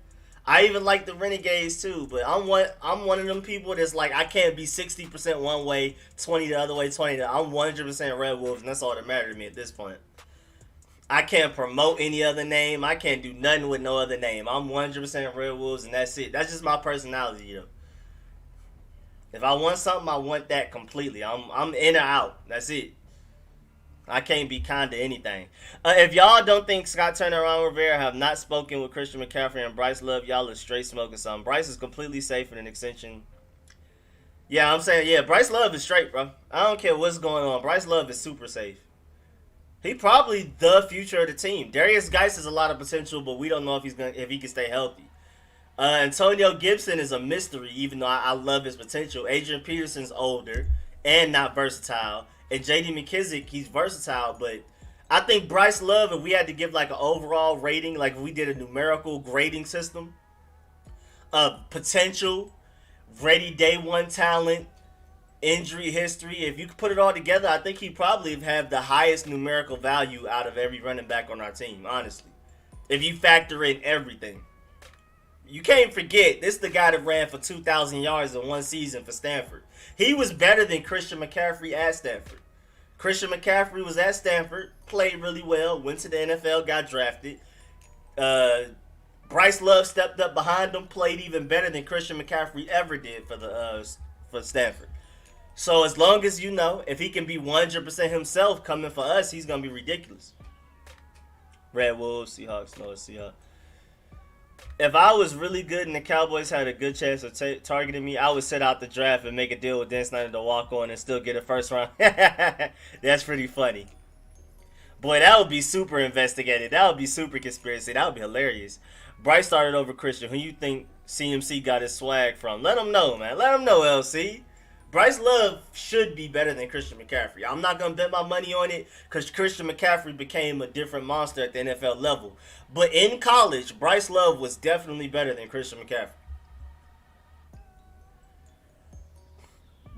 I even like the Renegades too. But I'm one of them people that's like, I can't be 60% one way, 20 the other way, 20 the I'm 100% Red Wolves, and that's all that matters to me at this point. I can't promote any other name. I can't do nothing with no other name. I'm 100% Red Wolves, and that's it. That's just my personality, though. If I want something, I want that completely. I'm in or out. That's it. I can't be kind to anything. If y'all don't think Scott Turner and Ron Rivera have not spoken with Christian McCaffrey and Bryce Love, y'all are straight smoking something. Bryce is completely safe in an extension. Yeah, I'm saying, yeah, Bryce Love is straight, bro. I don't care what's going on. Bryce Love is super safe. He probably the future of the team. Darius Geis has a lot of potential, but we don't know if he can stay healthy. Antonio Gibson is a mystery, even though I love his potential. Adrian Peterson's older and not versatile. And J.D. McKissick, he's versatile, but I think Bryce Love, if we had to give like an overall rating, like if we did a numerical grading system of potential, ready day one talent, injury history, if you could put it all together, I think he'd probably have the highest numerical value out of every running back on our team, honestly. If you factor in everything. You can't forget, this is the guy that ran for 2,000 yards in one season for Stanford. He was better than Christian McCaffrey at Stanford. Christian McCaffrey was at Stanford, played really well, went to the NFL, got drafted. Bryce Love stepped up behind him, played even better than Christian McCaffrey ever did for Stanford. So as long as you know, if he can be 100% himself coming for us, he's going to be ridiculous. Red Wolves, Seahawks, no, Seahawks. If I was really good and the Cowboys had a good chance of targeting me, I would set out the draft and make a deal with Dan Snyder to walk on and still get a first round. That's pretty funny. Boy, that would be super investigated. That would be super conspiracy. That would be hilarious. Bryce started over Christian. Who you think CMC got his swag from? Let him know, man. Let him know, LC. Bryce Love should be better than Christian McCaffrey. I'm not going to bet my money on it because Christian McCaffrey became a different monster at the NFL level. But in college, Bryce Love was definitely better than Christian McCaffrey.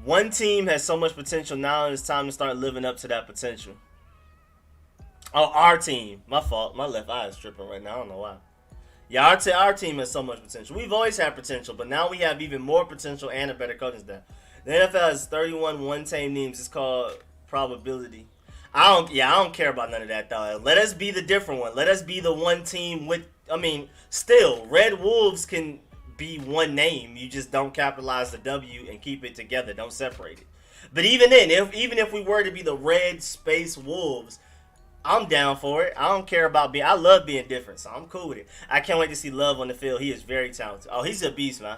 One team has so much potential now, and it's time to start living up to that potential. Oh, our team. My fault. My left eye is tripping right now. I don't know why. Yeah, our team has so much potential. We've always had potential, but now we have even more potential and a better coaching staff. The NFL has 31 one-team teams. It's called probability. I don't care about none of that, though. Let us be the different one. Let us be the one team with, still, Red Wolves can be one name. You just don't capitalize the W and keep it together. Don't separate it. But even then, even if we were to be the Red Space Wolves, I'm down for it. I don't care about I love being different, so I'm cool with it. I can't wait to see Love on the field. He is very talented. Oh, he's a beast, man.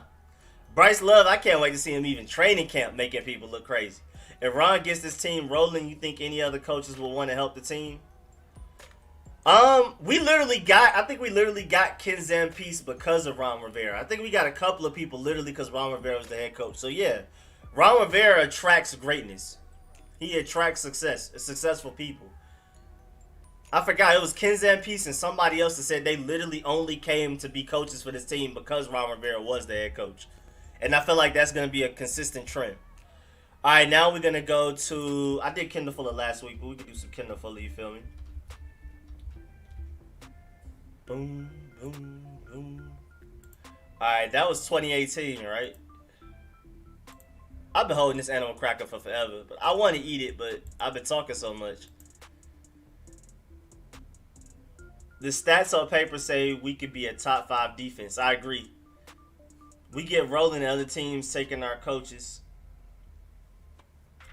Bryce Love, I can't wait to see him even training camp making people look crazy. If Ron gets this team rolling, you think any other coaches will want to help the team? I think we literally got Ken Zampeace because of Ron Rivera. I think we got a couple of people literally because Ron Rivera was the head coach. So yeah, Ron Rivera attracts greatness. He attracts successful people. I forgot, it was Ken Zampeace and somebody else that said they literally only came to be coaches for this team because Ron Rivera was the head coach. And I feel like that's going to be a consistent trend. All right, now we're going to go to... I did Kendall Fuller last week, but we could do some Kendall Fuller, you feel me? Boom, boom, boom. All right, that was 2018, right? I've been holding this animal cracker for forever, but I want to eat it, but I've been talking so much. The stats on paper say we could be a top 5 defense. I agree. We get rolling, other teams taking our coaches.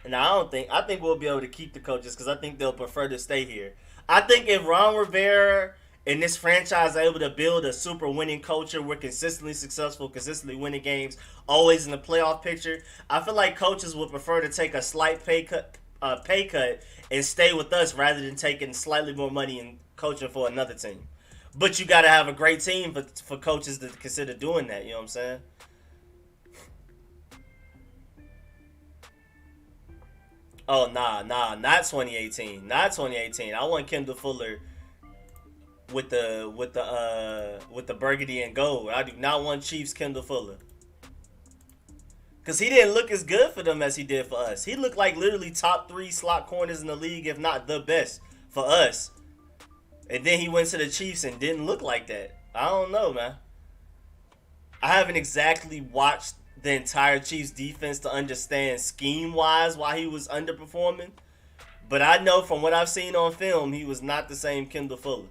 And I think we'll be able to keep the coaches because I think they'll prefer to stay here. I think if Ron Rivera and this franchise are able to build a super winning culture, we're consistently successful, consistently winning games, always in the playoff picture. I feel like coaches would prefer to take a slight pay cut, and stay with us rather than taking slightly more money and coaching for another team. But you got to have a great team for coaches to consider doing that. You know what I'm saying? Oh not 2018, not 2018. I want Kendall Fuller with the burgundy and gold. I do not want Chiefs Kendall Fuller because he didn't look as good for them as he did for us. He looked like literally top three slot corners in the league, if not the best for us. And then he went to the Chiefs and didn't look like that. I don't know, man. I haven't exactly watched the entire Chiefs defense to understand scheme wise why he was underperforming. But I know from what I've seen on film, he was not the same Kendall Fuller.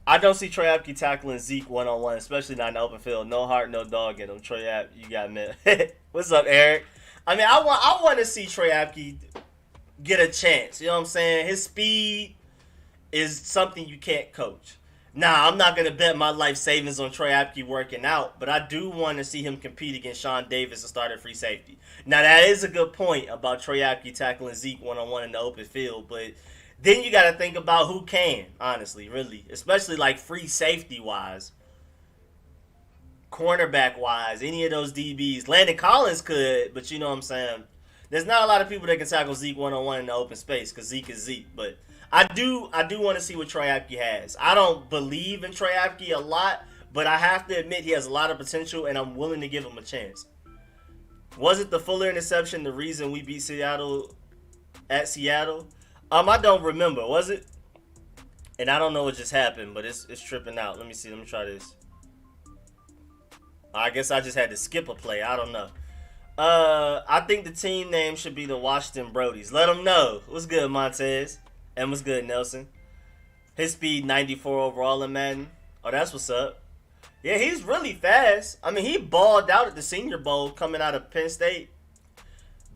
I don't see Troy Apke tackling Zeke one on one, especially not in the open field. No heart, no dog in him. Troy Apke, you got me. What's up, Eric? I mean, I want to see Troy Apke get a chance. You know what I'm saying? His speed is something you can't coach. Now, I'm not going to bet my life savings on Troy Apke working out, but I do want to see him compete against Sean Davis and start at free safety. Now, that is a good point about Troy Apke tackling Zeke one-on-one in the open field, but then you got to think about who can, honestly, really, especially like free safety-wise, cornerback-wise, any of those DBs. Landon Collins could, but you know what I'm saying? There's not a lot of people that can tackle Zeke one-on-one in the open space because Zeke is Zeke, but I do want to see what Troy Apke has. I don't believe in Troy Apke a lot, but I have to admit he has a lot of potential, and I'm willing to give him a chance. Wasn't the Fuller interception the reason we beat Seattle at Seattle? I don't remember. Was it? And I don't know what just happened, but it's tripping out. Let me see. Let me try this. I guess I just had to skip a play. I don't know. I think the team name should be the Washington Brodies. Let them know. What's good, Montez? And what's good, Nelson? His speed 94 overall in Madden. Oh, that's what's up. Yeah, he's really fast. I mean, he balled out at the Senior Bowl coming out of Penn State.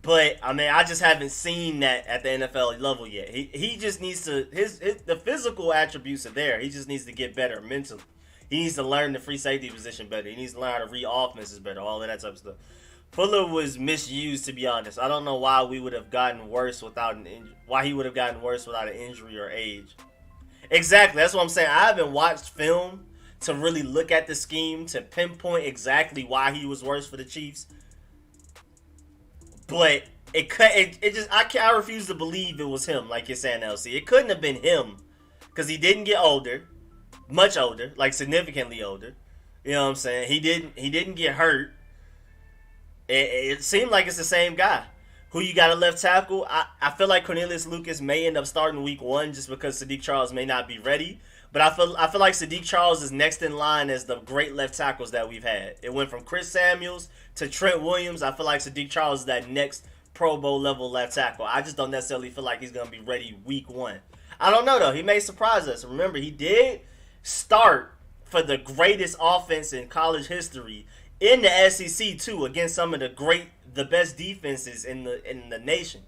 But, I mean, I just haven't seen that at the NFL level yet. He just needs to, the physical attributes are there. He just needs to get better mentally. He needs to learn the free safety position better. He needs to learn how to read offenses better, all of that type of stuff. Fuller was misused, to be honest. I don't know why we would have gotten worse without why he would have gotten worse without an injury or age. Exactly, that's what I'm saying. I haven't watched film to really look at the scheme to pinpoint exactly why he was worse for the Chiefs. But I refuse to believe it was him, like you're saying, LC. It couldn't have been him because he didn't get older, much older, like significantly older. You know what I'm saying? He didn't get hurt. It seemed like it's the same guy. Who you got at left tackle? I feel like Cornelius Lucas may end up starting week 1 just because Sadiq Charles may not be ready. But I feel like Sadiq Charles is next in line as the great left tackles that we've had. It went from Chris Samuels to Trent Williams. I feel like Sadiq Charles is that next Pro Bowl level left tackle. I just don't necessarily feel like he's going to be ready week 1. I don't know, though. He may surprise us. Remember, he did start for the greatest offense in college history in the SEC, too, against some of the best defenses in the nation.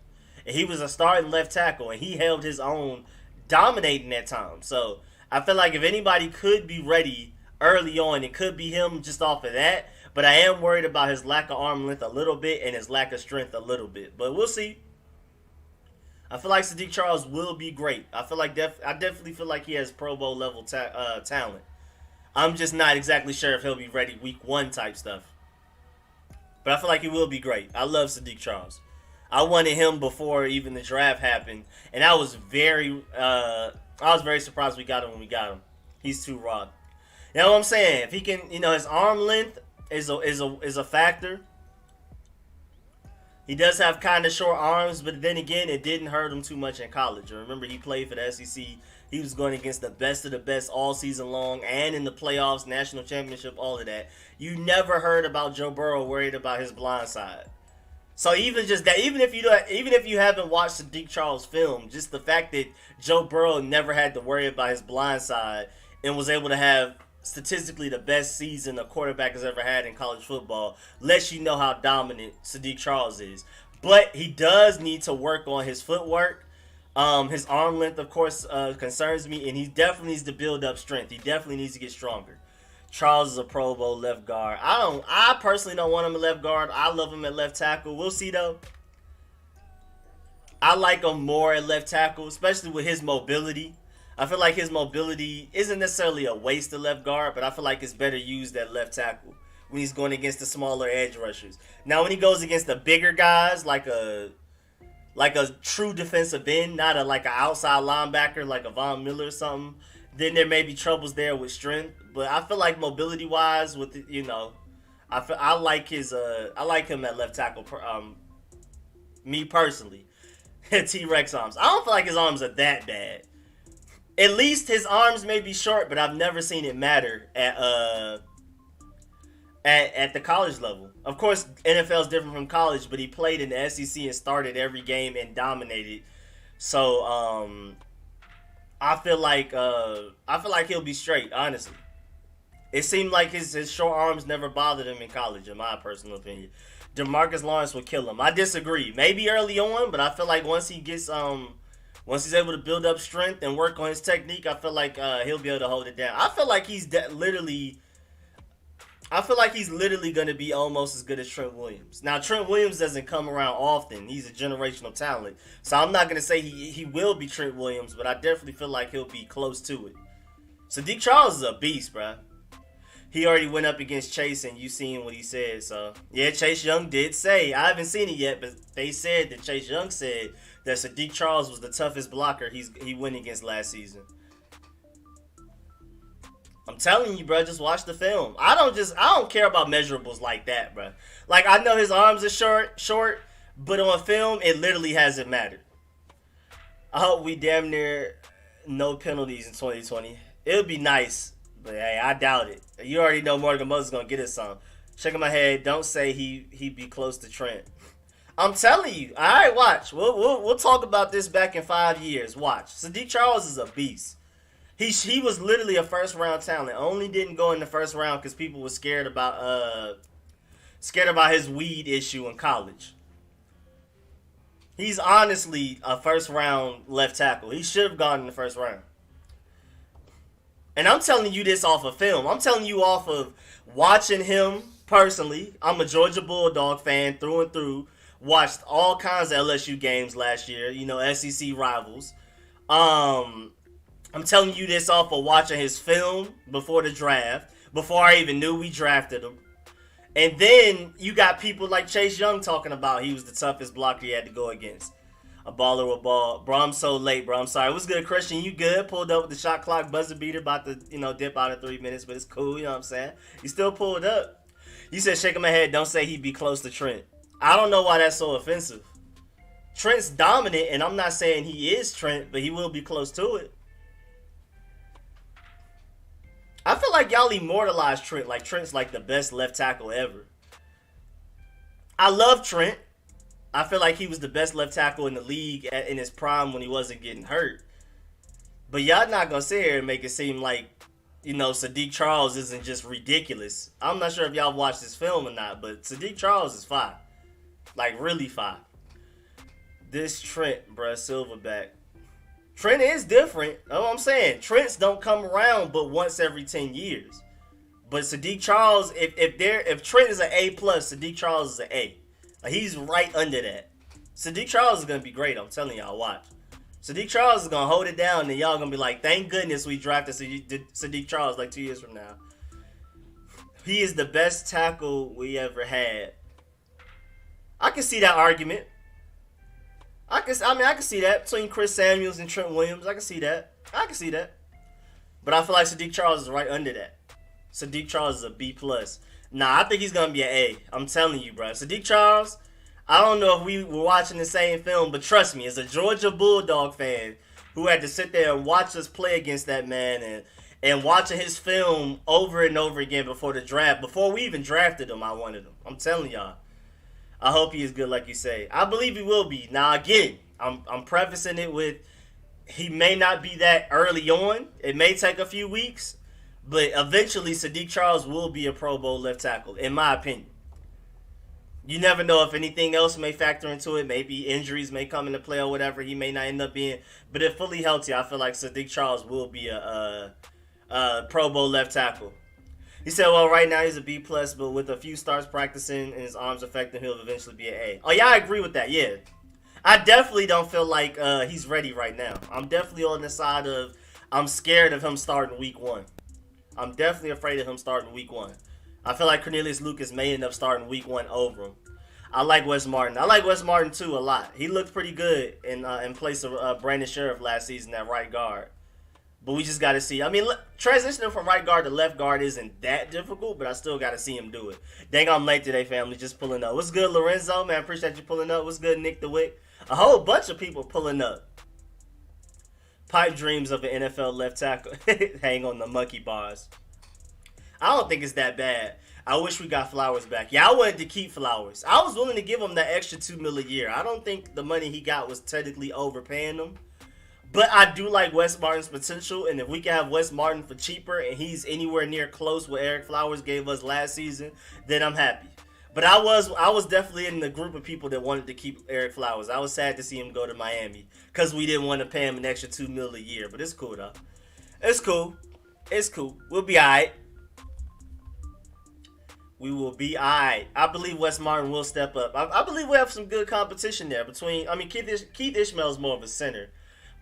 And he was a starting left tackle, and he held his own, dominating that time. So I feel like if anybody could be ready early on, it could be him just off of that. But I am worried about his lack of arm length a little bit and his lack of strength a little bit. But we'll see. I feel like Sadiq Charles will be great. I definitely feel like he has Pro Bowl level talent. I'm just not exactly sure if he'll be ready week 1 type stuff. But I feel like he will be great. I love Sadiq Charles. I wanted him before even the draft happened, and I was very surprised we got him when we got him. He's too raw. You know what I'm saying? If he can, his arm length is a factor. He does have kind of short arms, but then again, it didn't hurt him too much in college. Remember, he played for the SEC. He was going against the best of the best all season long and in the playoffs, national championship, all of that. You never heard about Joe Burrow worried about his blind side. So even just that, even if you haven't watched Sadiq Charles film, just the fact that Joe Burrow never had to worry about his blind side and was able to have statistically the best season a quarterback has ever had in college football, lets you know how dominant Sadiq Charles is. But he does need to work on his footwork. His arm length, of course, concerns me, and he definitely needs to build up strength. He definitely needs to get stronger. Charles is a Pro Bowl left guard. I personally don't want him at left guard. I love him at left tackle. We'll see though. I like him more at left tackle, especially with his mobility. I feel like his mobility isn't necessarily a waste of left guard, but I feel like it's better used at left tackle when he's going against the smaller edge rushers. Now, when he goes against the bigger guys, like a true defensive end, not like an outside linebacker, like a Von Miller or something, then there may be troubles there with strength. But I feel like mobility wise, I like him at left tackle. Me personally. T-Rex arms. I don't feel like his arms are that bad. At least his arms may be short, but I've never seen it matter at the college level. Of course, NFL is different from college, but he played in the SEC and started every game and dominated. So I feel like he'll be straight. Honestly, it seemed like his short arms never bothered him in college, in my personal opinion. DeMarcus Lawrence will kill him. I disagree. Maybe early on, but I feel like once he's able to build up strength and work on his technique, I feel like he'll be able to hold it down. I feel like he's literally going to be almost as good as Trent Williams. Now, Trent Williams doesn't come around often. He's a generational talent. So I'm not going to say he will be Trent Williams, but I definitely feel like he'll be close to it. Sadiq Charles is a beast, bro. He already went up against Chase, and you seen what he said. So, yeah, Chase Young did say, I haven't seen it yet, but they said that Chase Young said that Sadiq Charles was the toughest blocker he went against last season. I'm telling you, bro, just watch the film. I don't care about measurables like that, bro. Like, I know his arms are short, but on film, it literally hasn't mattered. I hope we damn near no penalties in 2020. It would be nice. But hey, I doubt it. You already know Morgan Moses gonna get us some. Shaking my head. Don't say he'd be close to Trent. I'm telling you. All right, watch. We'll talk about this back in 5 years. Watch. Sadiq Charles is a beast. He was literally a first round talent. Only didn't go in the first round because people were scared about his weed issue in college. He's honestly a first round left tackle. He should have gone in the first round. And I'm telling you this off of film. I'm telling you off of watching him personally. I'm a Georgia Bulldog fan through and through. Watched all kinds of LSU games last year. SEC rivals. I'm telling you this off of watching his film before the draft. Before I even knew we drafted him. And then you got people like Chase Young talking about he was the toughest blocker he had to go against. A baller with ball. Bro, I'm so late, bro. I'm sorry. What's good, Christian? You good? Pulled up with the shot clock buzzer beater. About to, dip out in 3 minutes. But it's cool, you know what I'm saying? You still pulled up. You said shaking my head. Don't say he'd be close to Trent. I don't know why that's so offensive. Trent's dominant, and I'm not saying he is Trent, but he will be close to it. I feel like y'all immortalized Trent. Like Trent's like the best left tackle ever. I love Trent. I feel like he was the best left tackle in the league in his prime when he wasn't getting hurt. But y'all not going to sit here and make it seem like, Sadiq Charles isn't just ridiculous. I'm not sure if y'all watched this film or not, but Sadiq Charles is fine. Like, really fine. This Trent, bruh, Silverback. Trent is different. That's what I'm saying. Trents don't come around but once every 10 years. But Sadiq Charles, if Trent is an A+, Sadiq Charles is an A. Like, he's right under that. Sadiq Charles is going to be great. I'm telling y'all, watch. Sadiq Charles is going to hold it down, and y'all going to be like, thank goodness we drafted Sadiq Charles like 2 years from now. He is the best tackle we ever had. I can see that argument. I can see that between Chris Samuels and Trent Williams. I can see that. But I feel like Sadiq Charles is right under that. Sadiq Charles is a B+. Nah, I think he's going to be an A. I'm telling you, bro. Sadiq Charles, I don't know if we were watching the same film, but trust me, as a Georgia Bulldog fan who had to sit there and watch us play against that man and watching his film over and over again before the draft, before we even drafted him, I wanted him. I'm telling y'all. I hope he is good like you say. I believe he will be. Now, again, I'm prefacing it with he may not be that early on. It may take a few weeks. But eventually, Sadiq Charles will be a Pro Bowl left tackle, in my opinion. You never know if anything else may factor into it. Maybe injuries may come into play or whatever. He may not end up being. But if fully healthy, I feel like Sadiq Charles will be a Pro Bowl left tackle. He said, well, right now he's a B plus, but with a few starts practicing and his arms affecting, he'll eventually be an A. Oh yeah, I agree with that. Yeah, I definitely don't feel like he's ready right now. I'm definitely on the side of I'm scared of him starting week 1. I'm definitely afraid of him starting week 1. I feel like Cornelius Lucas may end up starting week 1 over him. I like Wes Martin. I like Wes Martin too a lot. He looked pretty good in place of Brandon Sheriff last season at right guard. But we just got to see. I mean, transitioning from right guard to left guard isn't that difficult, but I still got to see him do it. Dang, I'm late today, family. Just pulling up. What's good, Lorenzo? Man, appreciate you pulling up. What's good, Nick DeWitt? A whole bunch of people pulling up. Pipe dreams of an NFL left tackle. Hang on the monkey bars. I don't think it's that bad. I wish we got Flowers back. Yeah, I wanted to keep Flowers. I was willing to give him that extra $2 million a year. I don't think the money he got was technically overpaying him. But I do like Wes Martin's potential, and if we can have Wes Martin for cheaper and he's anywhere near close what Eric Flowers gave us last season, then I'm happy. But I was definitely in the group of people that wanted to keep Eric Flowers. I was sad to see him go to Miami because we didn't want to pay him an extra $2 million a year. But it's cool though. It's cool. It's cool. We'll be alright. We will be alright. I believe Wes Martin will step up. I believe we have some good competition there between. I mean, Keith Ishmael is more of a center.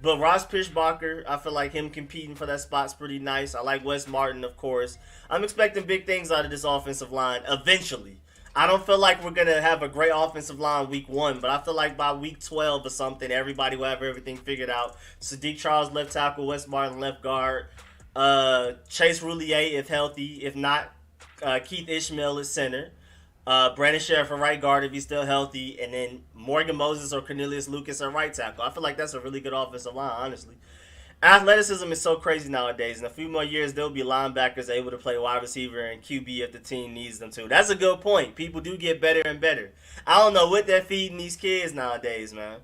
But Ross Pischbacher, I feel like him competing for that spot's pretty nice. I like Wes Martin, of course. I'm expecting big things out of this offensive line eventually. I don't feel like we're going to have a great offensive line week 1, but I feel like by week 12 or something, everybody will have everything figured out. Sadiq Charles, left tackle, Wes Martin, left guard. Chase Roulier, if healthy. If not, Keith Ishmael is center. Brandon Sheriff at right guard if he's still healthy, and then Morgan Moses or Cornelius Lucas at right tackle. I feel like that's a really good offensive line, honestly. Athleticism is so crazy nowadays. In a few more years, there'll be linebackers able to play wide receiver and QB if the team needs them to. That's a good point. People do get better and better. I don't know what they're feeding these kids nowadays, man.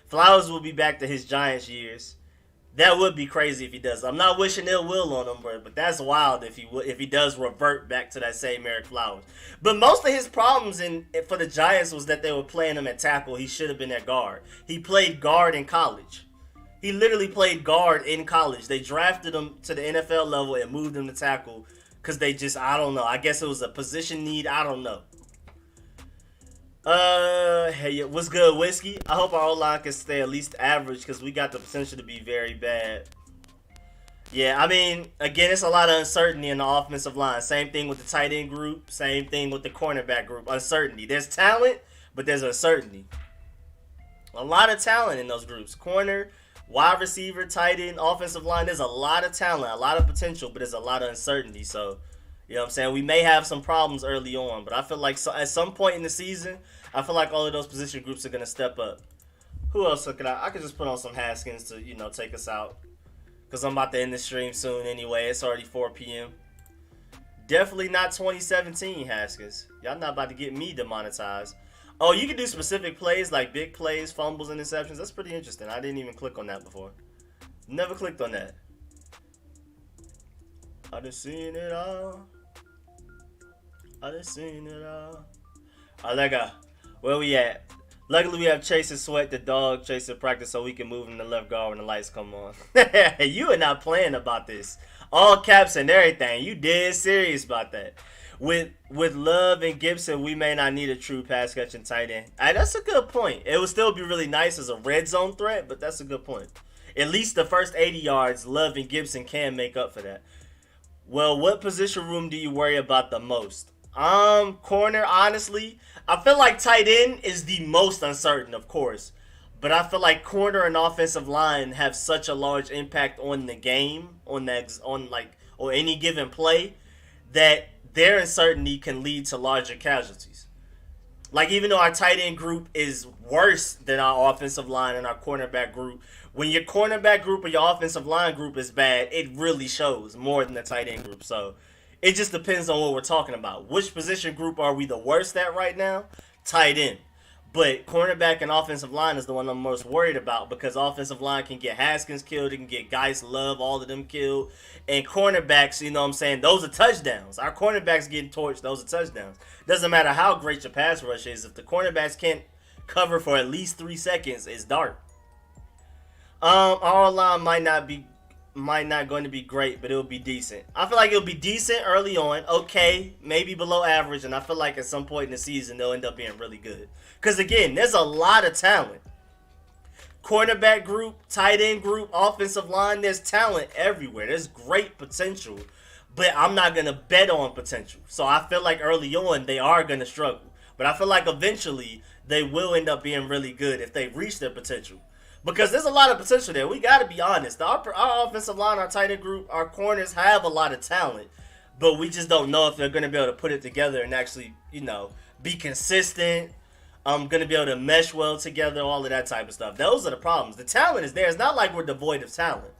Flowers will be back to his Giants years. That would be crazy if he does. I'm not wishing ill will on him, but that's wild if he does revert back to that same Eric Flowers. But most of his problems for the Giants was that they were playing him at tackle. He should have been at guard. He played guard in college. He literally played guard in college. They drafted him to the NFL level and moved him to tackle because they just, I don't know. I guess it was a position need. I don't know. Hey, what's good, Whiskey? I hope our O-line can stay at least average because we got the potential to be very bad. Yeah, I mean, again, it's a lot of uncertainty in the offensive line. Same thing with the tight end group. Same thing with the cornerback group. Uncertainty. There's talent, but there's uncertainty. A lot of talent in those groups. Corner, wide receiver, tight end, offensive line. There's a lot of talent, a lot of potential, but there's a lot of uncertainty. So, you know what I'm saying? We may have some problems early on, but I feel like at some point in the season, I feel like all of those position groups are going to step up. Who else could I could just put on some Haskins to, take us out. Because I'm about to end the stream soon anyway. It's already 4 p.m. Definitely not 2017 Haskins. Y'all not about to get me demonetized. Oh, you can do specific plays like big plays, fumbles, and interceptions. That's pretty interesting. I didn't even click on that before. Never clicked on that. I done seen it all. I done seen it all. Allega, where we at? Luckily, we have Chase and Sweat, the dog, Chase in practice, so we can move him to left guard when the lights come on. You are not playing about this. All caps and everything. You dead serious about that. With Love and Gibson, we may not need a true pass catching tight end. That's a good point. It would still be really nice as a red zone threat, but that's a good point. At least the first 80 yards, Love and Gibson can make up for that. Well, what position room do you worry about the most? Corner, honestly. I feel like tight end is the most uncertain, of course. But I feel like corner and offensive line have such a large impact on the game, on any given play, that their uncertainty can lead to larger casualties. Like, even though our tight end group is worse than our offensive line and our cornerback group, when your cornerback group or your offensive line group is bad, it really shows more than the tight end group. So it just depends on what we're talking about. Which position group are we the worst at right now? Tight end. But cornerback and offensive line is the one I'm most worried about because offensive line can get Haskins killed, it can get Geis, Love, all of them killed. And cornerbacks, you know what I'm saying, those are touchdowns. Our cornerbacks getting torched, those are touchdowns. Doesn't matter how great your pass rush is, if the cornerbacks can't cover for at least 3 seconds, it's dark. Our line might not going to be great, but it'll be decent. I feel like it'll be decent early on, okay, maybe below average, and I feel like at some point in the season they'll end up being really good. Because again, there's a lot of talent. Cornerback group, tight end group, offensive line, there's talent everywhere. There's great potential, but I'm not going to bet on potential. So I feel like early on they are going to struggle. But I feel like eventually they will end up being really good if they reach their potential. Because there's a lot of potential there. We got to be honest. Our offensive line, our tight end group, our corners have a lot of talent. But we just don't know if they're going to be able to put it together and actually, be consistent. Going to be able to mesh well together, all of that type of stuff. Those are the problems. The talent is there. It's not like we're devoid of talent.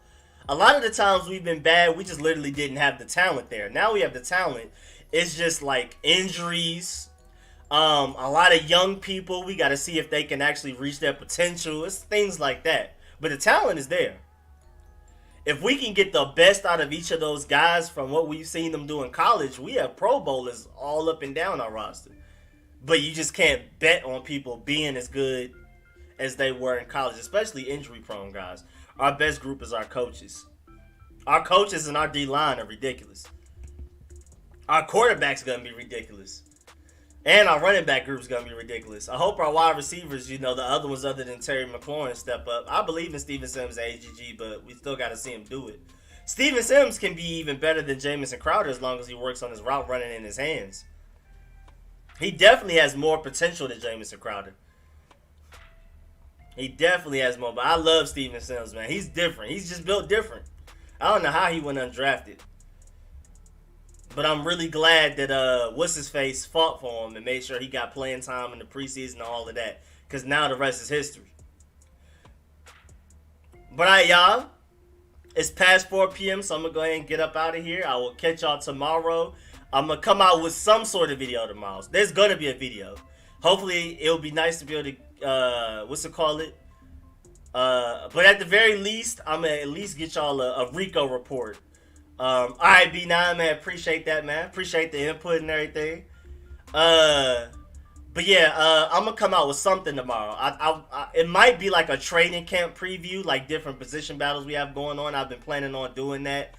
A lot of the times we've been bad, we just literally didn't have the talent there. Now we have the talent. It's just like injuries. A lot of young people, we got to see if they can actually reach their potential. It's things like that. But the talent is there. If we can get the best out of each of those guys from what we've seen them do in college, we have Pro Bowlers all up and down our roster. But you just can't bet on people being as good as they were in college, especially injury-prone guys. Our best group is our coaches. Our coaches and our D-line are ridiculous. Our quarterback's going to be ridiculous. And our running back group's going to be ridiculous. I hope our wide receivers, the other ones other than Terry McLaurin step up. I believe in Steven Sims at AGG, but we still got to see him do it. Steven Sims can be even better than Jamison Crowder as long as he works on his route running in his hands. He definitely has more potential than Jamison Crowder. He definitely has more, but I love Steven Sims, man. He's different. He's just built different. I don't know how he went undrafted. But I'm really glad that what's-his-face fought for him and made sure he got playing time in the preseason and all of that. Because now the rest is history. But all right, y'all. It's past 4 p.m., so I'm going to go ahead and get up out of here. I will catch y'all tomorrow. I'm going to come out with some sort of video tomorrow. There's going to be a video. Hopefully, it'll be nice to be able to, but at the very least, I'm going to at least get y'all a Rico report. All right, B9, man, appreciate that, man. Appreciate the input and everything. But yeah, I'm gonna come out with something tomorrow. It might be like a training camp preview, like different position battles we have going on. I've been planning on doing that.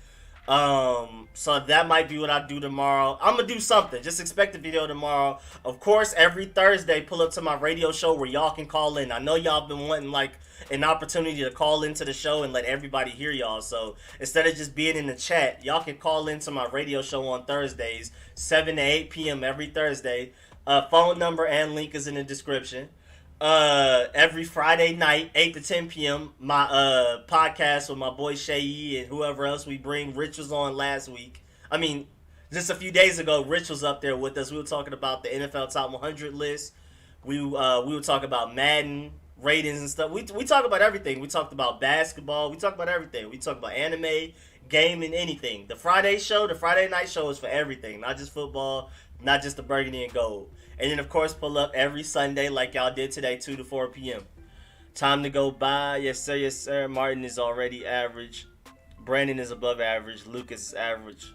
So that might be what I do tomorrow. I'm gonna do something. Just expect a video tomorrow. Of course, every Thursday, pull up to my radio show where y'all can call in. I know y'all been wanting like an opportunity to call into the show and let everybody hear y'all. So instead of just being in the chat, y'all can call into my radio show on Thursdays, 7 to 8 p.m. every Thursday. Phone number and link is in the description. Every Friday night, 8 to 10 p.m., my podcast with my boy Shay and whoever else we bring. Rich was on last week. I mean, just a few days ago, Rich was up there with us. We were talking about the NFL Top 100 list. We were talking about Madden ratings and stuff. We talk about everything. We talked about basketball. We talked about everything. We talked about anime, gaming, anything. The Friday night show is for everything, not just football, not just the burgundy and gold. And then, of course, pull up every Sunday like y'all did today, 2 to 4 p.m. Time to go by. Yes, sir. Yes, sir. Martin is already average. Brandon is above average. Lucas is average.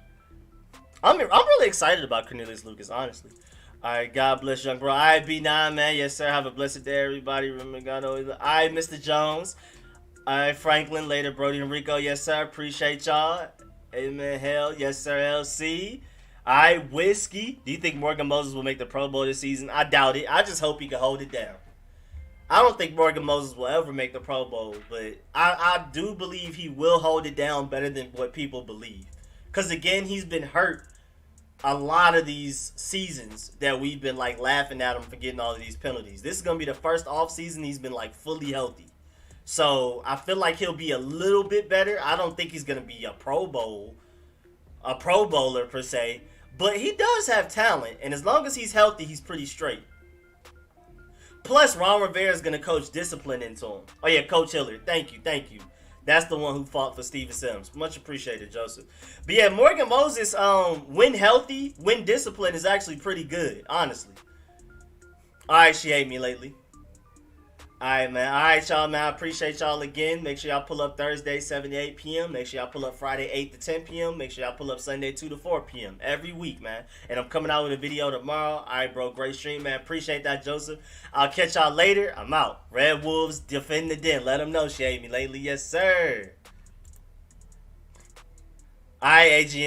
I'm really excited about Cornelius Lucas, honestly. All right, God bless young bro. All right, B9, man. Yes, sir. Have a blessed day, everybody. Remember, God always. All right, Mr. Jones. All right, Franklin. Later, Brody and Rico. Yes, sir. Appreciate y'all. Amen. Hell. Yes, sir. LC. All right, Whiskey. Do you think Morgan Moses will make the Pro Bowl this season? I doubt it. I just hope he can hold it down. I don't think Morgan Moses will ever make the Pro Bowl, but I do believe he will hold it down better than what people believe. Because, again, he's been hurt a lot of these seasons that we've been, like, laughing at him for getting all of these penalties. This is going to be the first offseason he's been, like, fully healthy. So, I feel like he'll be a little bit better. I don't think he's going to be a Pro Bowler, per se. But he does have talent, and as long as he's healthy, he's pretty straight. Plus, Ron Rivera is going to coach discipline into him. Oh, yeah, Coach Hillard. Thank you. That's the one who fought for Steven Sims. Much appreciated, Joseph. But yeah, Morgan Moses, when healthy, when disciplined, is actually pretty good, honestly. All right, she hate me lately. All right, man. All right, y'all, man. I appreciate y'all again. Make sure y'all pull up Thursday, 7 to 8 p.m. Make sure y'all pull up Friday, 8 to 10 p.m. Make sure y'all pull up Sunday, 2 to 4 p.m. every week, man. And I'm coming out with a video tomorrow. All right, bro. Great stream, man. Appreciate that, Joseph. I'll catch y'all later. I'm out. Red Wolves defend the den. Let them know she ate me lately. Yes, sir. All right, AGM.